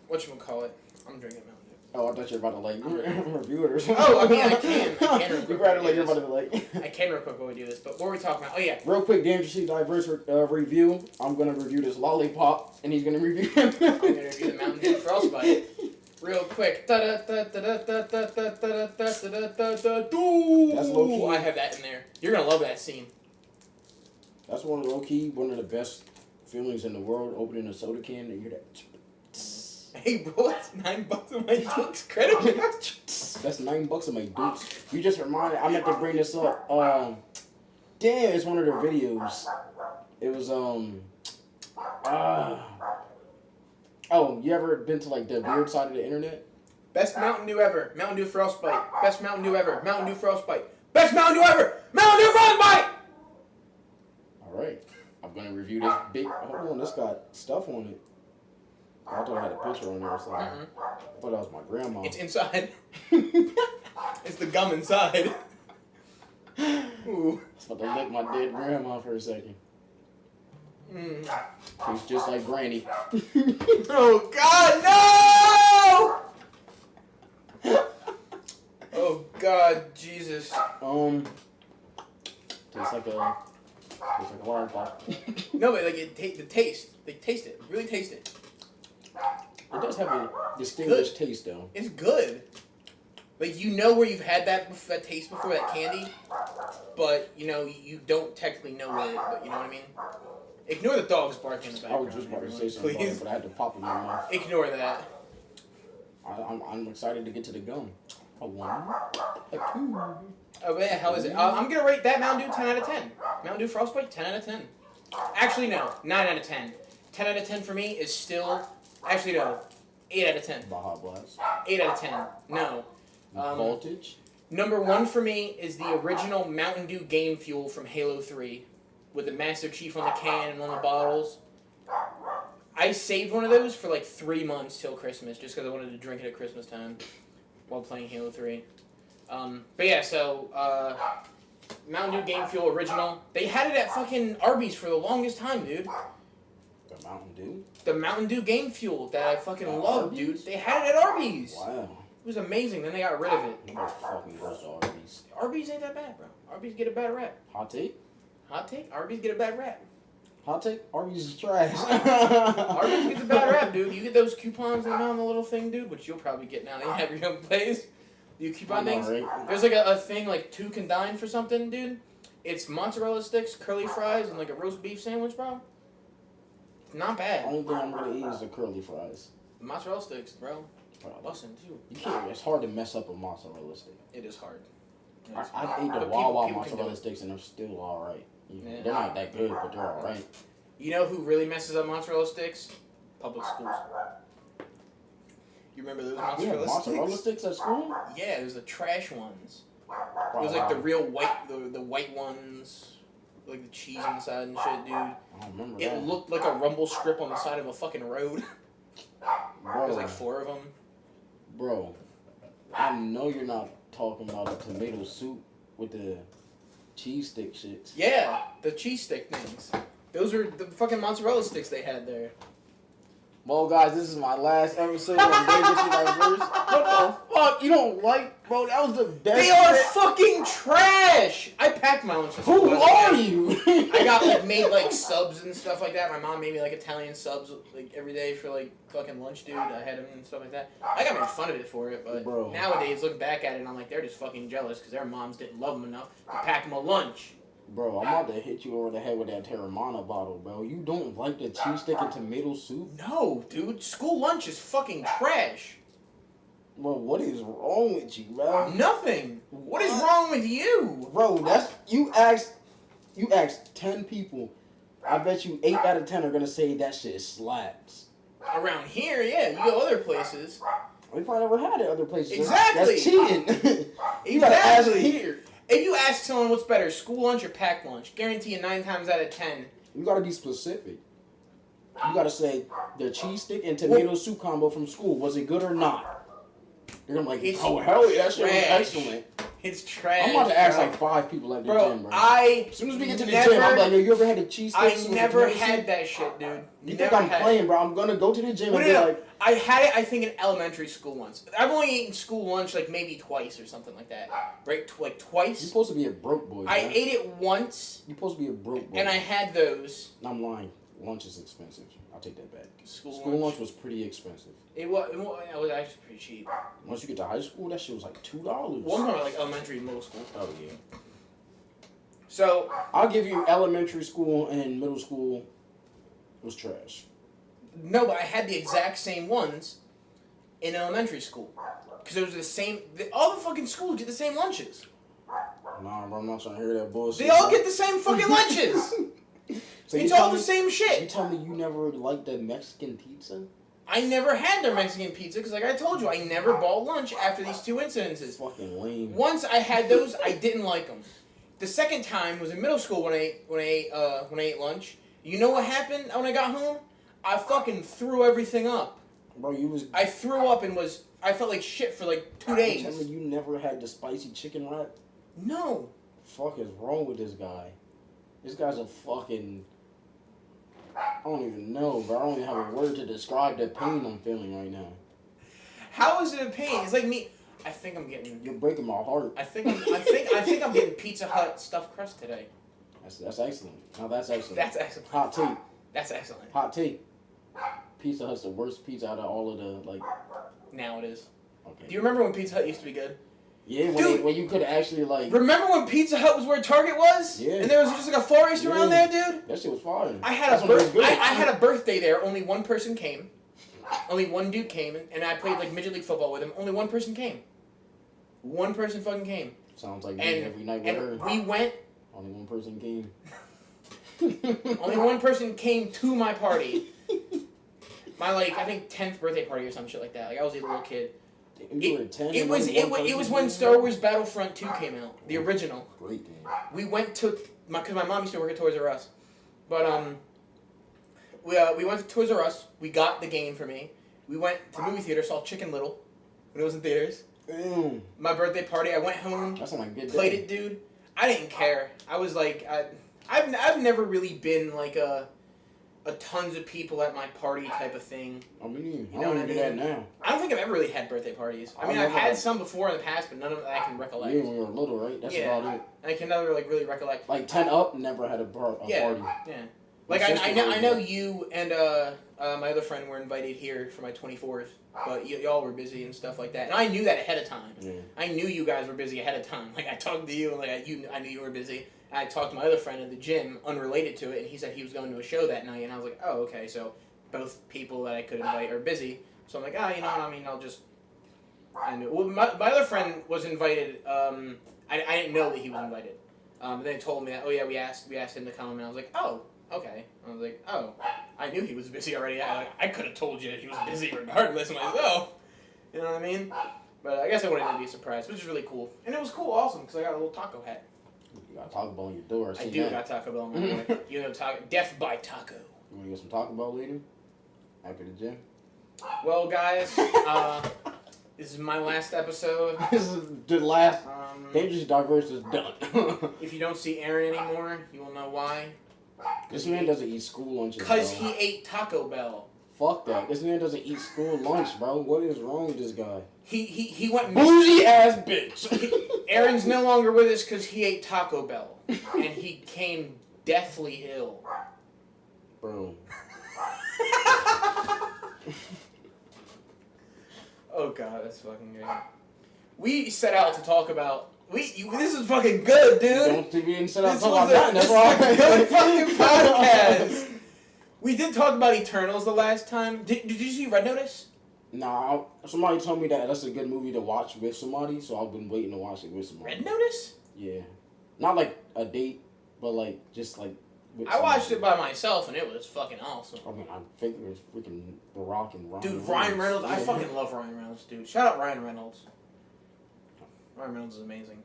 S1: whatchamacallit? I'm drinking Mountain Dew.
S2: Oh, I thought you were about to like review it or something.
S1: Oh, I mean, I can real
S2: You
S1: quick.
S2: rather like you're about to like.
S1: I can real quick while we do this, but what were we talking about? Oh, yeah.
S2: Real quick, dangerously diverse review. I'm gonna review this lollipop, and he's gonna review him.
S1: I'm gonna review the Mountain Dew Frostbite. Real quick. That's
S2: low key.
S1: I have that in there. You're gonna love that scene.
S2: That's one of the best feelings in the world. Opening a soda can and you hear that.
S1: Hey, bro, that's $9 on my Dukes credit card.
S2: That's $9 on my Dukes. You just reminded. I meant to bring this up. Damn, it's one of their videos. It was Oh, you ever been to like the weird side of the internet?
S1: Best Mountain Dew ever. Mountain Dew Frostbite. Best Mountain Dew ever. Mountain Dew Frostbite. Best Mountain Dew ever. Mountain Dew Frostbite.
S2: All right, I'm gonna review this big. Hold on, this got stuff on it. I thought I had a picture on there or something. I thought that was my grandma.
S1: It's inside. It's the gum inside. Ooh.
S2: I was about to lick my dead grandma for a second. She's just like Granny.
S1: Oh God, no! Oh God, Jesus.
S2: Tastes like a lollipop.
S1: No, but like the taste. They taste it. Really taste it.
S2: It does have a distinguished taste though.
S1: It's good. Like you know where you've had that taste before, that candy, but you know you don't technically know it. But you know what I mean. Ignore the dogs barking in the
S2: I
S1: background.
S2: was just about to say something about it, but I had to pop it in my mouth.
S1: Ignore that.
S2: I'm excited to get to the gum. A 1, a 2.
S1: Oh yeah, how is it? I'm gonna rate that Mountain Dew 10 out of 10. Mountain Dew Frostbite 10 out of 10. Actually no, 9 out of 10. 10 out of 10 for me is still. Actually no, 8 out of 10.
S2: Baja Blast.
S1: 8 out of 10. No.
S2: Voltage.
S1: Number 1 for me is the original Mountain Dew Game Fuel from Halo 3. With the Master Chief on the can and on the bottles. I saved one of those for like 3 months till Christmas, just because I wanted to drink it at Christmas time while playing Halo 3. But yeah, so Mountain Dew Game Fuel original. They had it at fucking Arby's for the longest time, dude.
S2: The Mountain Dew?
S1: The Mountain Dew Game Fuel that I fucking love,
S2: Arby's?
S1: dude. They had it at Arby's.
S2: Wow.
S1: It was amazing. Then they got rid of it.
S2: Nobody fucking goes to Arby's.
S1: Arby's ain't that bad, bro. Arby's get a bad rap.
S2: Hot take?
S1: Hot take? Arby's get a bad rap.
S2: Hot take? Arby's is trash.
S1: Arby's gets a bad rap, dude. You get those coupons on the little thing, dude, which you'll probably get now that you have your own place. You coupon things.
S2: Right?
S1: There's like a thing like 2 can dine for something, dude. It's mozzarella sticks, curly fries, and like a roast beef sandwich, bro. Not
S2: The
S1: bad.
S2: only thing I'm gonna eat is the curly fries.
S1: Mozzarella sticks, bro.
S2: Probably.
S1: Bussin' too.
S2: You can't. It's hard to mess up a mozzarella stick.
S1: It is hard.
S2: I ate the
S1: But
S2: Wawa
S1: people can do
S2: mozzarella
S1: it.
S2: sticks and they're still all right.
S1: Yeah.
S2: They're not that good, but they're all right.
S1: You know who really messes up mozzarella sticks? Public schools. You remember those mozzarella
S2: mozzarella
S1: sticks?
S2: sticks at school?
S1: Yeah, there's the trash ones. It was like the real white, the white ones, like the cheese inside and shit, dude.
S2: I don't remember
S1: It
S2: that.
S1: looked like a rumble strip on the side of a fucking road.
S2: Bro,
S1: There was like 4 of them.
S2: bro, I know you're not talking about the tomato soup with the cheese stick shits.
S1: Yeah, the cheese stick things. Those are the fucking mozzarella sticks they had there.
S2: Well, guys, this is my last episode on Dangerously Diverse. What the fuck? You don't like, bro? That was the best.
S1: They are
S2: shit.
S1: fucking trash! I packed my lunch.
S2: Who are you?
S1: I got like made like subs and stuff like that. My mom made me like Italian subs like every day for like fucking lunch, dude. I had them and stuff like that. I got made fun of it for it, but
S2: Bro.
S1: nowadays look back at it and I'm like they're just fucking jealous because their moms didn't love them enough to pack them a lunch.
S2: Bro, I'm about to hit you over the head with that Terramana bottle, bro. You don't like the cheese stick and tomato soup?
S1: No, dude. School lunch is fucking trash.
S2: Bro, what is wrong with you, bro?
S1: Nothing. What is wrong with you?
S2: Bro, that's you asked 10 people. I bet you 8 out of 10 are gonna say that shit slaps.
S1: Around here, yeah. You go other places.
S2: We probably never had it other places.
S1: Exactly.
S2: That's cheating. You gotta ask
S1: Exactly.
S2: here.
S1: If you ask someone what's better, school lunch or packed lunch, guarantee you 9 times out of 10.
S2: You gotta be specific. You gotta say the cheese stick and tomato soup combo from school, was it good or not? They're gonna be like, oh hell yeah, that shit was excellent.
S1: It's trash.
S2: I'm about to ask like 5 people at the gym, bro.
S1: As
S2: soon as we get to the gym, I'm like, yo, you ever had a cheese stick?
S1: I never had that shit, dude.
S2: You think I'm playing, bro? I'm gonna go to the gym and be like...
S1: I had it, I think, in elementary school once. I've only eaten school lunch like maybe twice or something like that. Right? Like twice.
S2: You're supposed to be a broke boy, man.
S1: I ate it once.
S2: You're supposed to be a broke boy.
S1: And I had those.
S2: I'm lying. Lunch is expensive. I'll take that back.
S1: School
S2: lunch was pretty expensive.
S1: It was actually pretty cheap.
S2: Once you get to high school, that shit was like $2.
S1: One time, like elementary and middle school.
S2: Oh yeah.
S1: So
S2: I'll give you elementary school and middle school was trash.
S1: No, but I had the exact same ones in elementary school because it was the same. All the fucking schools get the same lunches.
S2: Nah, bro, I'm not trying to hear that bullshit.
S1: They all get the same fucking lunches.
S2: So
S1: it's all the same shit.
S2: You tell me you never liked the Mexican pizza?
S1: I never had their Mexican pizza because, like I told you, I never bought lunch after these 2 incidences.
S2: Fucking lame.
S1: Once I had those, I didn't like them. The second time was in middle school when I ate lunch. You know what happened when I got home? I fucking threw everything up.
S2: Bro,
S1: I threw up and I felt like shit for like 2 days.
S2: You tell me you never had the spicy chicken wrap?
S1: No.
S2: Fuck is wrong with this guy? This guy's a fucking... I don't even know, bro. I don't even have a word to describe the pain I'm feeling right now.
S1: How is it a pain? It's like me. I think I'm getting...
S2: You're breaking my heart.
S1: I think I'm getting Pizza Hut stuffed crust today.
S2: That's excellent. Now that's excellent.
S1: That's excellent.
S2: Hot take.
S1: That's excellent.
S2: Hot take. Pizza Hut's the worst pizza out of all of the, like...
S1: Now it is.
S2: Okay.
S1: Do you remember when Pizza Hut used to be good?
S2: Yeah, when you could actually, like...
S1: Remember when Pizza Hut was where Target was?
S2: Yeah.
S1: And there was just like a florist around there, dude?
S2: That shit was fire.
S1: I had a birthday there. Only one person came. Only one dude came, and I played like Midget League football with him. Only one person came. One person fucking came.
S2: Sounds like me every night with her.
S1: We went...
S2: Only one person came.
S1: Only one person came to my party. My, like, I think 10th birthday party or some shit like that. Like, I was a little kid.
S2: You were 10?
S1: It was when Star Wars Battlefront 2 came out. The original.
S2: Great game.
S1: We went to... Because my mom used to work at Toys R Us. But, we went to Toys R Us. We got the game for me. We went to the movie theater, saw Chicken Little when it was in theaters.
S2: Damn.
S1: My birthday party, I went home.
S2: That's like a good day.
S1: Played it, dude. I didn't care. I was like... I've never really been, like, a tons of people at my party type of thing.
S2: I mean,
S1: you know what I mean?
S2: That now.
S1: I don't think I've ever really had birthday parties. I mean, I've had some before in the past, but none of them I can recollect.
S2: Yeah, when you were little, right? That's about it.
S1: I can never like really recollect.
S2: Like 10 up, never had a party.
S1: Yeah. Like I know you and my other friend were invited here for my 24th, but y'all were busy and stuff like that, and I knew that ahead of time.
S2: Yeah.
S1: I knew you guys were busy ahead of time. Like I talked to you, and like I knew you were busy. I talked to my other friend at the gym, unrelated to it, and he said he was going to a show that night, and I was like, oh, okay, so both people that I could invite are busy. So I'm like, you know what, I mean, I'll just... And well, my other friend was invited, I didn't know that he was invited. But then he told me that, oh yeah, we asked him to come, and I was like, oh, okay. I was like, oh, I knew he was busy already. I could have told you that he was busy regardless, and I was like, oh, you know what I mean? But I guess I wanted to be surprised, which is really cool. And it was cool, awesome, because I got a little taco hat.
S2: You got Taco Bell on your door.
S1: I do got Taco Bell on my door. You know, Death by Taco.
S2: You want to get some Taco Bell later? After the gym?
S1: Well, guys, this is my last episode.
S2: This is the last. Dangerous Diverse is done.
S1: If you don't see Aaron anymore, you will know why.
S2: This man doesn't eat school lunches.
S1: Because he ate Taco Bell.
S2: Fuck that. This man doesn't eat school lunch, bro. What is wrong with this guy?
S1: He went
S2: bougie ass bitch.
S1: Aaron's no longer with us because he ate Taco Bell. And he came deathly ill.
S2: Bro.
S1: Oh god, that's fucking great. We set out to talk about... This is fucking good, dude.
S2: Don't think we didn't set out to talk about
S1: this
S2: nothing.
S1: This is a good fucking podcast. We did talk about Eternals the last time. Did you see Red Notice?
S2: Nah, somebody told me that that's a good movie to watch with somebody, so I've been waiting to watch it with somebody.
S1: Red Notice?
S2: Yeah. Not like a date, but like, just like...
S1: I watched it by myself, and it was fucking awesome.
S2: I mean, I think it was freaking The Rock and Ryan
S1: Dude, Ryan Reynolds. I fucking love Ryan Reynolds, dude. Shout out Ryan Reynolds. Ryan Reynolds is amazing.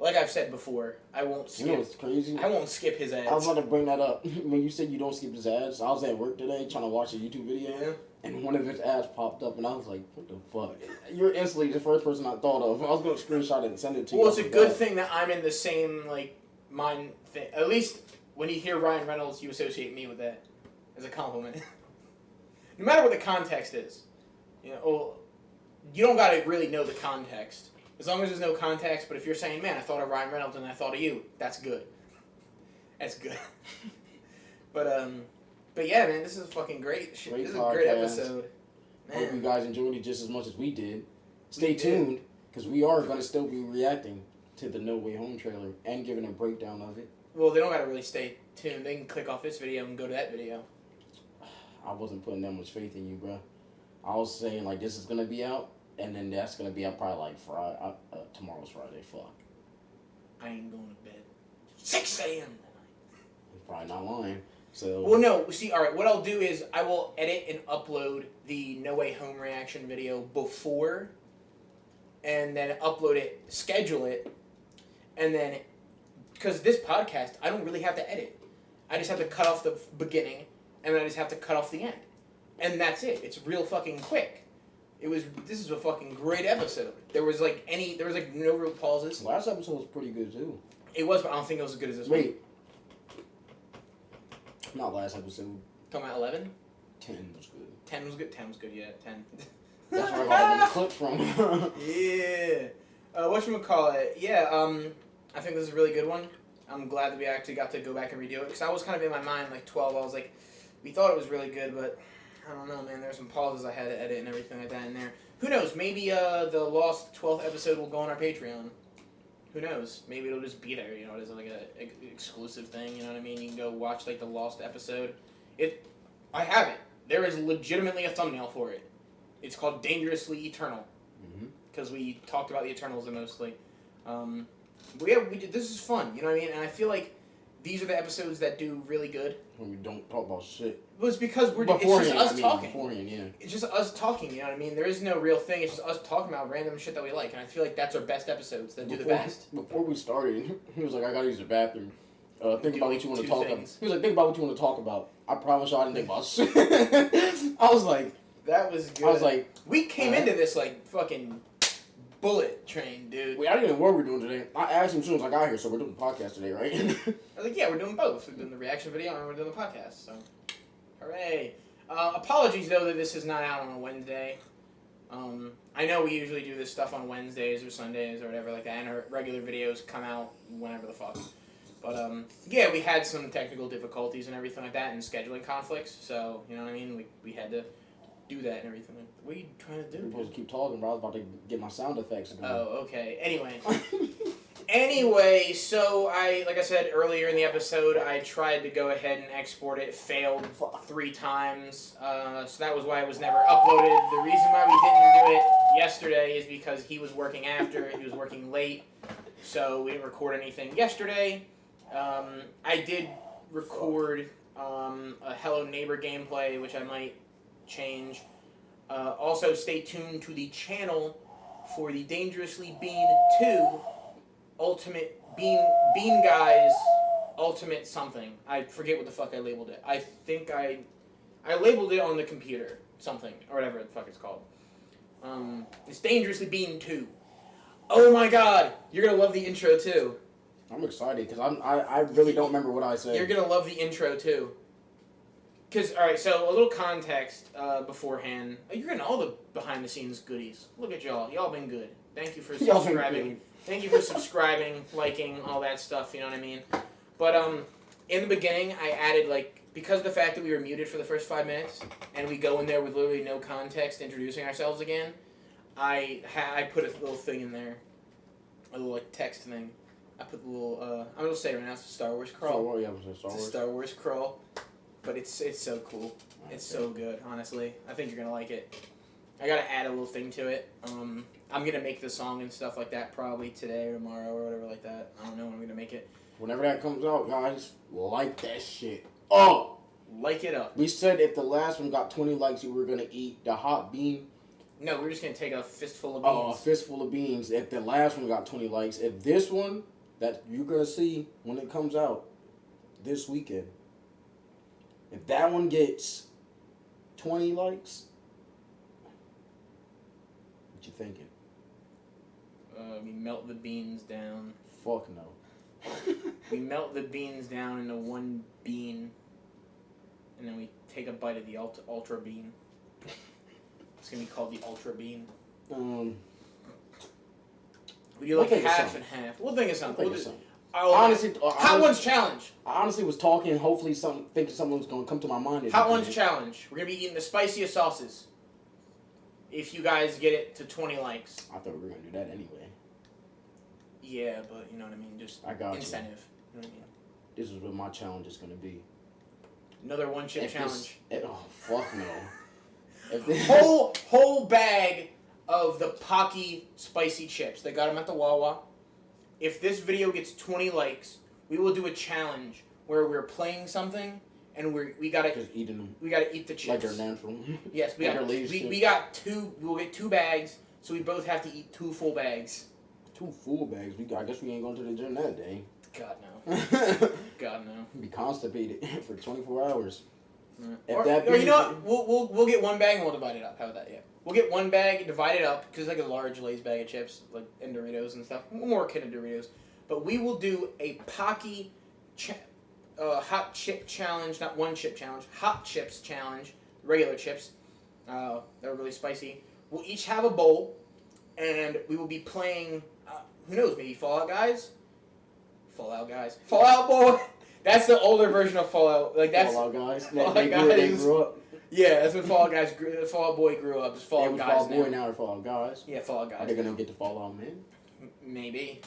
S1: like I've said before, I won't skip.
S2: You know what's crazy?
S1: I won't skip his ads.
S2: I was about to bring that up. When you said you don't skip his ads, I was at work today trying to watch a YouTube video, and one of his ads popped up, and I was like, what the fuck? You're instantly the first person I thought of. I was going to screenshot it and send it to you.
S1: Well, it's a good thing that I'm in the same, like, mind thing. At least when you hear Ryan Reynolds, you associate me with that as a compliment. No matter what the context is. You know, you don't got to really know the context. As long as there's no context, but if you're saying, man, I thought of Ryan Reynolds and I thought of you, that's good. That's good. But yeah, man, this is fucking great. This is a great episode. Man.
S2: Hope you guys enjoyed it just as much as we did. Stay tuned, because we are going to still be reacting to the No Way Home trailer and giving a breakdown of it.
S1: Well, they don't got to really stay tuned. They can click off this video and go to that video.
S2: I wasn't putting that much faith in you, bro. I was saying, like, this is going to be out, and then that's going to be out probably, like, Friday. Tomorrow's Friday. Fuck.
S1: I ain't going to bed. 6 a.m.
S2: You're probably not lying. So.
S1: Well, no. See, all right, what I'll do is I will edit and upload the No Way Home reaction video before, and then upload it, schedule it, and then, because this podcast, I don't really have to edit. I just have to cut off the beginning, and then I just have to cut off the end. And that's it. It's real fucking quick. This is a fucking great episode. There was no real pauses.
S2: Last episode was pretty good too.
S1: It was, but I don't think it was as good as this one.
S2: Wait. Not last episode.
S1: Talking about 11?
S2: 10 was good.
S1: 10 was good? 10 was good, yeah. 10.
S2: That's where I got the clip from.
S1: Yeah. Whatchamacallit? Yeah, I think this is a really good one. I'm glad that we actually got to go back and redo it. Because I was kind of in my mind, like 12, I was like, we thought it was really good, but I don't know, man. There's some pauses I had to edit and everything like that in there. Who knows? Maybe the lost 12th episode will go on our Patreon. Who knows? Maybe it'll just be there, you know, it is like a exclusive thing, you know what I mean? You can go watch, like, the lost episode. I have it. There is legitimately a thumbnail for it. It's called Dangerously Eternal. Because we talked about the Eternals mostly. But yeah, this is fun, you know what I mean? And I feel like these are the episodes that do really good.
S2: When we don't talk about shit.
S1: Well, it's because it's just us talking.
S2: Beforehand, yeah.
S1: It's just us talking, you know what I mean? There is no real thing. It's just us talking about random shit that we like. And I feel like that's our best episodes that do the best.
S2: Before we started, he was like, I gotta use the bathroom. Think about what you want to talk about. He was like, think about what you want to talk about. I promise you I didn't think about shit. I was like...
S1: That was good.
S2: I was like...
S1: We came into this like fucking bullet train, dude.
S2: Wait, I didn't know what we're doing today. I asked him as soon as I got here, so we're doing the podcast today, right?
S1: I was like, yeah, we're doing both. We're doing the reaction video and we're doing the podcast, so... Hooray. Apologies, though, that this is not out on a Wednesday. I know we usually do this stuff on Wednesdays or Sundays or whatever like that, and our regular videos come out whenever the fuck. But, yeah, we had some technical difficulties and everything like that and scheduling conflicts, so, you know what I mean? We had to do that and everything. What are you trying to do?
S2: You're supposed to keep talking, bro. I was about to get my sound effects going.
S1: Oh, okay. Anyway, so like I said earlier in the episode, I tried to go ahead and export it. Failed 3 times. So that was why it was never uploaded. The reason why we didn't do it yesterday is because he was working after. He was working late. So we didn't record anything yesterday. I did record a Hello Neighbor gameplay, which I might change. Also, stay tuned to the channel for the Dangerously Bean 2 Ultimate Bean Guys Ultimate something. I forget what the fuck I labeled it. I think I labeled it on the computer something or whatever the fuck it's called. It's Dangerously Bean 2. Oh my god, you're gonna love the intro too.
S2: I'm excited because I really don't remember what I said.
S1: You're gonna love the intro too. Because, alright, so a little context beforehand. You're getting all the behind the scenes goodies. Look at y'all. Y'all been good. Thank you for subscribing. Thank you for subscribing, liking, all that stuff, you know what I mean? But in the beginning, I added, like, because of the fact that we were muted for the first 5 minutes, and we go in there with literally no context introducing ourselves again, I put a little thing in there. A little, like, text thing. I put the little, I'm going to say it right now, it's a Star Wars crawl. It's a Star Wars crawl. But it's so cool. It's so good, honestly. I think you're going to like it. I got to add a little thing to it. I'm going to make the song and stuff like that probably today or tomorrow or whatever like that. I don't know when I'm going to make it.
S2: Whenever that comes out, guys, like that shit. Oh!
S1: Like it up.
S2: We said if the last one got 20 likes, we were going to eat the hot bean
S1: No, we're just gonna take a fistful of
S2: Oh, a
S1: beans.
S2: fistful of beans. If the last one got 20 likes, if this one that you're gonna see when it comes out this weekend, if that one gets 20 likes, what you thinking?
S1: We melt the beans down.
S2: Fuck no.
S1: We melt the beans down into one bean, and then we take a bite of the ultra bean. It's gonna be called the ultra bean. We do like
S2: We'll think of
S1: half
S2: something.
S1: and half. We'll think of something.
S2: Think of something.
S1: Honestly, Hot Ones Challenge.
S2: I honestly was talking, hopefully thinking something was gonna come to my mind.
S1: Hot Ones Challenge. We're gonna be eating the spiciest sauces. If you guys get it to 20 likes.
S2: I thought we were gonna do that anyway.
S1: Yeah, but you know what I mean. Just
S2: I got
S1: incentive. You know what I mean.
S2: This is what my challenge is gonna be.
S1: Another one chip challenge.
S2: Oh fuck no.
S1: whole bag of the Pocky spicy chips. They got them at the Wawa. If this video gets 20 likes, we will do a challenge where we're playing something and we gotta
S2: just eating them.
S1: We gotta eat the chips
S2: like they're natural.
S1: Yes, we got two. We'll get 2 bags, so we both have to eat 2 full bags.
S2: 2 full bags. I guess we ain't going to the gym that day.
S1: God no. God no.
S2: Be constipated for 24 hours.
S1: Or you know what? We'll get 1 bag and we'll divide it up. How about that? Yeah. We'll get 1 bag, divide it up, because it's like a large Lay's bag of chips, like and Doritos and stuff. More akin to Doritos. But we will do a Pocky hot chip challenge, not 1 chip challenge, hot chips challenge, regular chips. They're really spicy. We'll each have a bowl, and we will be playing, who knows, maybe Fallout Guys? Fallout Boy! That's the older version of Fallout. Like that's
S2: Fallout Guys.
S1: They
S2: grew up.
S1: Yeah, that's when Fallout Boy grew up. It's Fallout Guys
S2: Fallout
S1: now.
S2: Boy now or Fallout Guys.
S1: Yeah, Fallout Guys.
S2: Are they gonna get to Fallout Men?
S1: Maybe,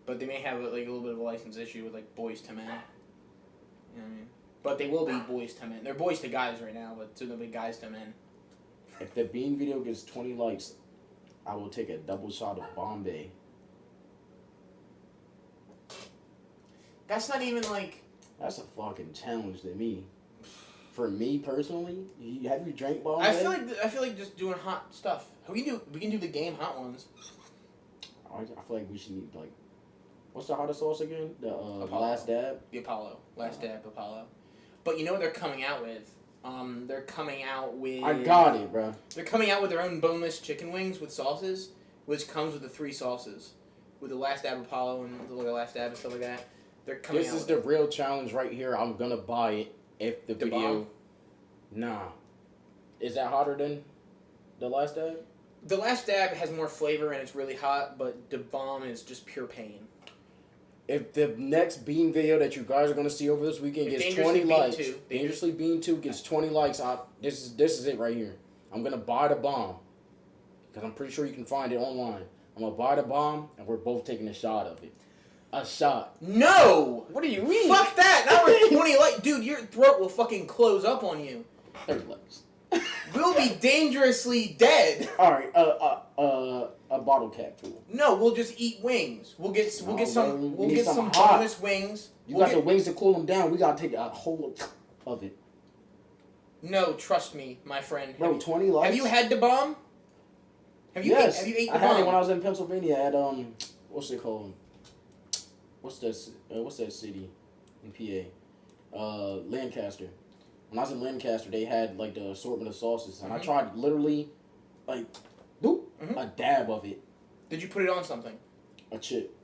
S1: but they may have like a little bit of a license issue with like Boys to Men. You know what I mean? But they will be Boys to Men. They're Boys to Guys right now, but soon they'll be Guys to Men.
S2: If the bean video gets 20 likes, I will take a double shot of Bombay.
S1: That's not even like.
S2: That's a fucking challenge to me. For me personally, have you drank Bombay?
S1: I feel like just doing hot stuff. We can do the game Hot Ones.
S2: I feel like we should need like, what's the hottest sauce again? The Last Dab.
S1: The Apollo. Last Dab Apollo. But you know what they're coming out with? They're coming out with.
S2: I got it, bro.
S1: They're coming out with their own boneless chicken wings with sauces, which comes with the 3 sauces, with the Last Dab Apollo and the Last Dab and stuff like that. They're coming.
S2: This is the real challenge right here. I'm gonna buy it if the video.
S1: Bomb?
S2: Nah. Is that hotter than the Last Dab?
S1: The Last Dab has more flavor and it's really hot, but the bomb is just pure pain.
S2: If the next Bean video that you guys are gonna see over this weekend gets 20 likes, Dangerously Bean 2 gets 20 likes, this is it right here. I'm gonna buy the bomb because I'm pretty sure you can find it online. I'm gonna buy the bomb and we're both taking a shot of it. A shot.
S1: No!
S2: What do you mean?
S1: Fuck that! Now we're 20 likes. Dude, your throat will fucking close up on you.
S2: 30 likes.
S1: We'll be dangerously dead.
S2: Alright, a bottle cap full.
S1: No, we'll just eat wings. We'll get some
S2: hot.
S1: bonus wings.
S2: You got the wings to cool them down. We gotta take a whole of it.
S1: No, trust me, my friend.
S2: Bro, 20 likes.
S1: Have you had the bomb? Have you
S2: yes.
S1: ate the
S2: I
S1: bomb?
S2: had it when I was in Pennsylvania at what's it called? What's that city in PA? Lancaster. When I was in Lancaster, they had like the assortment of sauces, and I tried literally, like, boop, a dab of it.
S1: Did you put it on something?
S2: A chip.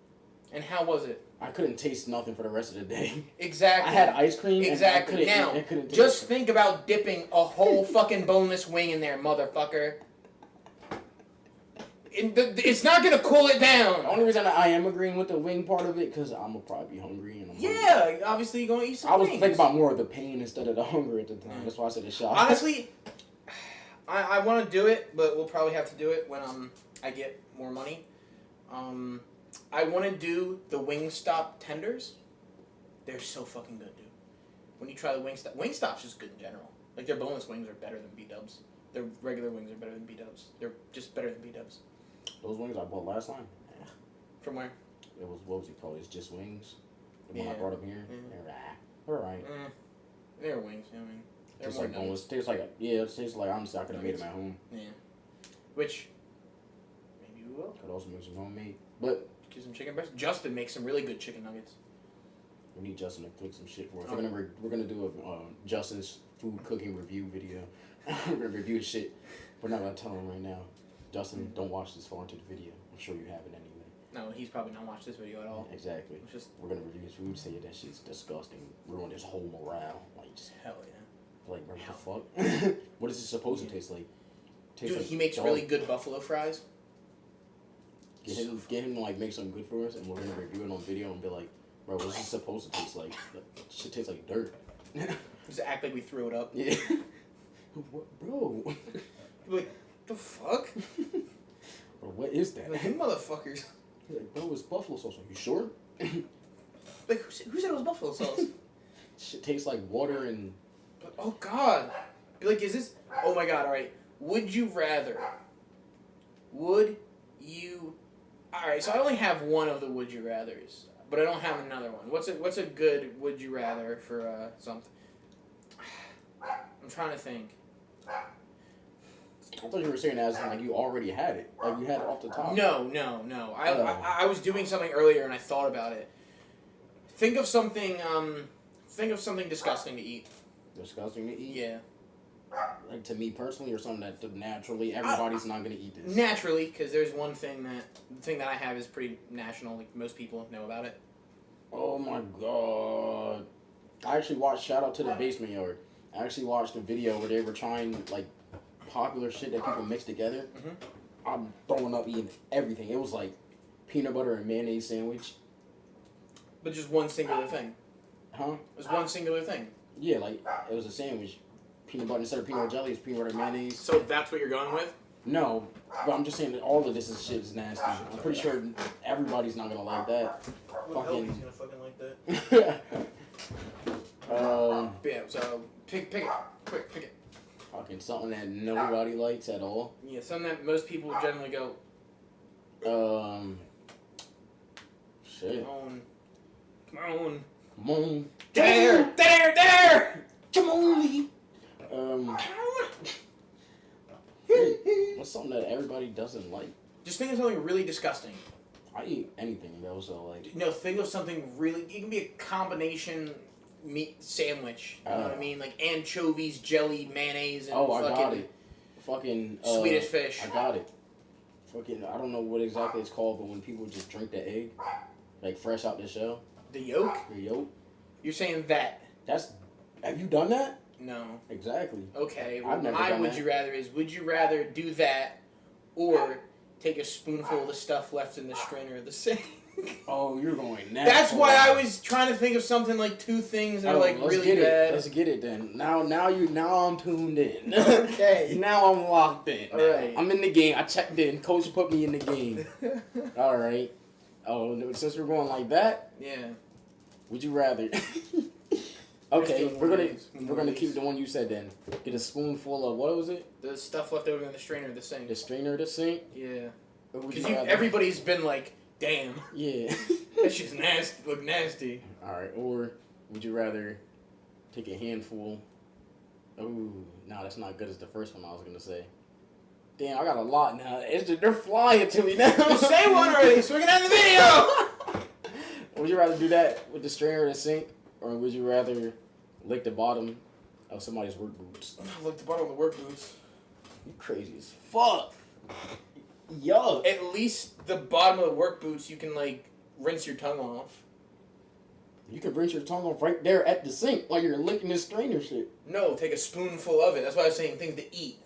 S1: And how was it?
S2: I couldn't taste nothing for the rest of the day.
S1: Exactly.
S2: I had ice cream.
S1: Exactly.
S2: And
S1: now,
S2: I couldn't taste
S1: just
S2: it.
S1: think about dipping a whole fucking boneless wing in there, motherfucker. It's not gonna cool it down.
S2: The only reason I am agreeing with the wing part of it, because I'm gonna probably be hungry. And
S1: hungry. Obviously you're gonna eat some
S2: I was
S1: wings.
S2: thinking about more of the pain instead of the hunger at the time. That's why I said a shot.
S1: Honestly, I want to do it, but we'll probably have to do it when I get more money. I want to do the Wingstop tenders. They're so fucking good, dude. When you try the Wingstop's just good in general. Like their boneless wings are better than B-dubs. Their regular wings are better than B-dubs. They're just better than B-dubs.
S2: Those wings I bought last time.
S1: From where?
S2: It was, what was it called? It's just wings. The one I
S1: Yeah.
S2: brought up here. They're alright.
S1: They're wings. I mean, they're
S2: Tastes
S1: more
S2: like
S1: nuts.
S2: boneless. Tastes like it tastes like honestly I could have made them at home.
S1: Yeah. which maybe we will.
S2: Could also make some homemade. But
S1: Get some chicken breast. Justin makes some really good chicken nuggets.
S2: we need Justin to cook some shit for us. We're gonna do a Justin's food cooking review video. We're gonna review the shit. We're not gonna tell him right now. Justin, don't watch this far into the video. I'm sure you haven't anyway.
S1: No, he's probably not watched this video at all.
S2: Exactly. We're gonna review his food, say that shit's disgusting, ruin his whole morale. Like, just
S1: hell yeah.
S2: like, what the fuck? What is it supposed to taste like?
S1: Dude, he makes really good buffalo fries.
S2: Get him to like make something good for us, and we're gonna review it on video and be like, bro, what's this supposed to taste like? Shit tastes like dirt.
S1: Just act like we threw it up.
S2: Yeah. What, bro?
S1: You're like, the fuck?
S2: Bro, what is that?
S1: Like, you motherfuckers.
S2: Like, bro, it's buffalo sauce. Are you sure?
S1: Like, who said it was buffalo sauce?
S2: Shit tastes like water and...
S1: Oh, God. Be like, is this... Oh, my God, all right. Would you rather... Would you... All right, so I only have one of the would you rathers, but I don't have another one. What's a good would you rather for something? I'm trying to think.
S2: I thought you were saying as like you already had it. Like you had it off the top.
S1: No. I was doing something earlier and I thought about it. Think of something disgusting to eat.
S2: Disgusting to eat?
S1: Yeah.
S2: Like to me personally, or something that naturally everybody's not gonna eat this.
S1: Naturally, because there's one thing that I have is pretty national. Like most people know about it.
S2: Oh my god! I actually watched. Shout out to the Basement Yard. I actually watched a video where they were trying like popular shit that people mix together.
S1: Mm-hmm.
S2: I'm throwing up eating everything. It was like peanut butter and mayonnaise sandwich.
S1: But just one singular thing.
S2: Huh?
S1: It was one singular thing.
S2: Yeah, like it was a sandwich. Peanut butter instead of peanut butter jelly, it's peanut butter and mayonnaise.
S1: So that's what you're going with?
S2: No, but I'm just saying that all of this shit is nasty. I'm pretty sure everybody's not gonna like that.
S1: Fucking. Gonna fucking like that. Yeah. So pick it. Quick, pick it.
S2: Fucking something that nobody likes at all.
S1: Yeah, something that most people generally go.
S2: Shit.
S1: Come on.
S2: Come on.
S1: There.
S2: Come on, Lee. What's something that everybody doesn't like?
S1: Just think of something really disgusting.
S2: I eat anything though, so like.
S1: No, think of something really. It can be a combination meat sandwich. You know what I mean? Like anchovies, jelly, mayonnaise, and
S2: I got it. Fucking
S1: Swedish fish.
S2: I got it. Fucking, I don't know what exactly it's called, but when people just drink the egg, like fresh out the shell.
S1: The yolk.
S2: The yolk.
S1: You're saying that?
S2: Have you done that?
S1: No.
S2: Exactly.
S1: Okay.
S2: I've never
S1: my
S2: done
S1: would
S2: that.
S1: you rather is would you rather do that or take a spoonful of the stuff left in the strainer of the sink?
S2: Oh, you're going now.
S1: That's why I was trying to think of something like two things that are like really bad.
S2: Let's get it then. Now I'm tuned in.
S1: Okay.
S2: Now I'm locked in.
S1: All right.
S2: I'm in the game. I checked in. Coach put me in the game. All right. Oh, since we're going like that,
S1: Yeah.
S2: would you rather? Okay, we're gonna keep the one you said then. Get a spoonful of what was it?
S1: The stuff left over in the strainer of the sink.
S2: The strainer of the sink.
S1: Yeah.
S2: Because
S1: everybody's been like, damn.
S2: Yeah.
S1: That shit's nasty. Look nasty.
S2: All right. Or would you rather take a handful? Ooh, no, that's not good as the first one I was gonna say. Damn, I got a lot now. They're flying to me now.
S1: Just say one already, so we can end the video.
S2: Would you rather do that with the strainer of the sink, or would you rather lick the bottom of somebody's work boots?
S1: Lick the bottom of the work boots.
S2: You crazy as fuck. Yuck.
S1: At least the bottom of the work boots, you can like rinse your tongue off.
S2: You can rinse your tongue off right there at the sink while you're licking this strainer shit.
S1: No, take a spoonful of it. That's why I was saying things to eat.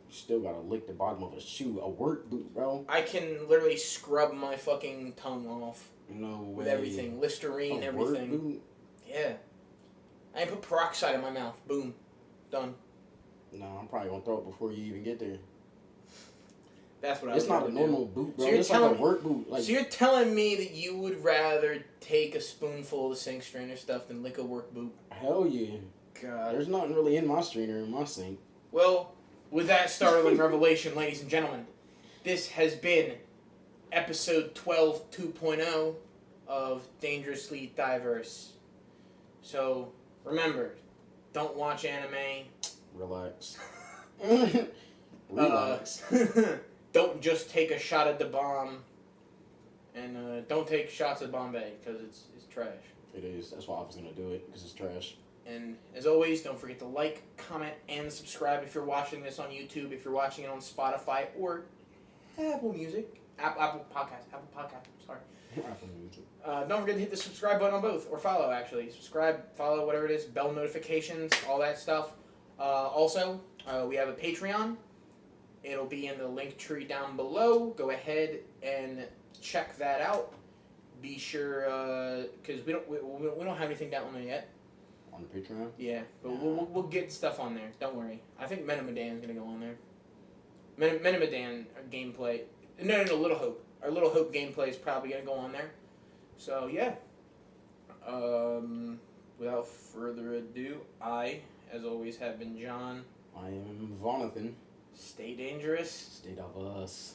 S2: You still gotta lick the bottom of a shoe, a work boot, bro.
S1: I can literally scrub my fucking tongue off.
S2: No way.
S1: With everything. Listerine, everything.
S2: Work boot?
S1: Yeah. I put peroxide in my mouth. Boom. Done.
S2: No, I'm probably gonna throw it before you even get there.
S1: That's what I
S2: It's not a normal boot, bro.
S1: So
S2: it's like a work boot. Like,
S1: so you're telling me that you would rather take a spoonful of the sink strainer stuff than lick a work boot?
S2: Hell yeah.
S1: God.
S2: There's nothing really in my strainer in my sink.
S1: Well, with that startling revelation, ladies and gentlemen, this has been episode 12 2.0 of Dangerously Diverse. So, remember, don't watch anime.
S2: Relax. Relax.
S1: Don't just take a shot at the bomb. And don't take shots at Bombay, because it's trash.
S2: It is. That's why I was going to do it, because it's trash.
S1: And as always, don't forget to like, comment, and subscribe if you're watching this on YouTube, if you're watching it on Spotify or Apple Music. Apple Podcast, sorry.
S2: Apple Music.
S1: Don't forget to hit the subscribe button on both, or follow, actually. Subscribe, follow, whatever it is, bell notifications, all that stuff. Also, we have a Patreon. It'll be in the link tree down below. Go ahead and check that out. Be sure, because we don't have anything down there yet.
S2: On the Patreon?
S1: Yeah, but we'll get stuff on there. Don't worry. I think Men of Medan's gonna go on there. Men of Medan gameplay. No, Little Hope. Our Little Hope gameplay is probably gonna go on there. So yeah. Without further ado, I, as always, have been John.
S2: I am Vonathan.
S1: Stay dangerous.
S2: Stay diverse.